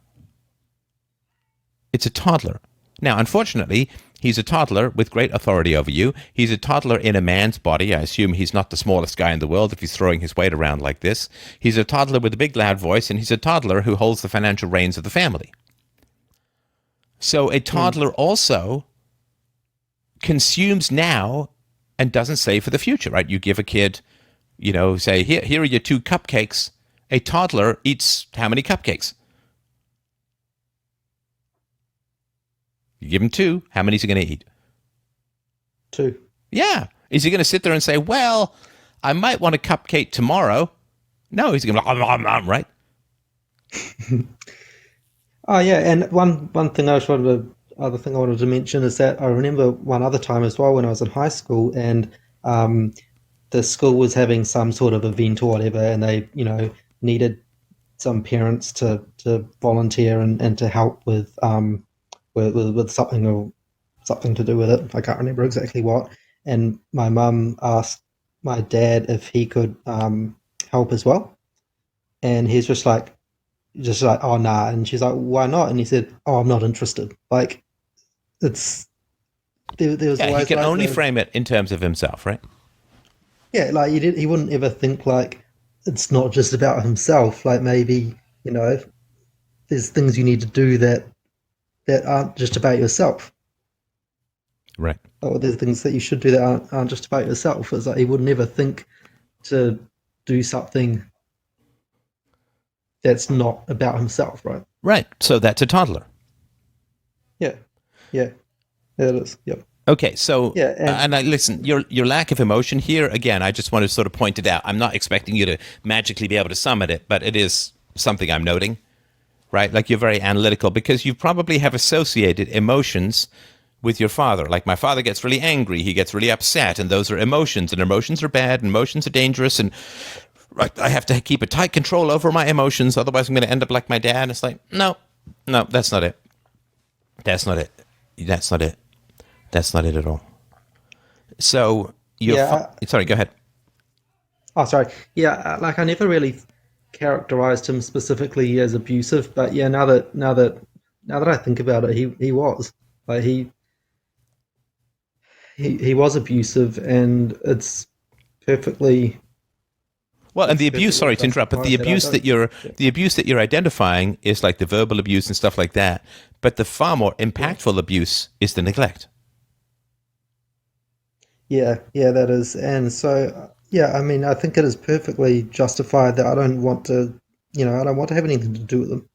Speaker 1: It's a toddler. Now, unfortunately, he's a toddler with great authority over you. He's a toddler in a man's body. I assume he's not the smallest guy in the world if he's throwing his weight around like this. He's a toddler with a big, loud voice, and he's a toddler who holds the financial reins of the family. So a toddler also consumes now and doesn't save for the future, right? You give a kid, say, here are your 2 cupcakes. A toddler eats how many cupcakes? You give him 2. How many is he going to eat?
Speaker 3: 2.
Speaker 1: Yeah. Is he going to sit there and say, well, I might want a cupcake tomorrow? No, he's going to be right?
Speaker 3: Oh, yeah. And one thing other thing I wanted to mention is that I remember one other time as well when I was in high school, and the school was having some sort of event or whatever, and they, needed some parents to volunteer and to help with something to do with it. I can't remember exactly what. And my mum asked my dad if he could help as well, and he's just like, oh nah. And she's like, why not? And he said, oh, I'm not interested. Like, it's there was
Speaker 1: he can
Speaker 3: like
Speaker 1: only frame it in terms of himself, right?
Speaker 3: Yeah, like he wouldn't ever think like it's not just about himself. Like maybe there's things you need to do that aren't just about yourself.
Speaker 1: Right.
Speaker 3: Or there's things that you should do that aren't just about yourself. It's like he would never think to do something that's not about himself, right?
Speaker 1: Right. So that's a toddler.
Speaker 3: Yeah, it is. Yep.
Speaker 1: Okay, so
Speaker 3: Yeah,
Speaker 1: and I listen, your lack of emotion here, again, I just want to sort of point it out. I'm not expecting you to magically be able to summon it, but it is something I'm noting, right? Like you're very analytical because you probably have associated emotions with your father. Like my father gets really angry, he gets really upset, and those are emotions, and emotions are bad, and emotions are dangerous, and right, I have to keep a tight control over my emotions, otherwise I'm going to end up like my dad. It's like, no, that's not it. That's not it. That's not it. That's not it at all. So sorry, go ahead.
Speaker 3: Oh, sorry. Yeah, like I never really characterized him specifically as abusive, but yeah, now that I think about it, he was like he was abusive, and it's perfectly.
Speaker 1: Well, and the abuse. Sorry to interrupt, but the abuse that you're identifying is like the verbal abuse and stuff like that. But the far more impactful abuse is the neglect.
Speaker 3: Yeah, that is, and so yeah, I mean, I think it is perfectly justified that I don't want to have anything to do with them.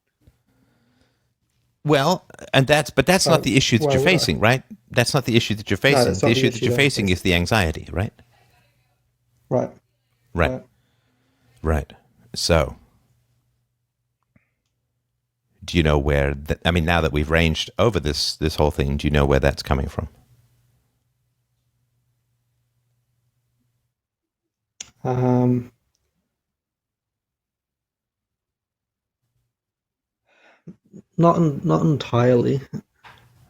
Speaker 1: Well, and that's not the issue that you're facing, right? That's not the issue that you're facing.
Speaker 3: No,
Speaker 1: the issue that you're facing is the anxiety, right? Right. So, do you know where? I mean, now that we've ranged over this whole thing, do you know where that's coming from?
Speaker 3: not entirely.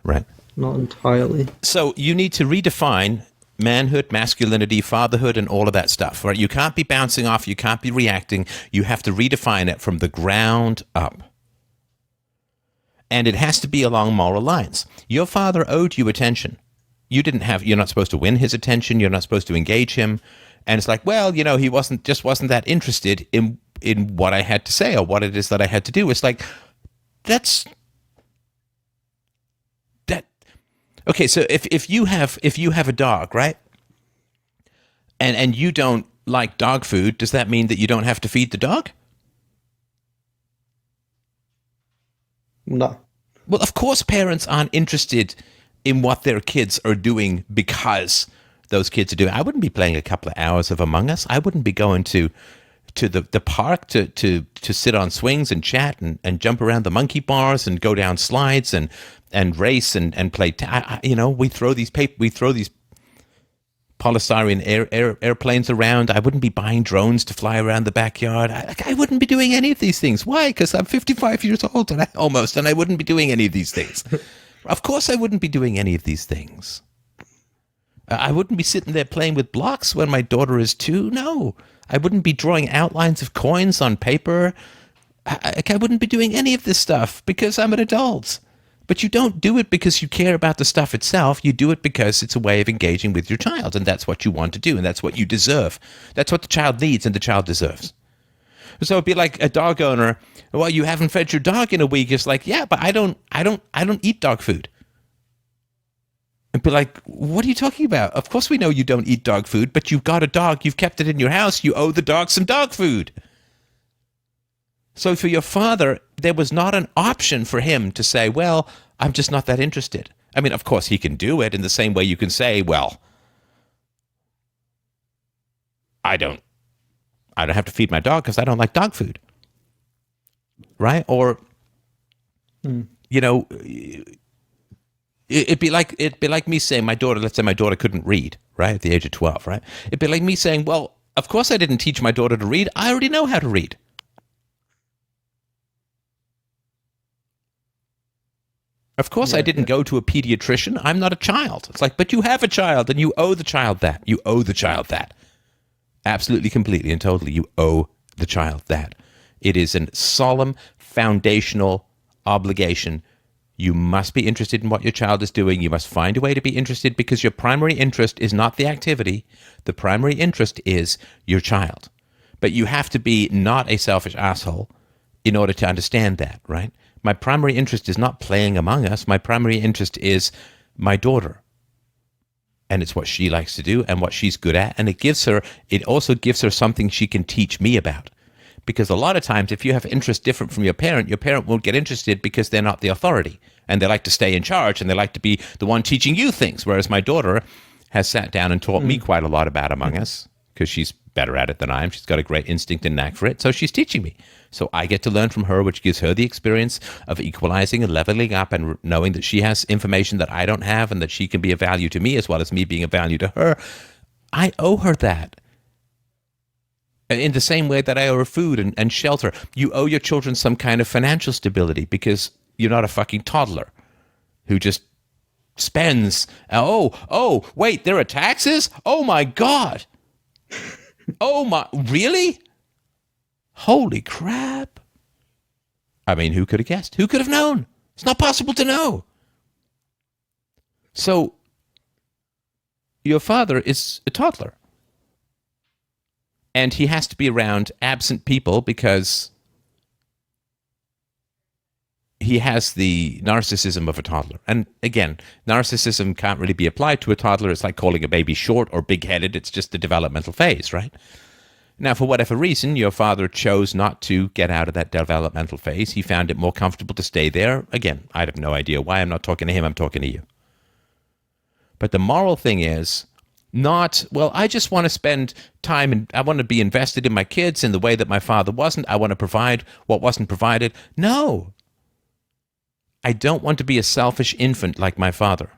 Speaker 1: Right.
Speaker 3: Not entirely.
Speaker 1: So you need to redefine manhood, masculinity, fatherhood, and all of that stuff, right? You can't be bouncing off. You can't be reacting. You have to redefine it from the ground up. And it has to be along moral lines. Your father owed you attention. You're not supposed to win his attention. You're not supposed to engage him. And it's like, well, he wasn't that interested in what I had to say or what it is that I had to do. It's like, that's that. Okay, so if you have a dog, right? And you don't like dog food, does that mean that you don't have to feed the dog?
Speaker 3: No.
Speaker 1: Well, of course parents aren't interested in what their kids are doing because those kids are doing. I wouldn't be playing a couple of hours of Among Us. I wouldn't be going to the park to sit on swings and chat and jump around the monkey bars and go down slides and race and play. We throw these polystyrene airplanes around. I wouldn't be buying drones to fly around the backyard. I wouldn't be doing any of these things. Why? Because I'm 55 years old and I wouldn't be doing any of these things. Of course I wouldn't be doing any of these things. I wouldn't be sitting there playing with blocks when my daughter is 2. No. I wouldn't be drawing outlines of coins on paper. I wouldn't be doing any of this stuff because I'm an adult. But you don't do it because you care about the stuff itself. You do it because it's a way of engaging with your child, and that's what you want to do, and that's what you deserve. That's what the child needs and the child deserves. So it'd be like a dog owner. Well, you haven't fed your dog in a week. It's like, yeah, but I don't eat dog food. And be like, what are you talking about? Of course we know you don't eat dog food, but you've got a dog. You've kept it in your house. You owe the dog some dog food. So for your father, there was not an option for him to say, well, I'm just not that interested. I mean, of course he can do it in the same way you can say, well, I don't have to feed my dog because I don't like dog food. Right? Or, it'd be like me saying let's say my daughter couldn't read, right? At the age of 12, right? It'd be like me saying, well, of course I didn't teach my daughter to read. I already know how to read. Of course I didn't go to a pediatrician. I'm not a child. It's like, but you have a child and you owe the child that. You owe the child that. Absolutely, completely, and totally. You owe the child that. It is a solemn, foundational obligation. You must be interested in what your child is doing. You must find a way to be interested because your primary interest is not the activity. The primary interest is your child. But you have to be not a selfish asshole in order to understand that, right? My primary interest is not playing Among Us. My primary interest is my daughter. And it's what she likes to do and what she's good at. And it also gives her something she can teach me about. Because a lot of times, if you have interest different from your parent won't get interested because they're not the authority. And they like to stay in charge and they like to be the one teaching you things. Whereas my daughter has sat down and taught me quite a lot about Among Us because she's better at it than I am. She's got a great instinct and knack for it. So she's teaching me. So I get to learn from her, which gives her the experience of equalizing and leveling up and knowing that she has information that I don't have and that she can be of value to me as well as me being of value to her. I owe her that. In the same way that I owe her food and shelter. You owe your children some kind of financial stability because you're not a fucking toddler who just spends. Oh, wait, there are taxes? Oh my God. Oh my, really? Holy crap. I mean, who could have guessed? Who could have known? It's not possible to know. So, your father is a toddler. And he has to be around absent people because he has the narcissism of a toddler. And again, narcissism can't really be applied to a toddler. It's like calling a baby short or big-headed. It's just the developmental phase, right? Now, for whatever reason, your father chose not to get out of that developmental phase. He found it more comfortable to stay there. Again, I have no idea why. I'm not talking to him. I'm talking to you. But the moral thing is not, well, I just want to spend time and I want to be invested in my kids in the way that my father wasn't. I want to provide what wasn't provided. No. I don't want to be a selfish infant like my father.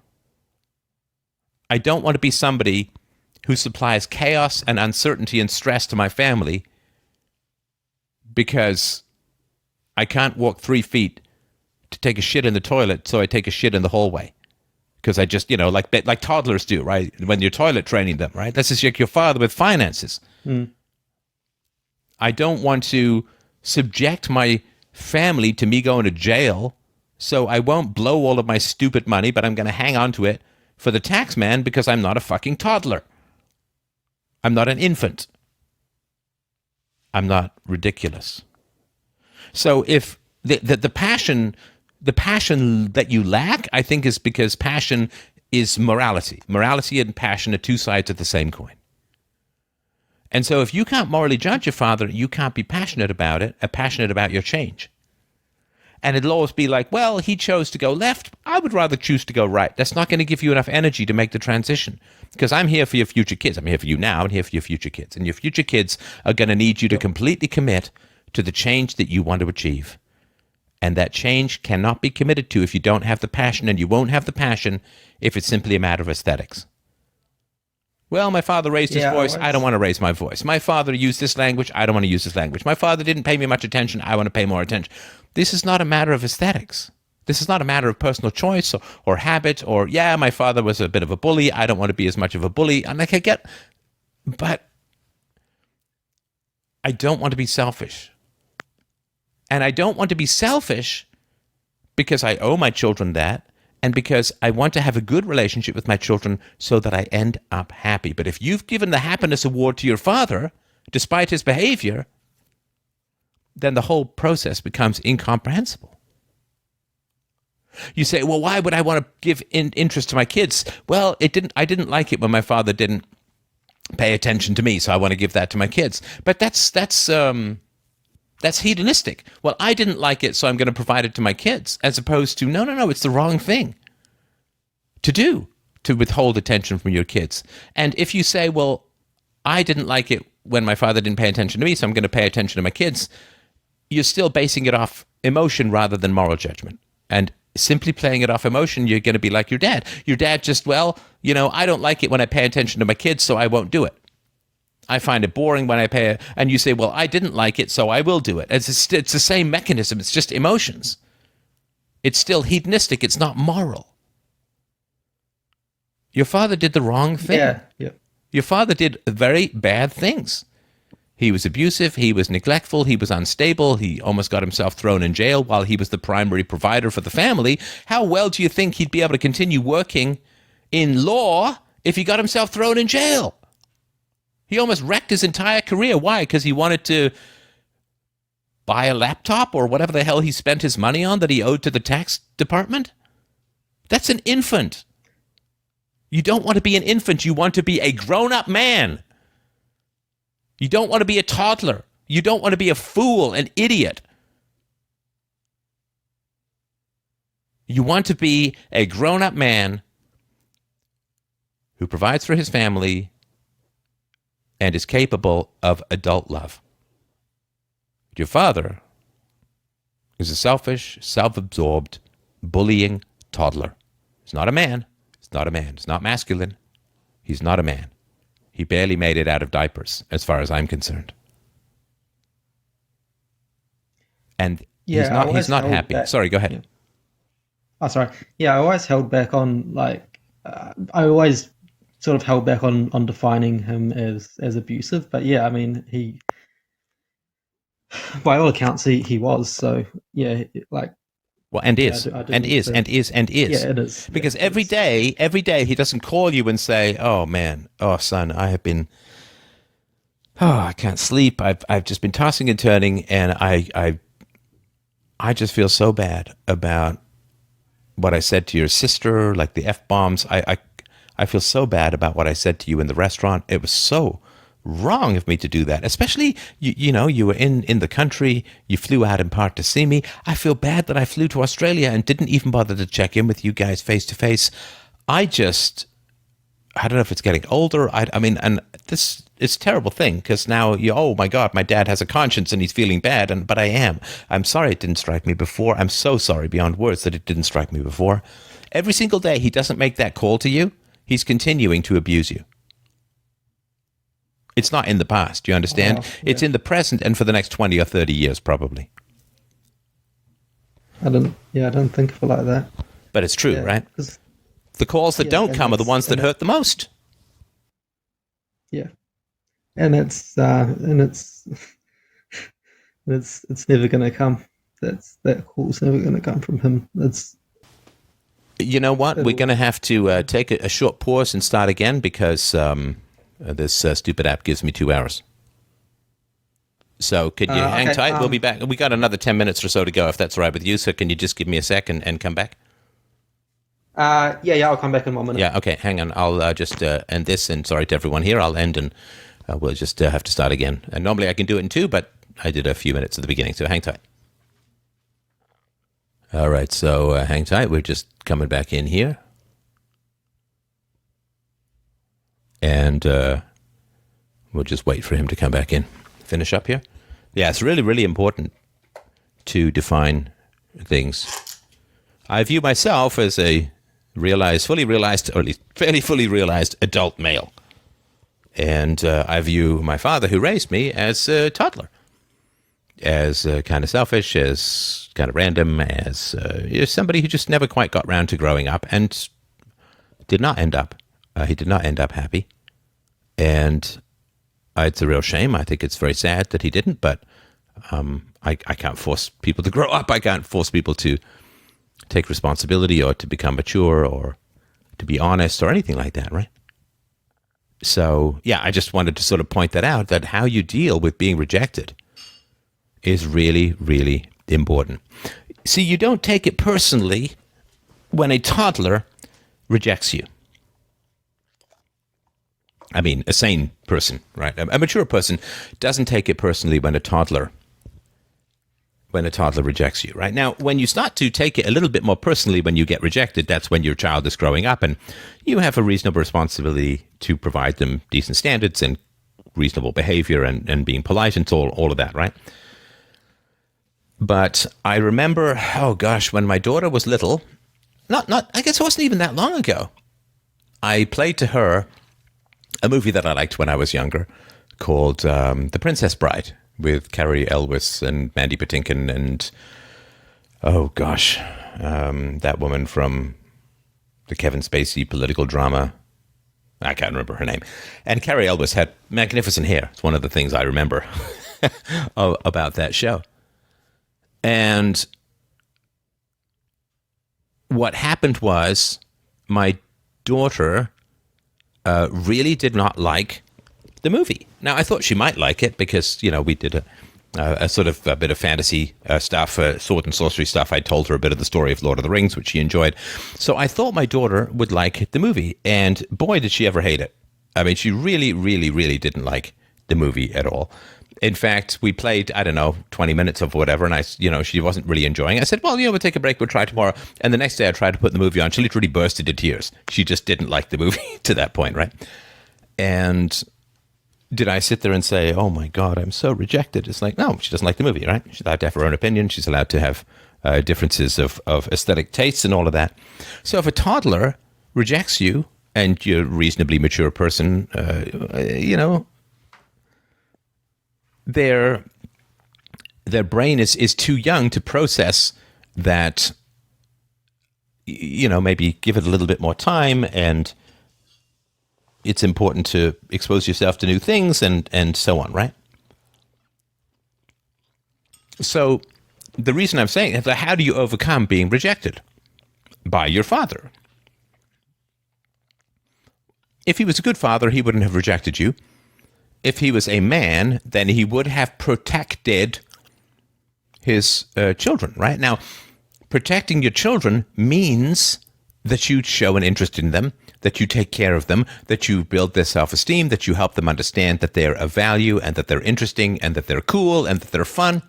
Speaker 1: I don't want to be somebody who supplies chaos and uncertainty and stress to my family because I can't walk 3 feet to take a shit in the toilet, so I take a shit in the hallway. Because I just, like toddlers do, right? When you're toilet training them, right? This is like your father with finances. I don't want to subject my family to me going to jail, so I won't blow all of my stupid money, but I'm going to hang on to it for the tax man because I'm not a fucking toddler. I'm not an infant. I'm not ridiculous. So if the passion that you lack, I think, is because passion is morality. Morality and passion are two sides of the same coin. And so if you can't morally judge your father, you can't be passionate about it, passionate about your change. And it'll always be like, well, he chose to go left. I would rather choose to go right. That's not going to give you enough energy to make the transition. Because I'm here for your future kids. I'm here for you now and here for your future kids. And your future kids are going to need you to completely commit to the change that you want to achieve. And that change cannot be committed to if you don't have the passion, and you won't have the passion if it's simply a matter of aesthetics. Well, my father raised his voice. I don't want to raise my voice. My father used this language. I don't want to use this language. My father didn't pay me much attention. I want to pay more attention. This is not a matter of aesthetics. This is not a matter of personal choice or habit or, my father was a bit of a bully. I don't want to be as much of a bully. I'm like, but I don't want to be selfish. And I don't want to be selfish because I owe my children that, and because I want to have a good relationship with my children so that I end up happy. But if you've given the happiness award to your father, despite his behavior, then the whole process becomes incomprehensible. You say, well, why would I want to give interest to my kids? Well, I didn't like it when my father didn't pay attention to me, so I want to give that to my kids. But that's hedonistic. Well, I didn't like it, so I'm going to provide it to my kids, as opposed to, no, it's the wrong thing to do, to withhold attention from your kids. And if you say, well, I didn't like it when my father didn't pay attention to me, so I'm going to pay attention to my kids, you're still basing it off emotion rather than moral judgment. And simply playing it off emotion, you're going to be like your dad. Your dad just, I don't like it when I pay attention to my kids, so I won't do it. I find it boring when I pay it. And you say, well, I didn't like it, so I will do it. It's the same mechanism. It's just emotions. It's still hedonistic. It's not moral. Your father did the wrong thing.
Speaker 3: Yeah.
Speaker 1: Your father did very bad things. He was abusive. He was neglectful. He was unstable. He almost got himself thrown in jail while he was the primary provider for the family. How well do you think he'd be able to continue working in law if he got himself thrown in jail? He almost wrecked his entire career. Why? Because he wanted to buy a laptop or whatever the hell he spent his money on that he owed to the tax department? That's an infant. You don't want to be an infant. You want to be a grown-up man. You don't want to be a toddler. You don't want to be a fool, an idiot. You want to be a grown-up man who provides for his family and is capable of adult love. Your father is a selfish, self-absorbed, bullying toddler. He's not a man. He's not a man. He's not masculine. He's not a man. He barely made it out of diapers, as far as I'm concerned. And he's not happy.
Speaker 3: Back.
Speaker 1: Sorry, go ahead.
Speaker 3: Yeah. Oh, sorry. Yeah, I always held back on, I always sort of held back on defining him as abusive. But yeah, I mean, he, by all accounts, he was. So yeah,
Speaker 1: well, and is. Yeah, it is. Because every day he doesn't call you and say, "Oh man, oh son, I can't sleep. I've just been tossing and turning, and I just feel so bad about what I said to your sister, like the F-bombs. I feel so bad about what I said to you in the restaurant. It was so wrong of me to do that, especially, you were in the country, you flew out in part to see me. I feel bad that I flew to Australia and didn't even bother to check in with you guys face to face. I don't know if it's getting older. I mean, and this is a terrible thing, because now oh my God, my dad has a conscience and he's feeling bad, but I'm sorry it didn't strike me before. I'm so sorry beyond words that it didn't strike me before. Every single day he doesn't make that call to you, he's continuing to abuse you. It's not in the past, you understand? Oh, yeah. It's in the present and for the next 20 or 30 years, probably.
Speaker 3: I don't think of it like that.
Speaker 1: But it's true,
Speaker 3: Yeah,
Speaker 1: right?
Speaker 3: 'cause-
Speaker 1: The calls that
Speaker 3: yeah,
Speaker 1: don't
Speaker 3: and
Speaker 1: come are the
Speaker 3: it's
Speaker 1: ones that
Speaker 3: and
Speaker 1: hurt the most.
Speaker 3: yeah, and it's never going to come. That call's never going to come from him.
Speaker 1: You know what? We're
Speaker 3: It'll
Speaker 1: going to have to take a short pause and start again because this stupid app gives me 2 hours. So could you hang
Speaker 3: okay,
Speaker 1: tight? We'll be back. We got another 10 minutes or so to go, if that's all right with you. So can you just give me a sec and come back?
Speaker 3: yeah, I'll come back in 1 minute.
Speaker 1: Yeah, okay, hang on. I'll just end this, and sorry to everyone here. I'll end, and we'll just have to start again. And normally I can do it in 2, but I did a few minutes at the beginning, so hang tight. All right, so hang tight. We're just coming back in here. And we'll just wait for him to come back in. Finish up here. Yeah, it's really, really important to define things. I view myself as a fully realized, or at least fairly fully realized adult male. And I view my father, who raised me, as a toddler. As kind of selfish, as kind of random, as somebody who just never quite got round to growing up and did not end up. He did not end up happy. And it's a real shame. I think it's very sad that he didn't, but I can't force people to grow up. I can't force people to take responsibility or to become mature or to be honest or anything like that, right? So, yeah, I just wanted to sort of point that out, that how you deal with being rejected is really, really important. See, you don't take it personally when a toddler rejects you. I mean, a sane person, right? A mature person doesn't take it personally when a toddler rejects you, right? Now, when you start to take it a little bit more personally when you get rejected, that's when your child is growing up and you have a reasonable responsibility to provide them decent standards and reasonable behavior and being polite and all of that, right? But I remember, oh gosh, when my daughter was little, I guess it wasn't even that long ago, I played to her a movie that I liked when I was younger called The Princess Bride with Carrie Elwes and Mandy Patinkin and, oh gosh, that woman from the Kevin Spacey political drama. I can't remember her name. And Carrie Elwes had magnificent hair. It's one of the things I remember about that show. And what happened was my daughter really did not like the movie. Now, I thought she might like it because, we did a sort of a bit of fantasy stuff, sword and sorcery stuff. I told her a bit of the story of Lord of the Rings, which she enjoyed. So I thought my daughter would like the movie. And boy, did she ever hate it. I mean, she really, really, really didn't like the movie at all. In fact, we played, 20 minutes of whatever, and she wasn't really enjoying it. I said, well, we'll take a break, we'll try tomorrow. And the next day I tried to put the movie on. She literally burst into tears. She just didn't like the movie to that point, right? And did I sit there and say, oh my God, I'm so rejected? It's like, no, she doesn't like the movie, right? She's allowed to have her own opinion. She's allowed to have differences of aesthetic tastes and all of that. So if a toddler rejects you and you're a reasonably mature person, their brain is too young to process that, maybe give it a little bit more time, and it's important to expose yourself to new things and so on, right? So the reason I'm saying is, how do you overcome being rejected? By your father. If he was a good father, he wouldn't have rejected you. If he was a man, then he would have protected his children, right? Now, protecting your children means that you show an interest in them, that you take care of them, that you build their self-esteem, that you help them understand that they're of value and that they're interesting and that they're cool and that they're fun.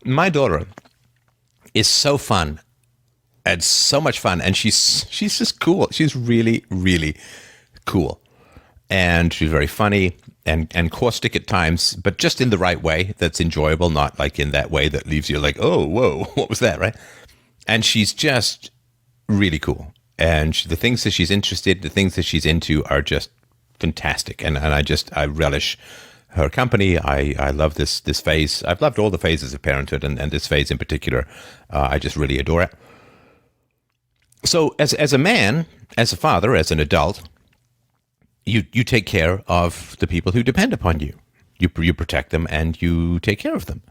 Speaker 1: My daughter is so fun and so much fun, and she's just cool. She's really, really cool. And she's very funny and caustic at times, but just in the right way that's enjoyable, not like in that way that leaves you like, oh, whoa, what was that, right? And she's just really cool. And the things that she's interested, the things that she's into are just fantastic. And I relish her company. I love this phase. I've loved all the phases of parenthood, and this phase in particular, I just really adore it. So as a man, as a father, as an adult, you take care of the people who depend upon you. You protect them and you take care of them.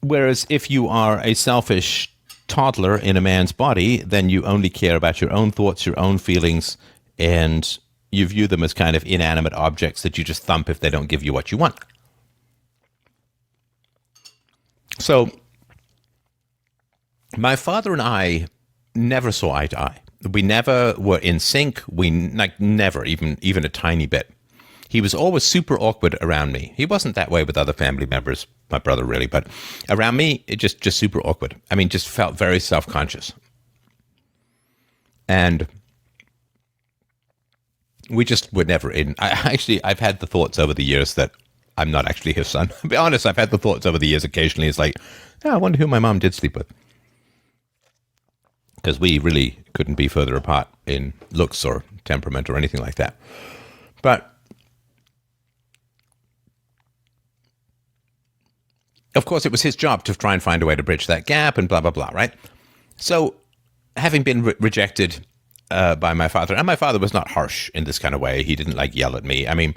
Speaker 1: Whereas if you are a selfish toddler in a man's body, then you only care about your own thoughts, your own feelings, and you view them as kind of inanimate objects that you just thump if they don't give you what you want. So my father and I never saw eye to eye. We never were in sync. We never, even a tiny bit. He was always super awkward around me. He wasn't that way with other family members, my brother really, but around me, it just super awkward. I mean, just felt very self-conscious. And we just were never in. I've had the thoughts over the years that I'm not actually his son. To be honest, I've had the thoughts over the years occasionally. It's like, I wonder who my mom did sleep with. Because we really couldn't be further apart in looks or temperament or anything like that. But of course, it was his job to try and find a way to bridge that gap and blah, blah, blah, right? So having been rejected by my father, and my father was not harsh in this kind of way. He didn't yell at me. I mean,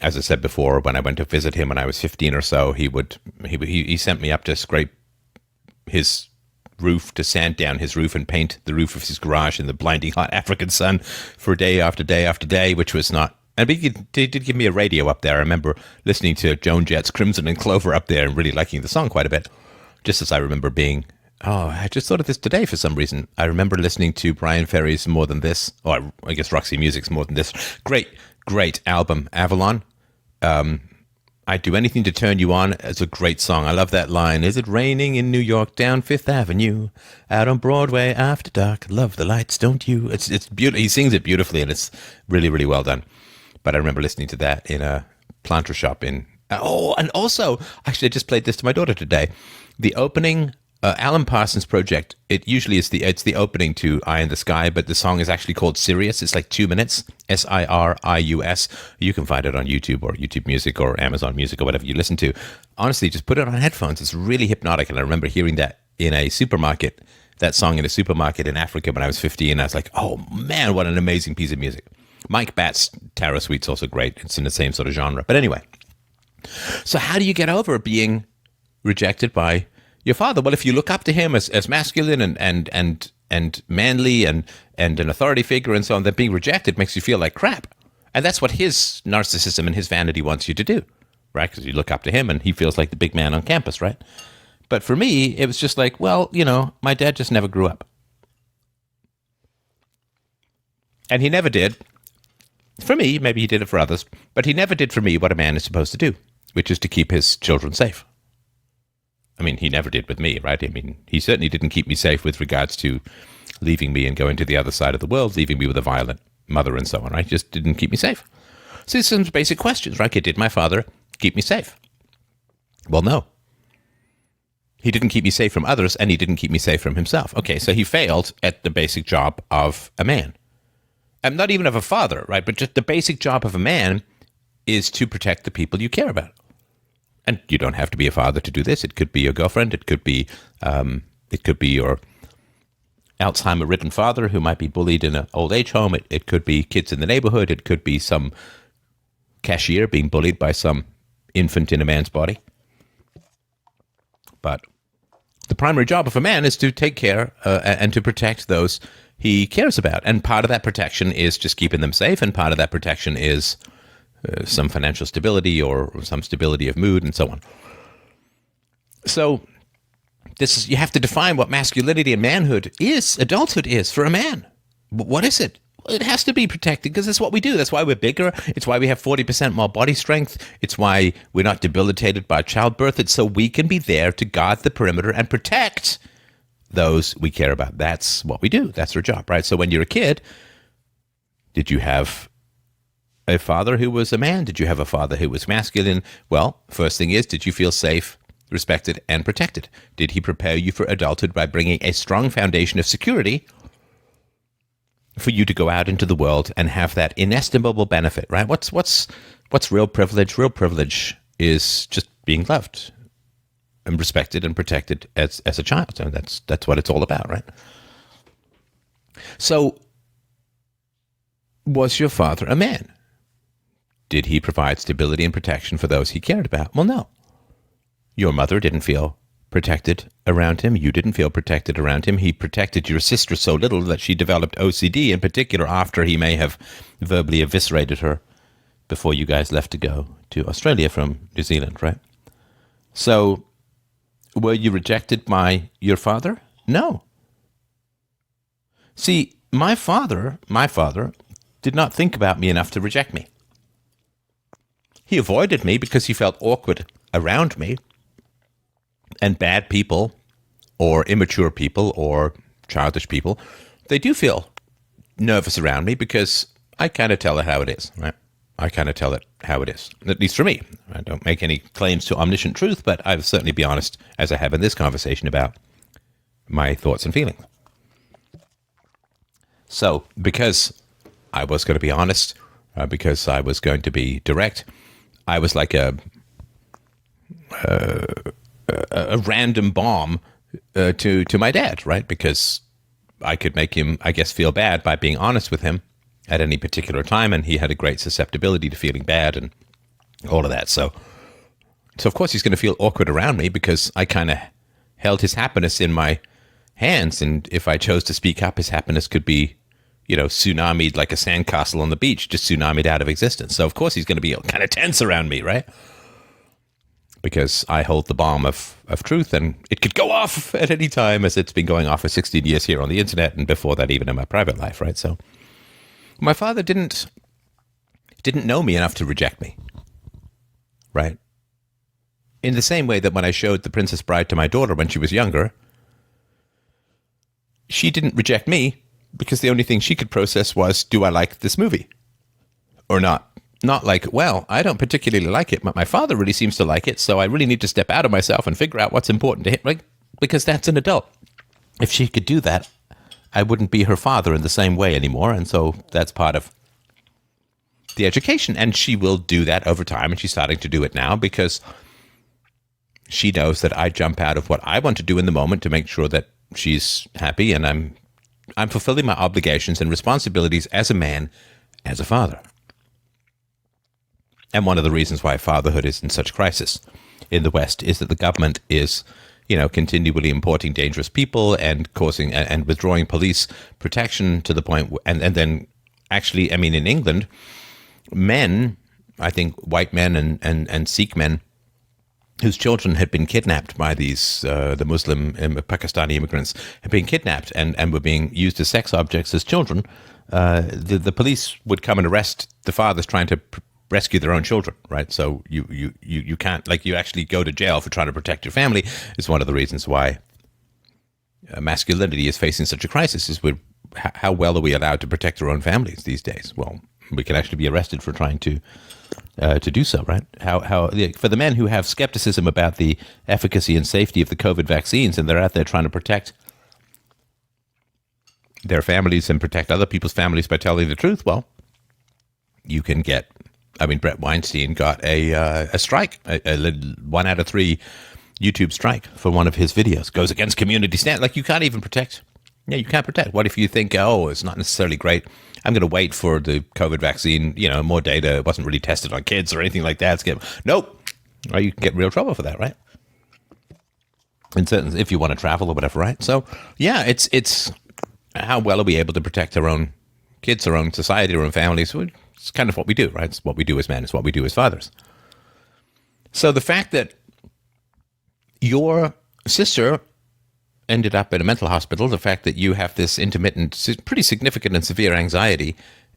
Speaker 1: as I said before, when I went to visit him when I was 15 or so, he sent me up to scrape his roof, to sand down his roof and paint the roof of his garage in the blinding hot African sun for day after day after day, which was not. And he did give me a radio up there. I remember listening to Joan Jett's Crimson and Clover up there and really liking the song quite a bit. Just as I remember being, I just thought of this today for some reason. I remember listening to Brian Ferry's More Than This, or I guess Roxy Music's More Than This. Great album, Avalon. I'd Do Anything to Turn You On. It's a great song. I love that line. Is it raining in New York down Fifth Avenue? Out on Broadway after dark. Love the lights, don't you? It's beautiful. He sings it beautifully, and it's really, really well done. But I remember listening to that in a planter shop in... and also, actually, I just played this to my daughter today. The opening... Alan Parsons' project, it's the opening to Eye in the Sky, but the song is actually called Sirius. It's like 2 minutes, Sirius. You can find it on YouTube or YouTube Music or Amazon Music or whatever you listen to. Honestly, just put it on headphones. It's really hypnotic, and I remember hearing that in a supermarket, that song in a supermarket in Africa when I was 15. I was like, oh man, what an amazing piece of music. Mike Batt's Tara Sweet's also great. It's in the same sort of genre. But anyway, so how do you get over being rejected by your father? Well, if you look up to him as masculine and manly and an authority figure and so on, then being rejected makes you feel like crap. And that's what his narcissism and his vanity wants you to do, right? Because you look up to him and he feels like the big man on campus, right? But for me, it was just like, well, my dad just never grew up. And he never did. For me, maybe he did it for others, but he never did for me what a man is supposed to do, which is to keep his children safe. I mean, he never did with me, right? I mean, he certainly didn't keep me safe with regards to leaving me and going to the other side of the world, leaving me with a violent mother and so on, right? Just didn't keep me safe. So these are some basic questions, right? Okay, did my father keep me safe? Well, no. He didn't keep me safe from others, and he didn't keep me safe from himself. Okay, so he failed at the basic job of a man. And not even of a father, right? But just the basic job of a man is to protect the people you care about. And you don't have to be a father to do this. It could be your girlfriend. It could be your Alzheimer-ridden father who might be bullied in an old age home. It could be kids in the neighborhood. It could be some cashier being bullied by some infant in a man's body. But the primary job of a man is to take care and to protect those he cares about. And part of that protection is just keeping them safe, and part of that protection is some financial stability or some stability of mood and so on. So you have to define what masculinity and manhood is, adulthood is for a man. What is it? It has to be protected because that's what we do. That's why we're bigger. It's why we have 40% more body strength. It's why we're not debilitated by childbirth. It's so we can be there to guard the perimeter and protect those we care about. That's what we do. That's our job, right? So when you're a kid, did you have a father who was a man? Did you have a father who was masculine? Well, first thing is, did you feel safe, respected, and protected? Did he prepare you for adulthood by bringing a strong foundation of security for you to go out into the world and have that inestimable benefit, right? What's real privilege? Real privilege is just being loved and respected and protected as a child. And that's what it's all about, right? So, was your father a man? Did he provide stability and protection for those he cared about? Well, no. Your mother didn't feel protected around him. You didn't feel protected around him. He protected your sister so little that she developed OCD, in particular after he may have verbally eviscerated her before you guys left to go to Australia from New Zealand, right? So, were you rejected by your father? No. See, my father did not think about me enough to reject me. He avoided me because he felt awkward around me, and bad people or immature people or childish people, they do feel nervous around me because I kind of tell it how it is, right? I kind of tell it how it is, at least for me. I don't make any claims to omniscient truth, but I'll certainly be honest, as I have in this conversation, about my thoughts and feelings. So, because I was going to be honest, because I was going to be direct, I was like a random bomb to my dad, right? Because I could make him, I guess, feel bad by being honest with him at any particular time, and he had a great susceptibility to feeling bad and all of that. So of course he's going to feel awkward around me because I kind of held his happiness in my hands, and if I chose to speak up, his happiness could be, tsunamied like a sandcastle on the beach, just tsunamied out of existence. So of course he's going to be kind of tense around me, right? Because I hold the bomb of truth, and it could go off at any time, as it's been going off for 16 years here on the internet, and before that even in my private life, right? So my father didn't know me enough to reject me, right? In the same way that when I showed The Princess Bride to my daughter when she was younger, she didn't reject me because the only thing she could process was, do I like this movie or not? Not like, well, I don't particularly like it, but my father really seems to like it, so I really need to step out of myself and figure out what's important to him, right? Because that's an adult. If she could do that, I wouldn't be her father in the same way anymore, and so that's part of the education, and she will do that over time, and she's starting to do it now because she knows that I jump out of what I want to do in the moment to make sure that she's happy, and I'm fulfilling my obligations and responsibilities as a man, as a father. And one of the reasons why fatherhood is in such crisis in the West is that the government is, continually importing dangerous people and causing and withdrawing police protection to the point, and then actually, in England, men, I think white men and Sikh men whose children had been kidnapped by these, the Muslim Pakistani immigrants, had been kidnapped and were being used as sex objects as children. The police would come and arrest the fathers trying to rescue their own children, right? So you can't, you actually go to jail for trying to protect your family. It's one of the reasons why masculinity is facing such a crisis, is how well are we allowed to protect our own families these days? Well, we can actually be arrested for trying to do so, right? How for the men who have skepticism about the efficacy and safety of the COVID vaccines, and they're out there trying to protect their families and protect other people's families by telling the truth, well, you can get, Brett Weinstein got a strike, a 1 out of 3 YouTube strike for one of his videos. Goes against community standards. You can't even protect. Yeah, you can't protect. What if you think, it's not necessarily great, I'm going to wait for the COVID vaccine, more data, it wasn't really tested on kids or anything like that. Nope. Or you can get in real trouble for that, right? If you want to travel or whatever, right? So, yeah, it's how well are we able to protect our own kids, our own society, our own families? It's kind of what we do, right? It's what we do as men. It's what we do as fathers. So the fact that your sister ended up in a mental hospital, the fact that you have this intermittent, pretty significant and severe anxiety,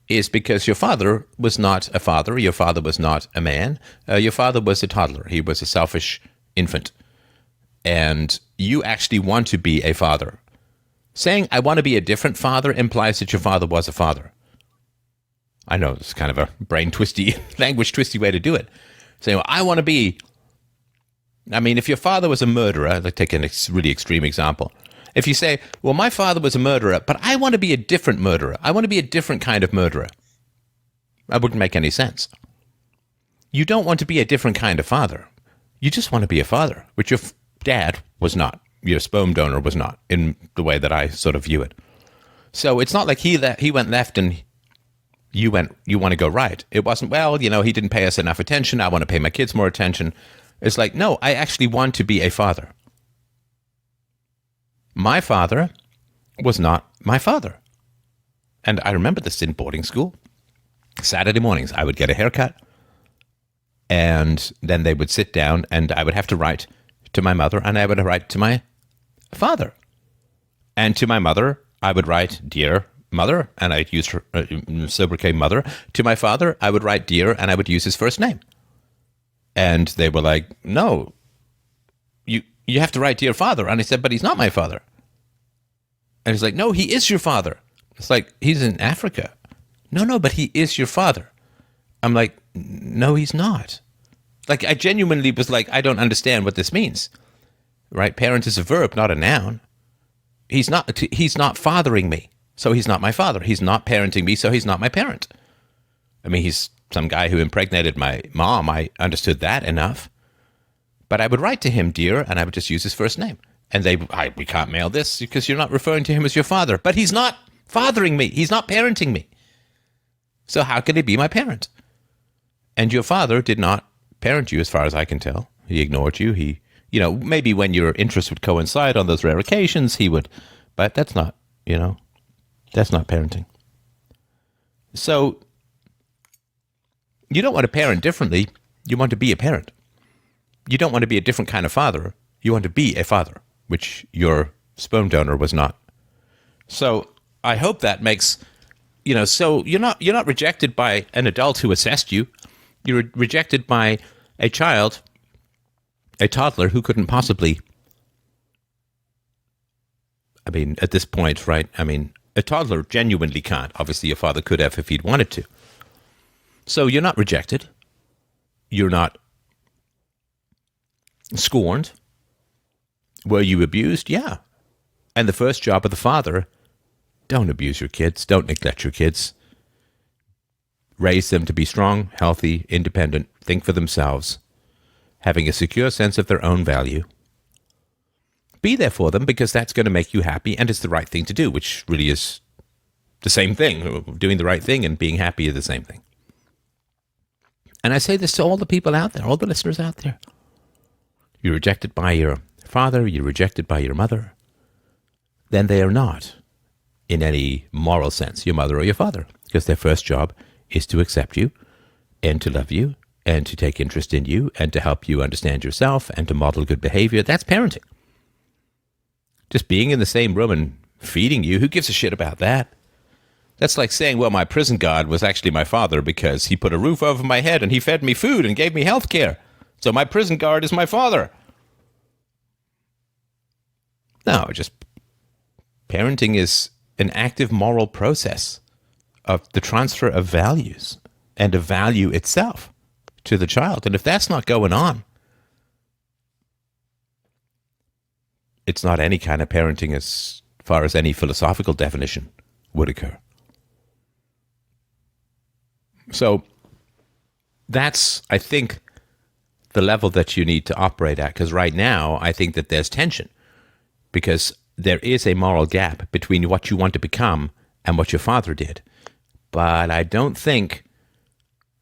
Speaker 1: is because your father was not a father. Your father was not a man. Your father was a toddler. He was a selfish infant. And you actually want to be a father. Saying, I want to be a different father, implies that your father was a father. I know it's kind of a brain twisty, language twisty way to do it. Saying, well, I want to be, if your father was a murderer, let's take a really extreme example, If you say, well, my father was a murderer, but I want to be a different murderer. I want to be a different kind of murderer. That wouldn't make any sense. You don't want to be a different kind of father. You just want to be a father, which your dad was not. Your sperm donor was not, in the way that I sort of view it. So it's not like he went left and you want to go right. It wasn't, well, he didn't pay us enough attention. I want to pay my kids more attention. It's like, no, I actually want to be a father. My father was not my father. And I remember this in boarding school. Saturday mornings, I would get a haircut. And then they would sit down and I would have to write to my mother and I would write to my father. And to my mother, I would write, dear mother, and I'd use her sobriquet mother. To my father, I would write dear and I would use his first name. And they were like, no, you have to write dear father. And I said, but he's not my father. And he's like, no, he is your father. It's like, he's in Africa. No, but he is your father. I'm like, no, he's not. Like, I genuinely was like, I don't understand what this means. Right? Parent is a verb, not a noun. He's not fathering me, so he's not my father. He's not parenting me, so he's not my parent. I mean, he's some guy who impregnated my mom. I understood that enough. But I would write to him, dear, and I would just use his first name. And we can't mail this because you're not referring to him as your father. But he's not fathering me. He's not parenting me. So how can he be my parent? And your father did not parent you, as far as I can tell. He ignored you. He, maybe when your interests would coincide on those rare occasions, he would. But that's not, that's not parenting. So you don't want to parent differently. You want to be a parent. You don't want to be a different kind of father. You want to be a father, which your sperm donor was not. So I hope that makes, so you're not rejected by an adult who assessed you. You're rejected by a child, a toddler who couldn't possibly, at this point, right? A toddler genuinely can't. Obviously, your father could have if he'd wanted to. So you're not rejected. You're not scorned. Were you abused? Yeah. And the first job of the father, don't abuse your kids. Don't neglect your kids. Raise them to be strong, healthy, independent, think for themselves, having a secure sense of their own value. Be there for them because that's going to make you happy and it's the right thing to do, which really is the same thing. Doing the right thing and being happy are the same thing. And I say this to all the people out there, all the listeners out there. You're rejected by your father, you're rejected by your mother, then they are not, in any moral sense, your mother or your father, because their first job is to accept you and to love you and to take interest in you and to help you understand yourself and to model good behavior. That's parenting. Just being in the same room and feeding you, who gives a shit about that? That's like saying, well, my prison guard was actually my father because he put a roof over my head and he fed me food and gave me health care. So my prison guard is my father. No, just parenting is an active moral process of the transfer of values and of value itself to the child. And if that's not going on, it's not any kind of parenting as far as any philosophical definition would occur. So that's, I think, the level that you need to operate at. Because right now, I think that there's tension. Because there is a moral gap between what you want to become and what your father did. But I don't think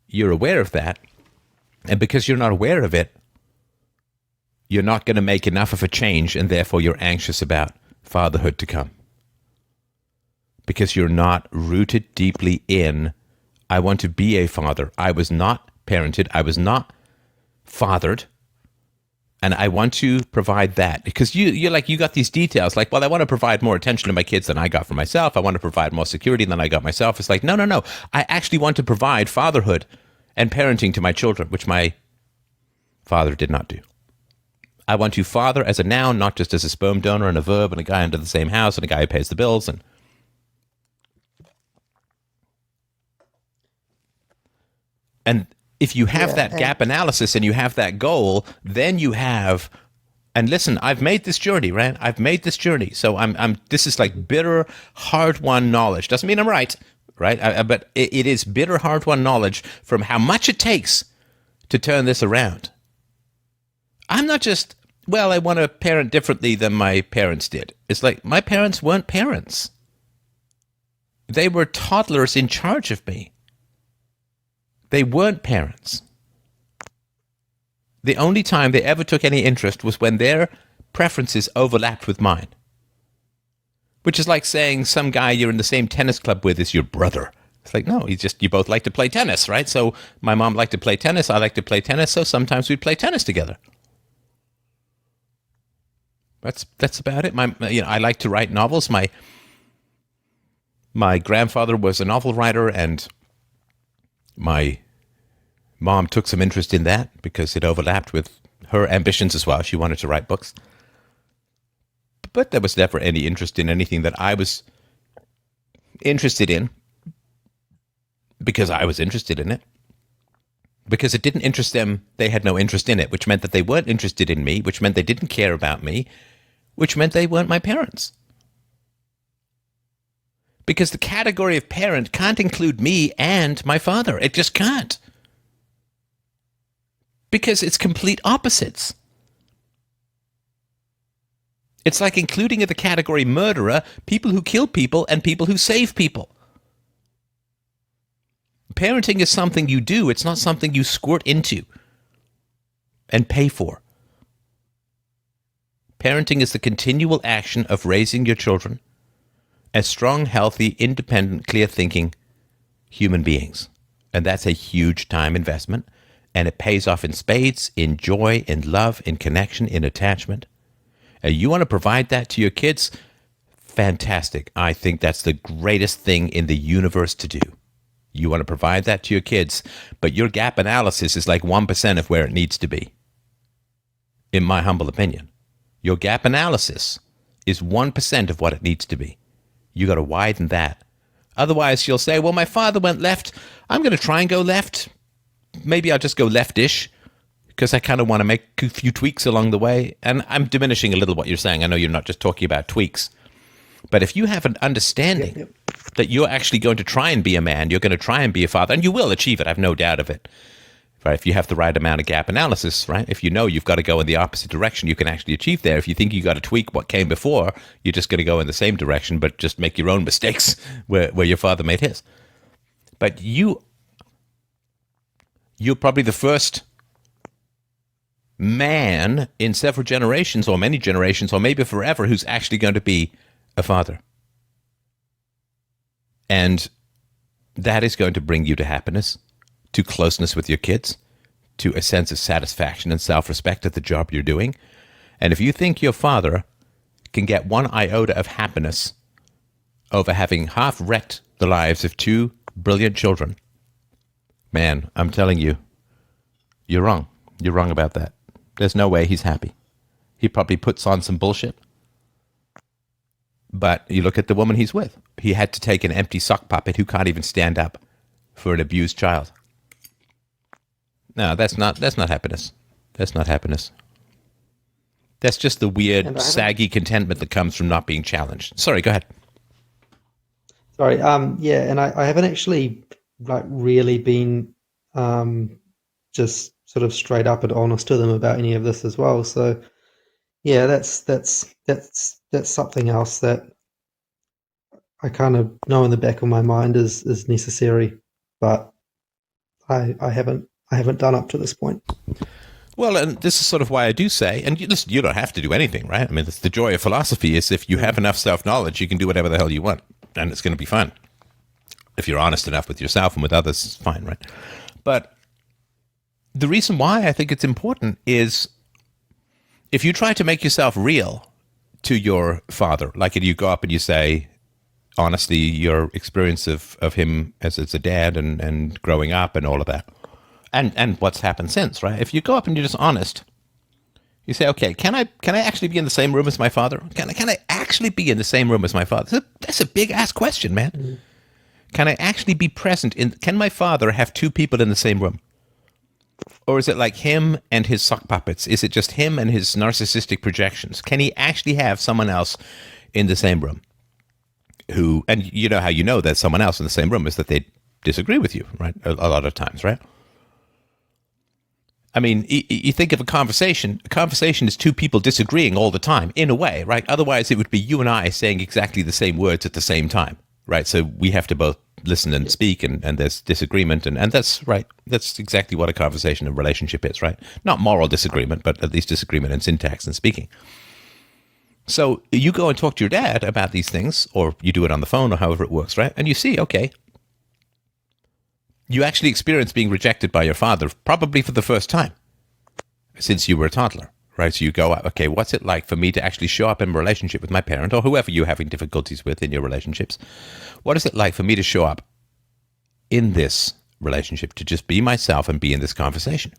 Speaker 1: you're aware of that. And because you're not aware of it, you're not going to make enough of a change, and therefore you're anxious about fatherhood to come. Because you're not rooted deeply in, I want to be a father. I was not parented. I was not fathered. And I want to provide that. Because you're like, you got these details. Like, well, I want to provide more attention to my kids than I got for myself. I want to provide more security than I got myself. It's like, no. I actually want to provide fatherhood and parenting to my children, which my father did not do. I want to father as a noun, not just as a sperm donor and a verb and a guy under the same house and a guy who pays the bills. And if you have that gap analysis and you have that goal, then you have And listen, I've made this journey, right? I've made this journey. So this is like bitter, hard-won knowledge. Doesn't mean I'm right? But it is bitter, hard-won knowledge from how much it takes to turn this around. I'm not just, well, I want to parent differently than my parents did. It's like my parents weren't parents. They were toddlers in charge of me. They weren't parents. The only time they ever took any interest was when their preferences overlapped with mine. Which is like saying some guy you're in the same tennis club with is your brother. It's like, no, you both like to play tennis, right? So my mom liked to play tennis, I like to play tennis, so sometimes we'd play tennis together. That's about it. I like to write novels. My grandfather was a novel writer, and my mom took some interest in that because it overlapped with her ambitions as well. She wanted to write books. But there was never any interest in anything that I was interested in because I was interested in it. Because it didn't interest them, they had no interest in it, which meant that they weren't interested in me, which meant they didn't care about me, which meant they weren't my parents. Because the category of parent can't include me and my father. It just can't. Because it's complete opposites. It's like including in the category murderer people who kill people and people who save people. Parenting is something you do. It's not something you squirt into and pay for. Parenting is the continual action of raising your children as strong, healthy, independent, clear-thinking human beings. And that's a huge time investment. And it pays off in spades, in joy, in love, in connection, in attachment. And you want to provide that to your kids? Fantastic. I think that's the greatest thing in the universe to do. You want to provide that to your kids, but your gap analysis is like 1% of where it needs to be. In my humble opinion. Your gap analysis is 1% of what it needs to be. You got to widen that. Otherwise, you'll say, well, my father went left. I'm going to try and go left. Maybe I'll just go leftish because I kind of want to make a few tweaks along the way. And I'm diminishing a little what you're saying. I know you're not just talking about tweaks. But if you have an understanding that you're actually going to try and be a man, you're going to try and be a father, and you will achieve it, I have no doubt of it. Right? If you have the right amount of gap analysis, right? If you know you've got to go in the opposite direction, you can actually achieve there. If you think you got to tweak what came before, you're just going to go in the same direction, but just make your own mistakes where your father made his. But you're probably the first man in several generations or many generations or maybe forever who's actually going to be a father. And that is going to bring you to happiness, to closeness with your kids, to a sense of satisfaction and self-respect at the job you're doing. And if you think your father can get one iota of happiness over having half wrecked the lives of two brilliant children, man, I'm telling you, you're wrong. You're wrong about that. There's no way he's happy. He probably puts on some bullshit. But you look at the woman he's with. He had to take an empty sock puppet who can't even stand up for an abused child. No, that's not happiness. That's not happiness. That's just the weird, saggy contentment that comes from not being challenged. Sorry, go ahead.
Speaker 3: Sorry, yeah, and I haven't actually really been just sort of straight up and honest to them about any of this as well. So yeah, that's something else that I kind of know in the back of my mind is necessary, but I haven't done up to this point.
Speaker 1: Well, and this is sort of why I do say, and listen, you don't have to do anything, right? I mean, the joy of philosophy is if you have enough self-knowledge, you can do whatever the hell you want, and it's going to be fun. If you're honest enough with yourself and with others, it's fine, right? But the reason why I think it's important is if you try to make yourself real to your father, like if you go up and you say, honestly, your experience of him as a dad and growing up and all of that, and what's happened since, right? If you go up and you're just honest, you say, okay, can I actually be in the same room as my father? Can I actually be in the same room as my father? That's a big ass question, man. Mm-hmm. Can I actually be present can my father have two people in the same room? Or is it like him and his sock puppets? Is it just him and his narcissistic projections? Can he actually have someone else in the same room who, and you know how you know there's someone else in the same room is that they disagree with you, right? A lot of times, right? I mean, you think of a conversation. A conversation is two people disagreeing all the time, in a way, right? Otherwise, it would be you and I saying exactly the same words at the same time, right? So we have to both listen and speak, and there's disagreement, and that's right. That's exactly what a conversation and relationship is, right? Not moral disagreement, but at least disagreement in syntax and speaking. So you go and talk to your dad about these things, or you do it on the phone, or however it works, right? And you see, okay, you actually experience being rejected by your father, probably for the first time since you were a toddler, right? So you go, okay, what's it like for me to actually show up in a relationship with my parent or whoever you're having difficulties with in your relationships? What is it like for me to show up in this relationship, to just be myself and be in this conversation?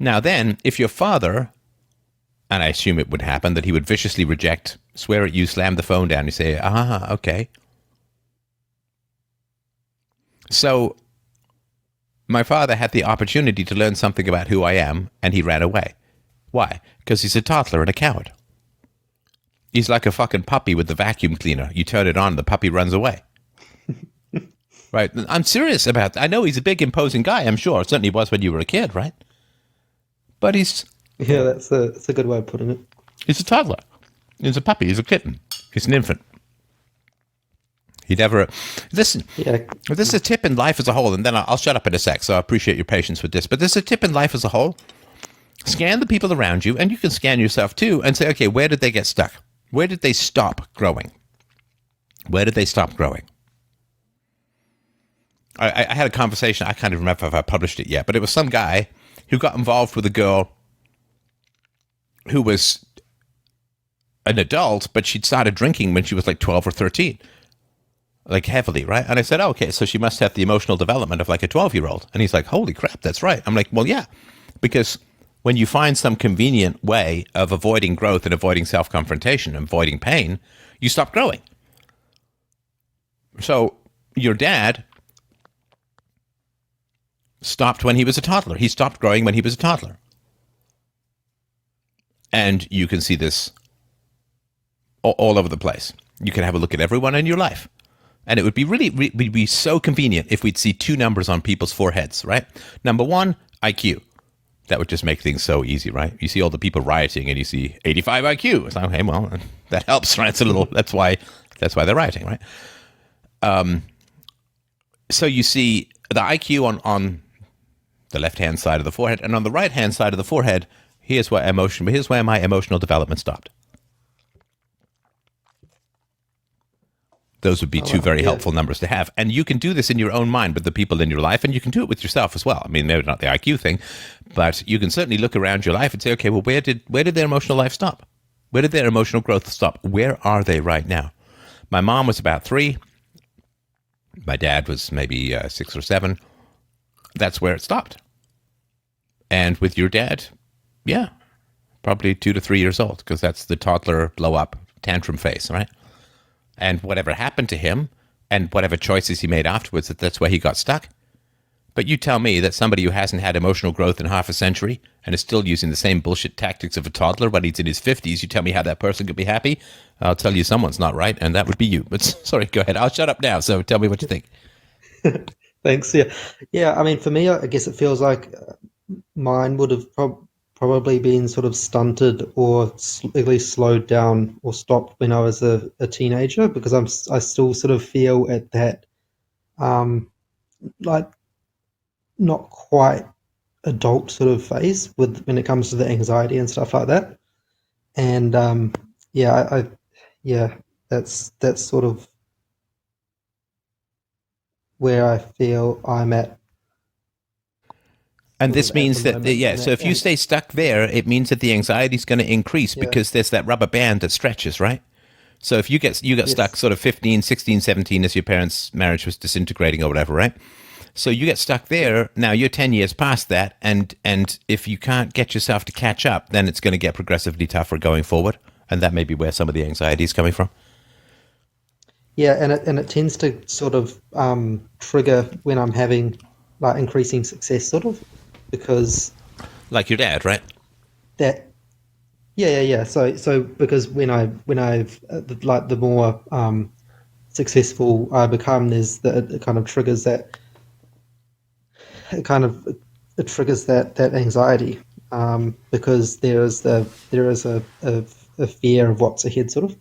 Speaker 1: Now then, if your father, and I assume it would happen, that he would viciously reject, swear at you, slam the phone down, you say, okay. So my father had the opportunity to learn something about who I am, and he ran away. Why? Because he's a toddler and a coward. He's like a fucking puppy with the vacuum cleaner. You turn it on, the puppy runs away. Right? I'm serious about that. I know he's a big, imposing guy, I'm sure. Certainly was when you were a kid, right? But that's
Speaker 3: a good way of putting it.
Speaker 1: He's a toddler. He's a puppy. He's a kitten. He's an infant. He never... Listen, this is a tip in life as a whole, and then I'll shut up in a sec, so I appreciate your patience with this. But this is a tip in life as a whole. Scan the people around you, and you can scan yourself too, and say, okay, where did they get stuck? Where did they stop growing? Where did they stop growing? I had a conversation, I can't even remember if I published it yet, but it was some guy who got involved with a girl who was an adult, but she'd started drinking when she was like 12 or 13. Like heavily, right? And I said, okay, so she must have the emotional development of like a 12-year-old. And he's like, holy crap, that's right. I'm like, well, yeah, because when you find some convenient way of avoiding growth and avoiding self-confrontation and avoiding pain, you stop growing. So your dad stopped when he was a toddler. He stopped growing when he was a toddler. And you can see this all over the place. You can have a look at everyone in your life. And it would be we'd be so convenient if we'd see two numbers on people's foreheads, right? Number one, IQ. That would just make things so easy, right? You see all the people rioting and you see 85 IQ. It's like, okay, well, that helps, right? It's a little, that's why they're rioting, right? So you see the IQ on the left-hand side of the forehead, and on the right-hand side of the forehead, here's where my emotional development stopped. Those would be two very helpful numbers to have. And you can do this in your own mind with the people in your life, and you can do it with yourself as well. I mean, maybe not the IQ thing, but you can certainly look around your life and say, okay, well, where did their emotional life stop? Where did their emotional growth stop? Where are they right now? My mom was about 3. My dad was maybe 6 or 7. That's where it stopped. And with your dad, yeah, probably 2 to 3 years old, because that's the toddler blow up tantrum phase, right? And whatever happened to him and whatever choices he made afterwards, that's where he got stuck. But you tell me that somebody who hasn't had emotional growth in half a century and is still using the same bullshit tactics of a toddler when he's in his 50s, you tell me how that person could be happy? I'll tell you someone's not right, and that would be you. But sorry, go ahead. I'll shut up now, so tell me what you think.
Speaker 3: Thanks. Yeah. I mean, for me, I guess it feels like mine would have probably been sort of stunted or at least slowed down or stopped when I was a teenager, because I still sort of feel at that like not quite adult sort of phase when it comes to the anxiety and stuff like that. And that's sort of where I feel I'm at.
Speaker 1: And this means that, so if you stay stuck there, it means that the anxiety is going to increase because there's that rubber band that stretches, right? So if you got stuck sort of 15, 16, 17 as your parents' marriage was disintegrating or whatever, right? So you get stuck there. Now you're 10 years past that. And if you can't get yourself to catch up, then it's going to get progressively tougher going forward. And that may be where some of the anxiety is coming from.
Speaker 3: Yeah, and it tends to sort of trigger when I'm having like increasing success, sort of, because
Speaker 1: Like your dad, right?
Speaker 3: that. Yeah. So because when I've like the more successful I become, it kind of triggers that it triggers that anxiety, because there is a fear of what's ahead, sort of.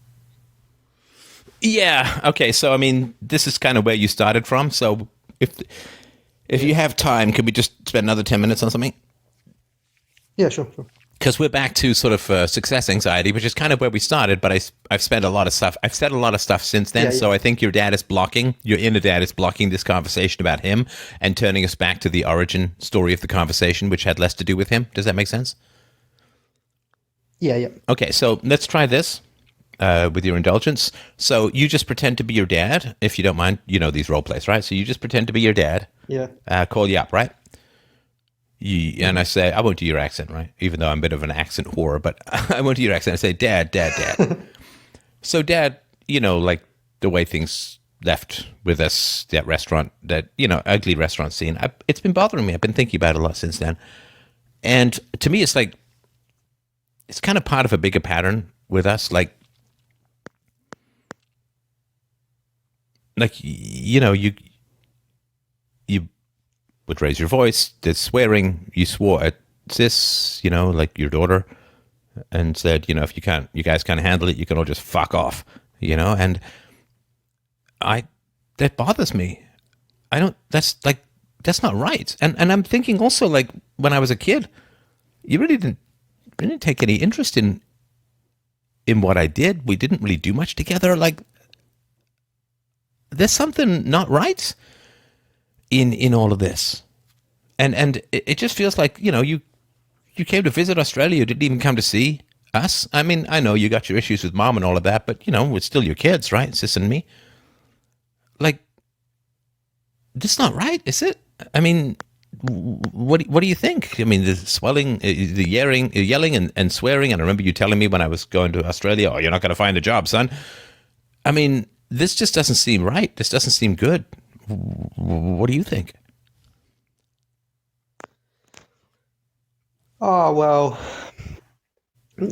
Speaker 1: Yeah. Okay. So I mean, this is kind of where you started from. So if you have time, can we just spend another 10 minutes on something?
Speaker 3: Yeah, sure.
Speaker 1: Because we're back to sort of success anxiety, which is kind of where we started. But I've spent a lot of stuff. I've said a lot of stuff since then.
Speaker 3: Yeah.
Speaker 1: So I think your inner dad is blocking this conversation about him and turning us back to the origin story of the conversation, which had less to do with him. Does that make sense?
Speaker 3: Yeah.
Speaker 1: Okay. So let's try this. With your indulgence. So you just pretend to be your dad, if you don't mind. You know these role plays, right? So you just pretend to be your dad.
Speaker 3: Yeah.
Speaker 1: Call you up, right? And I say, I won't do your accent, right? Even though I'm a bit of an accent whore, but I won't do your accent. I say, Dad. So Dad, like the way things left with us, that restaurant, that, ugly restaurant scene, it's been bothering me. I've been thinking about it a lot since then. And to me, it's like, it's kind of part of a bigger pattern with us. Like, you would raise your voice. There's swearing. You swore at sis, like your daughter, and said, if you guys can't handle it, you can all just fuck off, And that bothers me. That's not right. And I'm thinking also, like, when I was a kid, you really didn't take any interest in what I did. We didn't really do much together. Like, there's something not right in all of this, and it just feels like you came to visit Australia. You didn't even come to see us. I mean, I know you got your issues with mom and all of that, but it's still your kids, right? Sis and me. Like, this is not right, is it? I mean, what do you think? I mean, the swelling, the yelling and swearing. And I remember you telling me when I was going to Australia, "Oh, you're not going to find a job, son." I mean, this just doesn't seem right. This doesn't seem good. What do you think?
Speaker 3: Oh, well, I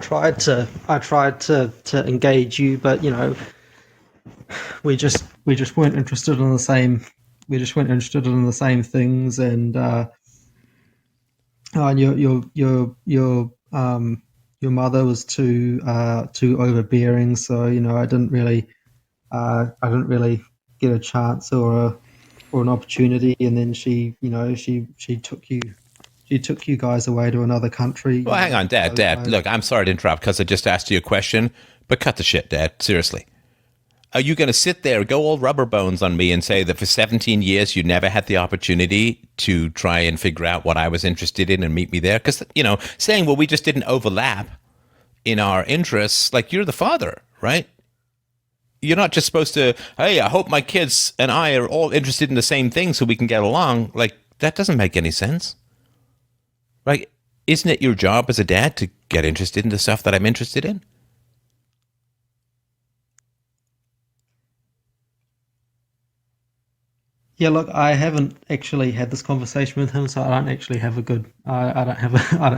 Speaker 3: tried to engage you, but we just weren't interested in the same. We just weren't interested in the same things, and your mother was too overbearing, so I didn't really get a chance or an opportunity, and then she took you guys away to another country.
Speaker 1: Well, hang on, Dad. Look, I'm sorry to interrupt because I just asked you a question, but cut the shit, Dad. Seriously. Are you going to sit there, go all rubber bones on me and say that for 17 years you never had the opportunity to try and figure out what I was interested in and meet me there? Because, saying, well, we just didn't overlap in our interests, like, you're the father, right? You're not just supposed to, hey, I hope my kids and I are all interested in the same thing so we can get along. Like, that doesn't make any sense. Right? Isn't it your job as a dad to get interested in the stuff that I'm interested in?
Speaker 3: Yeah, look, I haven't actually had this conversation with him, so I don't actually have a good. I don't have a. I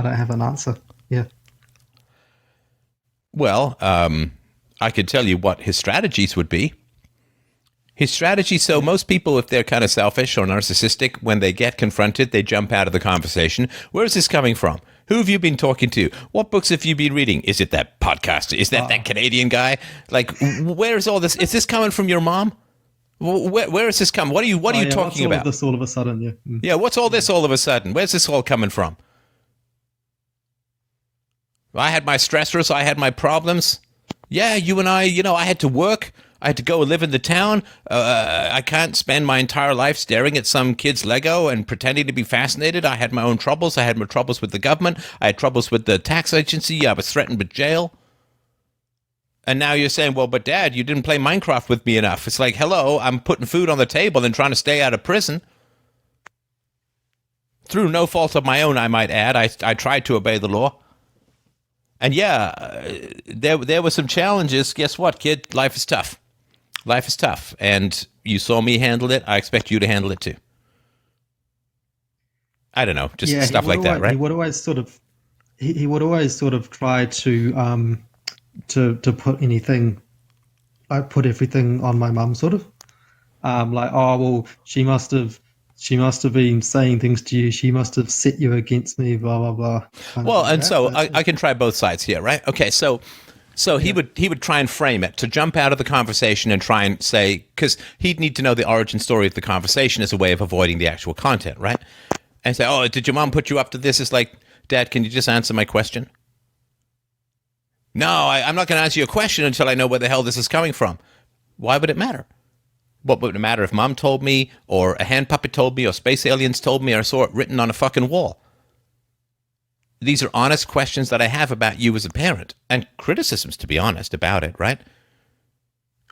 Speaker 3: don't have an answer. Yeah.
Speaker 1: Well, I could tell you what his strategies would be. His strategy, so most people, if they're kind of selfish or narcissistic, when they get confronted, they jump out of the conversation. Where is this coming from? Who have you been talking to? What books have you been reading? Is it that podcaster? Is that Canadian guy? Like, where is all this? Is this coming from your mom? Where is this coming? What are you talking about?
Speaker 3: This all of a sudden, yeah.
Speaker 1: Yeah, what's all this all of a sudden? Where's this all coming from? I had my stressors. I had my problems. Yeah, you and I had to work. I had to go live in the town. I can't spend my entire life staring at some kid's Lego and pretending to be fascinated. I had my own troubles. I had my troubles with the government. I had troubles with the tax agency. I was threatened with jail. And now you're saying, well, but Dad, you didn't play Minecraft with me enough. It's like, hello, I'm putting food on the table and trying to stay out of prison. Through no fault of my own, I might add. I tried to obey the law. And yeah, there were some challenges. Guess what, kid? Life is tough. Life is tough. And you saw me handle it. I expect you to handle it too. I don't know, just
Speaker 3: Yeah,
Speaker 1: stuff like that, right?
Speaker 3: He would always sort of he would always sort of try to put anything. I put everything on my mum, sort of. Like, oh well, she must have been saying things to you. She must have set you against me. Blah blah blah. Kind of
Speaker 1: Well,
Speaker 3: like
Speaker 1: and
Speaker 3: that.
Speaker 1: so
Speaker 3: But
Speaker 1: I can try both sides here, right? Okay, so he would try and frame it to jump out of the conversation and try and say, because he'd need to know the origin story of the conversation as a way of avoiding the actual content, right? And say, oh, did your mom put you up to this? It's like, Dad, can you just answer my question? No, I'm not going to answer your question until I know where the hell this is coming from. Why would it matter? What would it matter if Mom told me, or a hand puppet told me, or space aliens told me, or I saw it written on a fucking wall? These are honest questions that I have about you as a parent, and criticisms, to be honest, about it, right?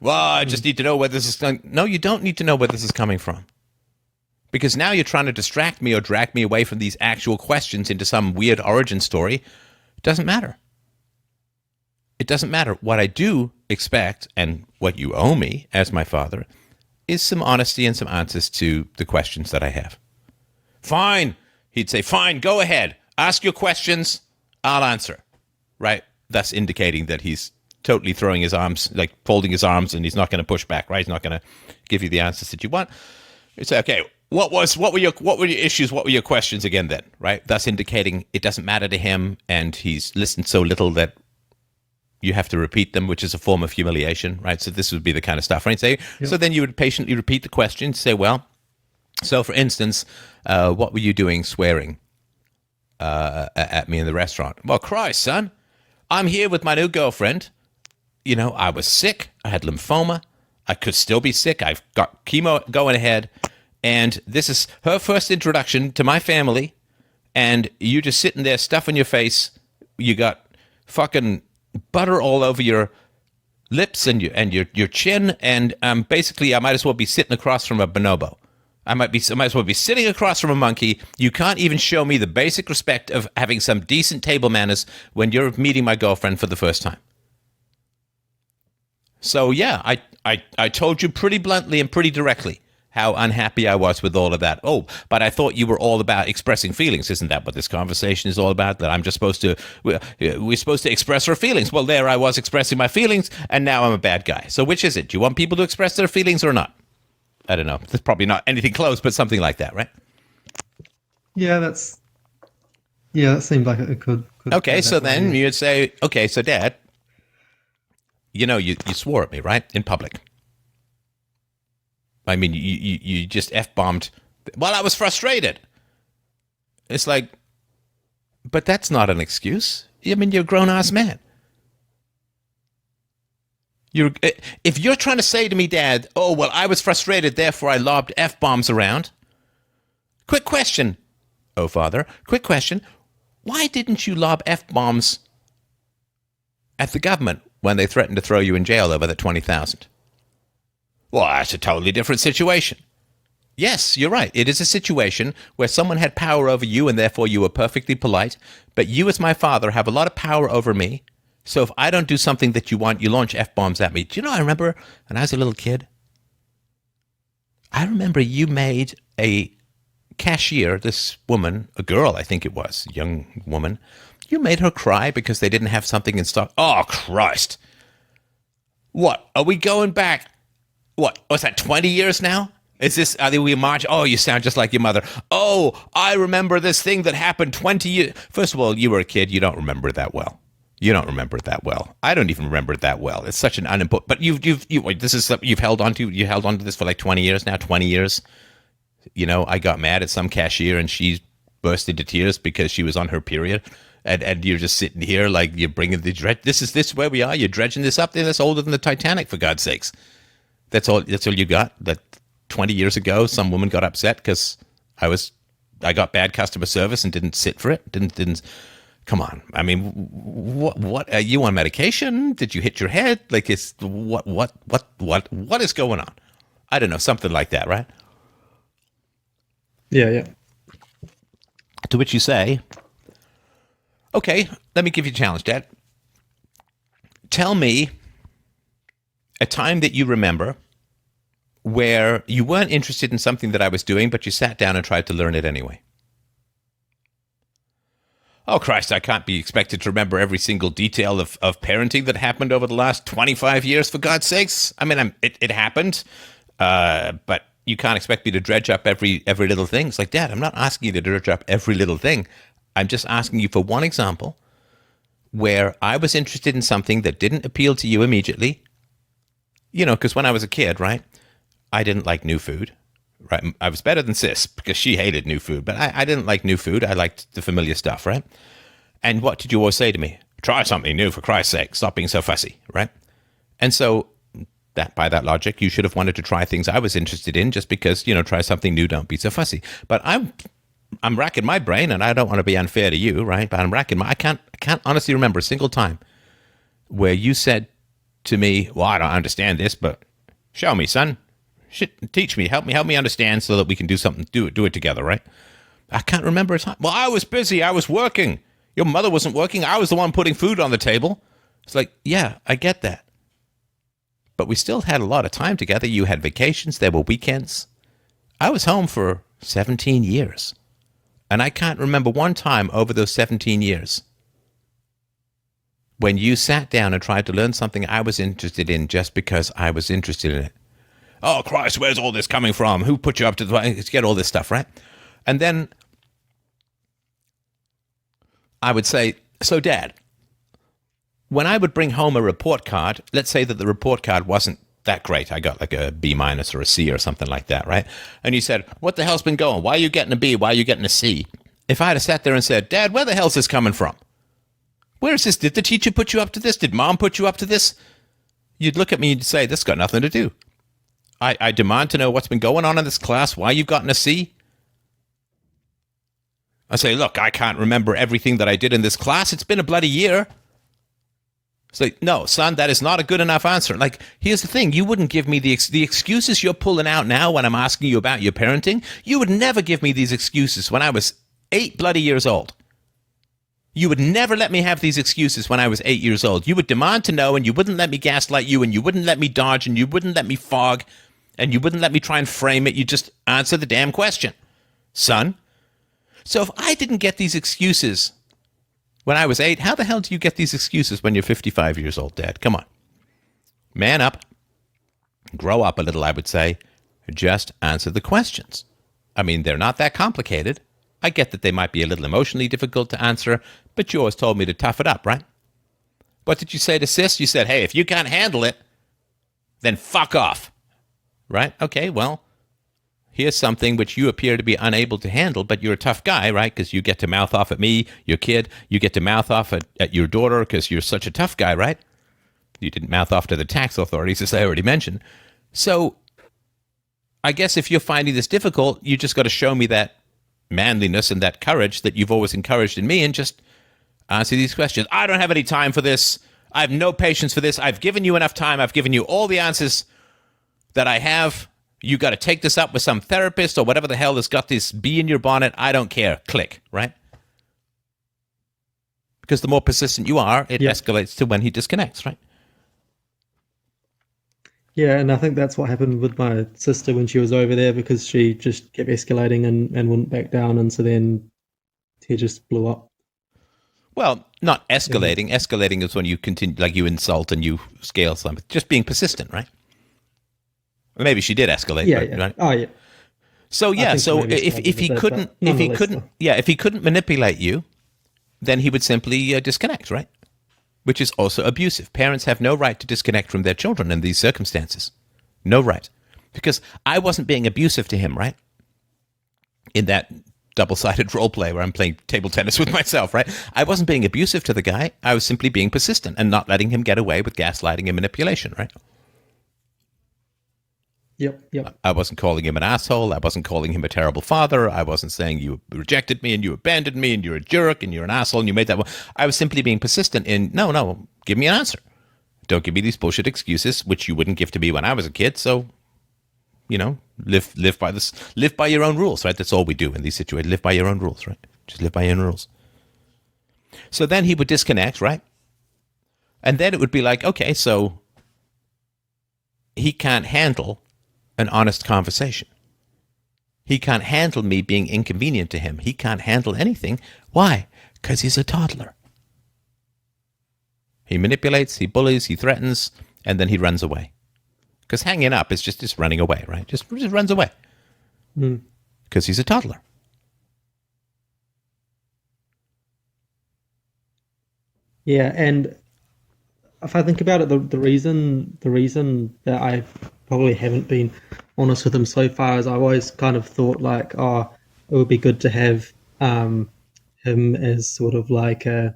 Speaker 1: Well, I just need to know where this is going. No, you don't need to know where this is coming from. Because now you're trying to distract me or drag me away from these actual questions into some weird origin story. It doesn't matter. It doesn't matter. What I do expect, and what you owe me as my father, is some honesty and some answers to the questions that I have. Fine. He'd say, fine, go ahead. Ask your questions. I'll answer. Right? Thus indicating that he's totally throwing his arms, like folding his arms, and he's not going to push back, right? He's not going to give you the answers that you want. You'd say, okay, what were your issues? What were your questions again then? Right? Thus indicating it doesn't matter to him, and he's listened so little that you have to repeat them, which is a form of humiliation, right? So this would be the kind of stuff, right? Say, yep. So then you would patiently repeat the question, say, well, so for instance, what were you doing swearing at me in the restaurant? Well, Christ, son, I'm here with my new girlfriend. You know, I was sick. I had lymphoma. I could still be sick. I've got chemo going ahead. And this is her first introduction to my family. And you just sitting there stuffing your face. You got fucking butter all over your lips and your chin. And basically, I might as well be sitting across from a bonobo. I might as well be sitting across from a monkey. You can't even show me the basic respect of having some decent table manners when you're meeting my girlfriend for the first time. So yeah, I told you pretty bluntly and pretty directly how unhappy I was with all of that. Oh, but I thought you were all about expressing feelings. Isn't that what this conversation is all about? That I'm just supposed to, we're supposed to express our feelings. Well, there I was expressing my feelings, and now I'm a bad guy. So which is it? Do you want people to express their feelings or not? I don't know. That's probably not anything close, but something like that, right?
Speaker 3: Yeah, that seemed like it could
Speaker 1: okay, so then you'd say, okay, so Dad, you know, you swore at me, right? In public. I mean, you just F-bombed. Well, I was frustrated. It's like, but that's not an excuse. I mean, you're a grown-ass man. If you're trying to say to me, Dad, oh, well, I was frustrated, therefore I lobbed F-bombs around. Quick question, oh, Father, quick question. Why didn't you lob F-bombs at the government when they threatened to throw you in jail over the 20,000? Well, that's a totally different situation. Yes, you're right. It is a situation where someone had power over you and therefore you were perfectly polite. But you as my father have a lot of power over me. So if I don't do something that you want, you launch F-bombs at me. Do you know, I remember when I was a little kid, I remember you made a cashier, this woman, a girl I think it was, a young woman, you made her cry because they didn't have something in stock. Oh, Christ. What? Are we going back? What? What's that, 20 years now? Is this, are we march? Oh, you sound just like your mother. Oh, I remember this thing that happened 20 years. First of all, you were a kid. You don't remember it that well. You don't remember it that well. I don't even remember it that well. It's such an unimportant, but you've held on to this for like 20 years now, 20 years. You know, I got mad at some cashier and she burst into tears because she was on her period. And you're just sitting here like you're bringing the dredge. This is where we are. You're dredging this up there. That's older than the Titanic, for God's sakes. That's all you got. That 20 years ago, some woman got upset because I got bad customer service and didn't sit for it. Didn't. Come on. I mean, what? Are you on medication? Did you hit your head? Like, what is going on? I don't know. Something like that, right?
Speaker 3: Yeah.
Speaker 1: To which you say, Okay, let me give you a challenge, Dad. Tell me a time that you remember where you weren't interested in something that I was doing, but you sat down and tried to learn it anyway. Oh, Christ, I can't be expected to remember every single detail of parenting that happened over the last 25 years, for God's sakes. I mean, it happened, but you can't expect me to dredge up every little thing. It's like, Dad, I'm not asking you to dredge up every little thing. I'm just asking you for one example where I was interested in something that didn't appeal to you immediately. You know, because when I was a kid, right, I didn't like new food. Right, I was better than Sis because she hated new food, but I didn't like new food. I liked the familiar stuff, right? And what did you always say to me? Try something new, for Christ's sake. Stop being so fussy, right? And so that, by that logic, you should have wanted to try things I was interested in just because, you know, try something new, don't be so fussy. But I'm racking my brain, and I don't want to be unfair to you, right? But I'm racking I can't honestly remember a single time where you said to me, well, I don't understand this, but show me, son. Teach me, help me understand so that we can do something, do it together, right? I can't remember a time. Well, I was busy. I was working. Your mother wasn't working. I was the one putting food on the table. It's like, yeah, I get that. But we still had a lot of time together. You had vacations. There were weekends. I was home for 17 years. And I can't remember one time over those 17 years when you sat down and tried to learn something I was interested in just because I was interested in it. Oh, Christ, where's all this coming from? Who put you up to get all this stuff, right? And then I would say, so, Dad, when I would bring home a report card, let's say that the report card wasn't that great. I got like a B- or a C or something like that, right? And you said, what the hell's been going? Why are you getting a B? Why are you getting a C? If I had sat there and said, Dad, where the hell's this coming from? Where is this? Did the teacher put you up to this? Did Mom put you up to this? You'd look at me and say, this got nothing to do. I demand to know what's been going on in this class, why you've gotten a C. I say, look, I can't remember everything that I did in this class. It's been a bloody year. It's like, no, son, that is not a good enough answer. Like, here's the thing. You wouldn't give me the excuses you're pulling out now when I'm asking you about your parenting. You would never give me these excuses when I was 8 bloody years old. You would never let me have these excuses when I was 8 years old. You would demand to know, and you wouldn't let me gaslight you, and you wouldn't let me dodge, and you wouldn't let me fog, and you wouldn't let me try and frame it. You just answer the damn question, son. So if I didn't get these excuses when I was 8, how the hell do you get these excuses when you're 55 years old, Dad? Come on. Man up. Grow up a little, I would say. Just answer the questions. I mean, they're not that complicated. I get that they might be a little emotionally difficult to answer, but you always told me to tough it up, right? What did you say to Sis? You said, hey, if you can't handle it, then fuck off. Right? Okay, well, here's something which you appear to be unable to handle, but you're a tough guy, right? Because you get to mouth off at me, your kid. You get to mouth off at your daughter because you're such a tough guy, right? You didn't mouth off to the tax authorities, as I already mentioned. So I guess if you're finding this difficult, you just got to show me that manliness and that courage that you've always encouraged in me and just answer these questions. I don't have any time for this. I have no patience for this. I've given you enough time. I've given you all the answers that I have. You got to take this up with some therapist or whatever the hell has got this bee in your bonnet. I don't care. Click, right? Because the more persistent you are, it escalates to when he disconnects, right?
Speaker 3: Yeah, and I think that's what happened with my sister when she was over there, because she just kept escalating and wouldn't back down, and so then he just blew up.
Speaker 1: Well, not escalating. Yeah. Escalating is when you continue, like you insult and you scale something. Just being persistent, right? Or maybe she did escalate.
Speaker 3: Yeah,
Speaker 1: right?
Speaker 3: yeah.
Speaker 1: Right?
Speaker 3: Oh, yeah.
Speaker 1: So yeah, so if he couldn't manipulate you, then he would simply disconnect, right? Which is also abusive. Parents have no right to disconnect from their children in these circumstances. No right. Because I wasn't being abusive to him, right? In that double-sided role play where I'm playing table tennis with myself, right? I wasn't being abusive to the guy. I was simply being persistent and not letting him get away with gaslighting and manipulation, right?
Speaker 3: Yep.
Speaker 1: I wasn't calling him an asshole. I wasn't calling him a terrible father. I wasn't saying you rejected me and you abandoned me and you're a jerk and you're an asshole and you made that one. I was simply being persistent in, no, give me an answer. Don't give me these bullshit excuses, which you wouldn't give to me when I was a kid. So, live by your own rules, right? That's all we do in these situations. Live by your own rules, right? Just live by your own rules. So then he would disconnect, right? And then it would be like, okay, so he can't handle an honest conversation. He can't handle me being inconvenient to him. He can't handle anything. Why? Because he's a toddler. He manipulates, he bullies, he threatens, and then he runs away. Because hanging up is just running away, right? Just runs away. Because he's a toddler.
Speaker 3: Yeah, and if I think about it, the reason that I probably haven't been honest with him so far is I've always kind of thought like, oh, it would be good to have him as sort of like a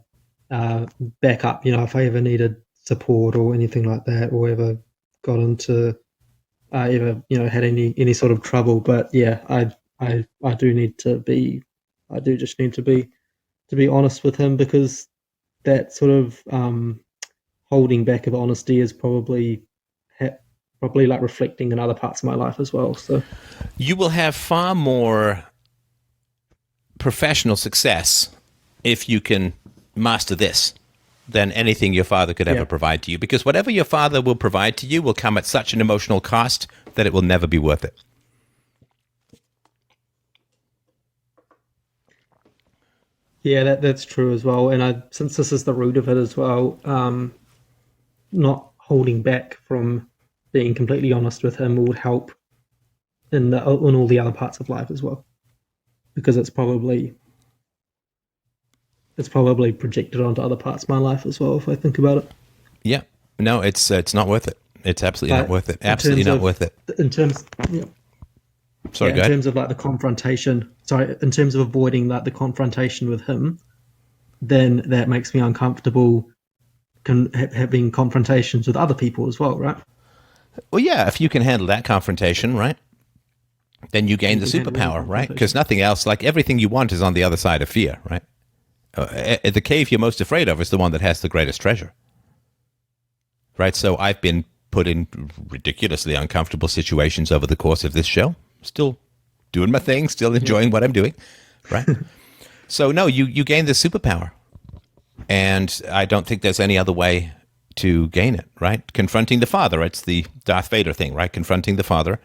Speaker 3: backup, if I ever needed support or anything like that, or ever got into ever had any sort of trouble. But yeah, I do need to be, I do just need to be honest with him, because that sort of holding back of honesty is probably like reflecting in other parts of my life as well. So
Speaker 1: you will have far more professional success if you can master this than anything your father could ever provide to you, because whatever your father will provide to you will come at such an emotional cost that it will never be worth it.
Speaker 3: Yeah, that's true as well. And since this is the root of it as well, not holding back from being completely honest with him would help in all the other parts of life as well, because it's probably projected onto other parts of my life as well, if I think about it.
Speaker 1: Yeah, no, it's not worth it. It's absolutely not worth it. Absolutely not worth it.
Speaker 3: In terms,
Speaker 1: Sorry, go
Speaker 3: in
Speaker 1: ahead.
Speaker 3: terms of like the confrontation. Sorry, in terms of avoiding like the confrontation with him, then that makes me uncomfortable having confrontations with other people as well, right?
Speaker 1: Well, yeah, if you can handle that confrontation, right, then you gain the superpower, right? Because nothing else, like everything you want is on the other side of fear, right? The cave you're most afraid of is the one that has the greatest treasure, right? So I've been put in ridiculously uncomfortable situations over the course of this show, still doing my thing, still enjoying what I'm doing, right? So no, you gain the superpower. And I don't think there's any other way to gain it, right? Confronting the father, it's the Darth Vader thing, right? Confronting the father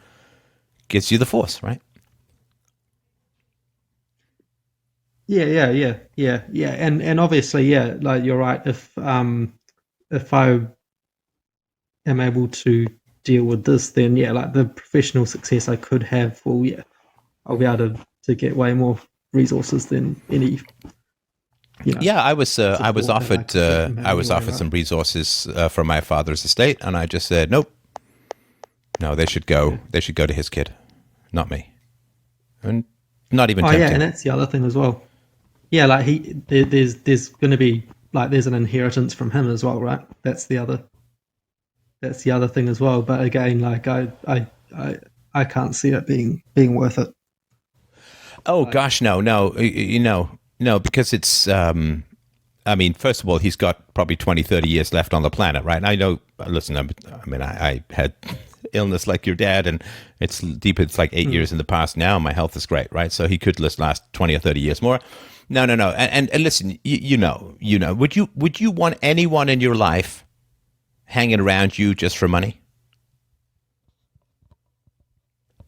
Speaker 1: gives you the force, right?
Speaker 3: Yeah. And obviously, yeah, like you're right. If I am able to deal with this, then yeah, like the professional success I could have, well, yeah, I'll be able to get way more resources than any.
Speaker 1: Yeah, I was offered
Speaker 3: right?
Speaker 1: some resources from my father's estate, and I just said nope. No, they should go. They should go to his kid, not me, and not even.
Speaker 3: Oh
Speaker 1: tempting.
Speaker 3: yeah, and that's the other thing as well. Yeah, like there's going to be like there's an inheritance from him as well, right? That's the other thing as well. But again, like I can't see it being worth it.
Speaker 1: Oh gosh, no, because it's. I mean, first of all, he's got probably 20, 30 years left on the planet, right? And I know. Listen, I had illness like your dad, and it's deep. It's like 8 years in the past now. My health is great, right? So he could last 20 or 30 years more. No. And listen, you know. Would you want anyone in your life hanging around you just for money?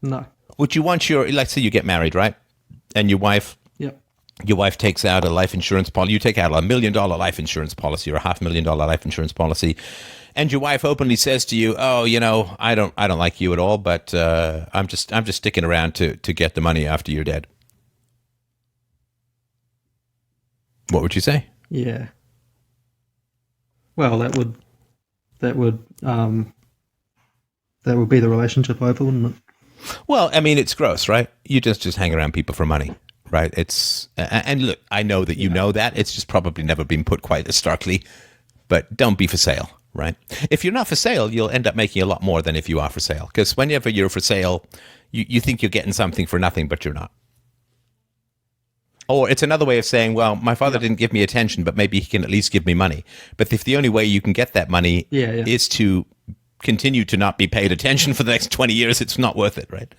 Speaker 3: No.
Speaker 1: Would you want let's say you get married, right? And your wife takes out a life insurance policy. You take out $1 million life insurance policy or a $500,000 life insurance policy, and your wife openly says to you, "Oh, I don't like you at all, but I'm just sticking around to get the money after you're dead." What would you say?
Speaker 3: Yeah. Well, that would be the relationship over, wouldn't it?
Speaker 1: Well, I mean, it's gross, right? You just hang around people for money, right? And look, I know that you know that. It's just probably never been put quite as starkly, but don't be for sale, right? If you're not for sale, you'll end up making a lot more than if you are for sale. Because whenever you're for sale, you think you're getting something for nothing, but you're not. Or it's another way of saying, well, my father didn't give me attention, but maybe he can at least give me money. But if the only way you can get that money is to continue to not be paid attention for the next 20 years, it's not worth it, right?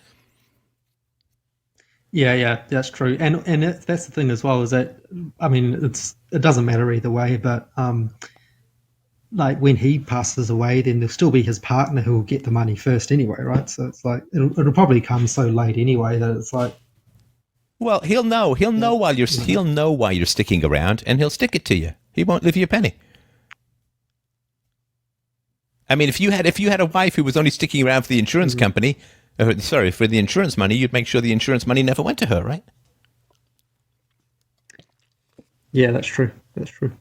Speaker 3: Yeah, that's true. And that's the thing as well, is that, I mean, it doesn't matter either way, but like when he passes away, then there'll still be his partner who will get the money first anyway, right? So it's like it'll probably come so late anyway that it's like,
Speaker 1: Well, he'll know. He'll know while you're.
Speaker 3: you know.
Speaker 1: He'll know why you're sticking around, and he'll stick it to you. He won't leave you a penny. I mean, if you had a wife who was only sticking around for the insurance company, for the insurance money, you'd make sure the insurance money never went to her, right?
Speaker 3: Yeah, that's true. That's true.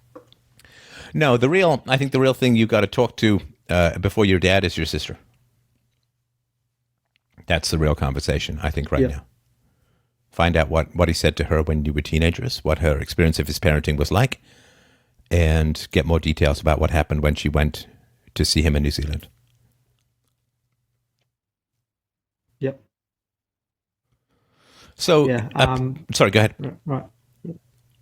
Speaker 1: No, I think the real thing you got to talk to before your dad is your sister. That's the real conversation, I think, right now. Find out what he said to her when you were teenagers, what her experience of his parenting was like, and get more details about what happened when she went to see him in New Zealand.
Speaker 3: Yep.
Speaker 1: So,
Speaker 3: Yeah.
Speaker 1: sorry, go ahead.
Speaker 3: Right.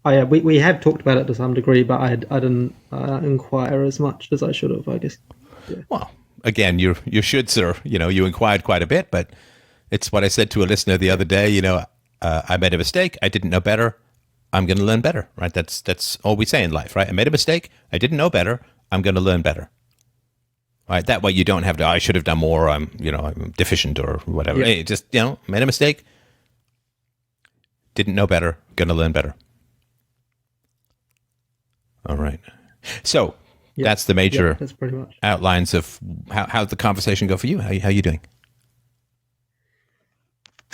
Speaker 3: Oh yeah, we have talked about it to some degree, but I didn't inquire as much as I should have, I guess. Yeah.
Speaker 1: Well, again, you should, sir. You inquired quite a bit, but it's what I said to a listener the other day. I made a mistake. I didn't know better. I'm going to learn better, right? That's all we say in life, right? I made a mistake. I didn't know better. I'm going to learn better. Right? That way you don't have to, I should have done more. I'm deficient or whatever.
Speaker 3: Yeah.
Speaker 1: Hey, just, made a mistake. Didn't know better. Going to learn better. All right. So that's the major
Speaker 3: that's pretty much
Speaker 1: outlines of how'd the conversation go for you? How you doing?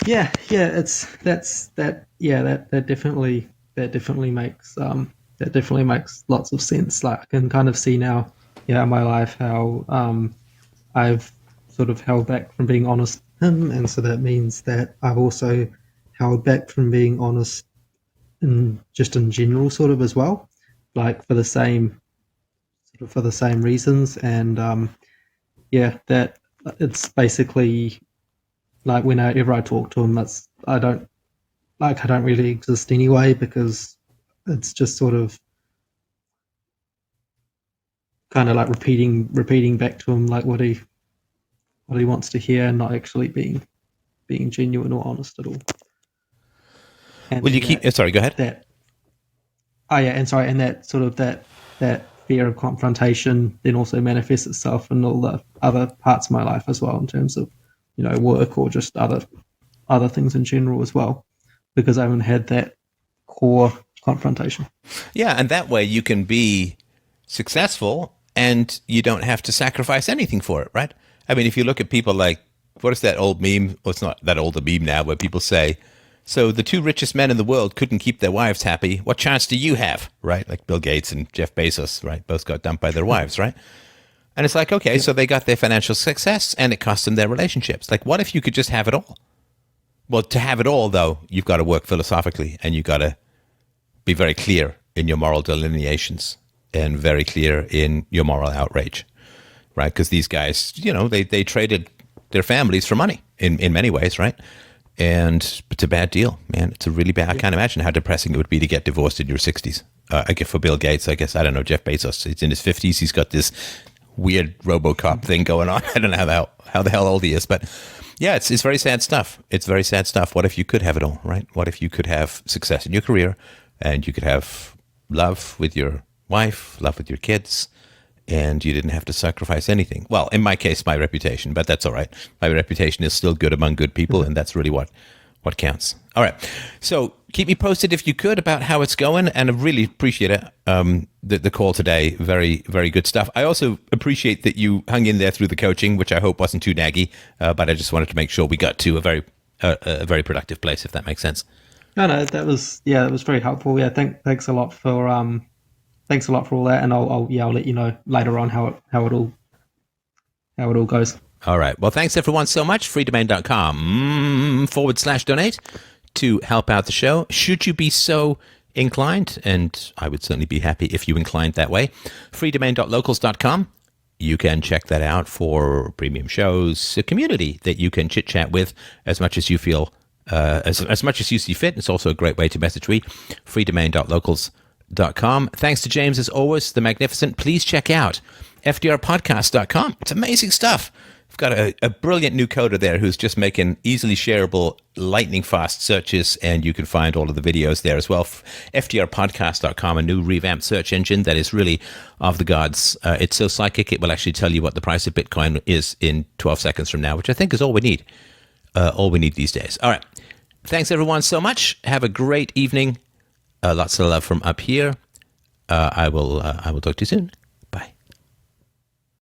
Speaker 3: Yeah, that definitely makes lots of sense. Like I can kind of see now, in my life how I've sort of held back from being honest with him, and so that means that I've also held back from being honest in general, sort of as well, like for the same reasons, and that it's basically like whenever I talk to him, I don't really exist anyway, because it's just sort of kind of like repeating back to him like what he wants to hear, and not actually being genuine or honest at all. And
Speaker 1: Will you keep? Sorry, go ahead.
Speaker 3: And that sort of that fear of confrontation then also manifests itself in all the other parts of my life as well, in terms of work or just other things in general as well, because I haven't had that core confrontation.
Speaker 1: Yeah, and that way you can be successful and you don't have to sacrifice anything for it, right? I mean, if you look at people like, what is that old meme? Well, it's not that old a meme now, where people say, so the two richest men in the world couldn't keep their wives happy. What chance do you have, right? Like Bill Gates and Jeff Bezos, right? Both got dumped by their wives, right? And it's like, okay, so they got their financial success and it cost them their relationships. Like, what if you could just have it all? Well, to have it all, though, you've got to work philosophically, and you've got to be very clear in your moral delineations and very clear in your moral outrage, right? Because these guys, they traded their families for money in many ways, right? And it's a bad deal, man. It's a really bad. I can't imagine how depressing it would be to get divorced in your 60s. I guess for Bill Gates, I don't know, Jeff Bezos, he's in his 50s. He's got this weird RoboCop thing going on. I don't know how the hell old he is, but yeah, it's very sad stuff. It's very sad stuff. What if you could have it all, right? What if you could have success in your career, and you could have love with your wife, love with your kids, and you didn't have to sacrifice anything? Well, in my case, my reputation, but that's all right. My reputation is still good among good people, and that's really what counts. All right. So keep me posted if you could about how it's going, and I really appreciate it. The call today, very, very good stuff. I also appreciate that you hung in there through the coaching, which I hope wasn't too naggy, but I just wanted to make sure we got to a very productive place, if that makes sense.
Speaker 3: No, that was very helpful. Yeah, thanks a lot for all that, and I'll let you know later on how it all goes.
Speaker 1: All right. Well, thanks everyone so much. Freedomain.com/donate to help out the show, should you be so inclined, and I would certainly be happy if you inclined that way. Freedomain.locals.com. You can check that out for premium shows, a community that you can chit chat with as much as you feel, as much as you see fit. It's also a great way to message me. Freedomain.locals.com. Thanks to James as always, the magnificent. Please check out FDRpodcast.com. It's amazing stuff. got a brilliant new coder there who's just making easily shareable, lightning fast searches, and you can find all of the videos there as well. FTRpodcast.com, a new revamped search engine that is really of the gods. It's so psychic, it will actually tell you what the price of Bitcoin is in 12 seconds from now, which I think is all we need. All we need these days. All right. Thanks, everyone, so much. Have a great evening. Lots of love from up here. I will talk to you soon.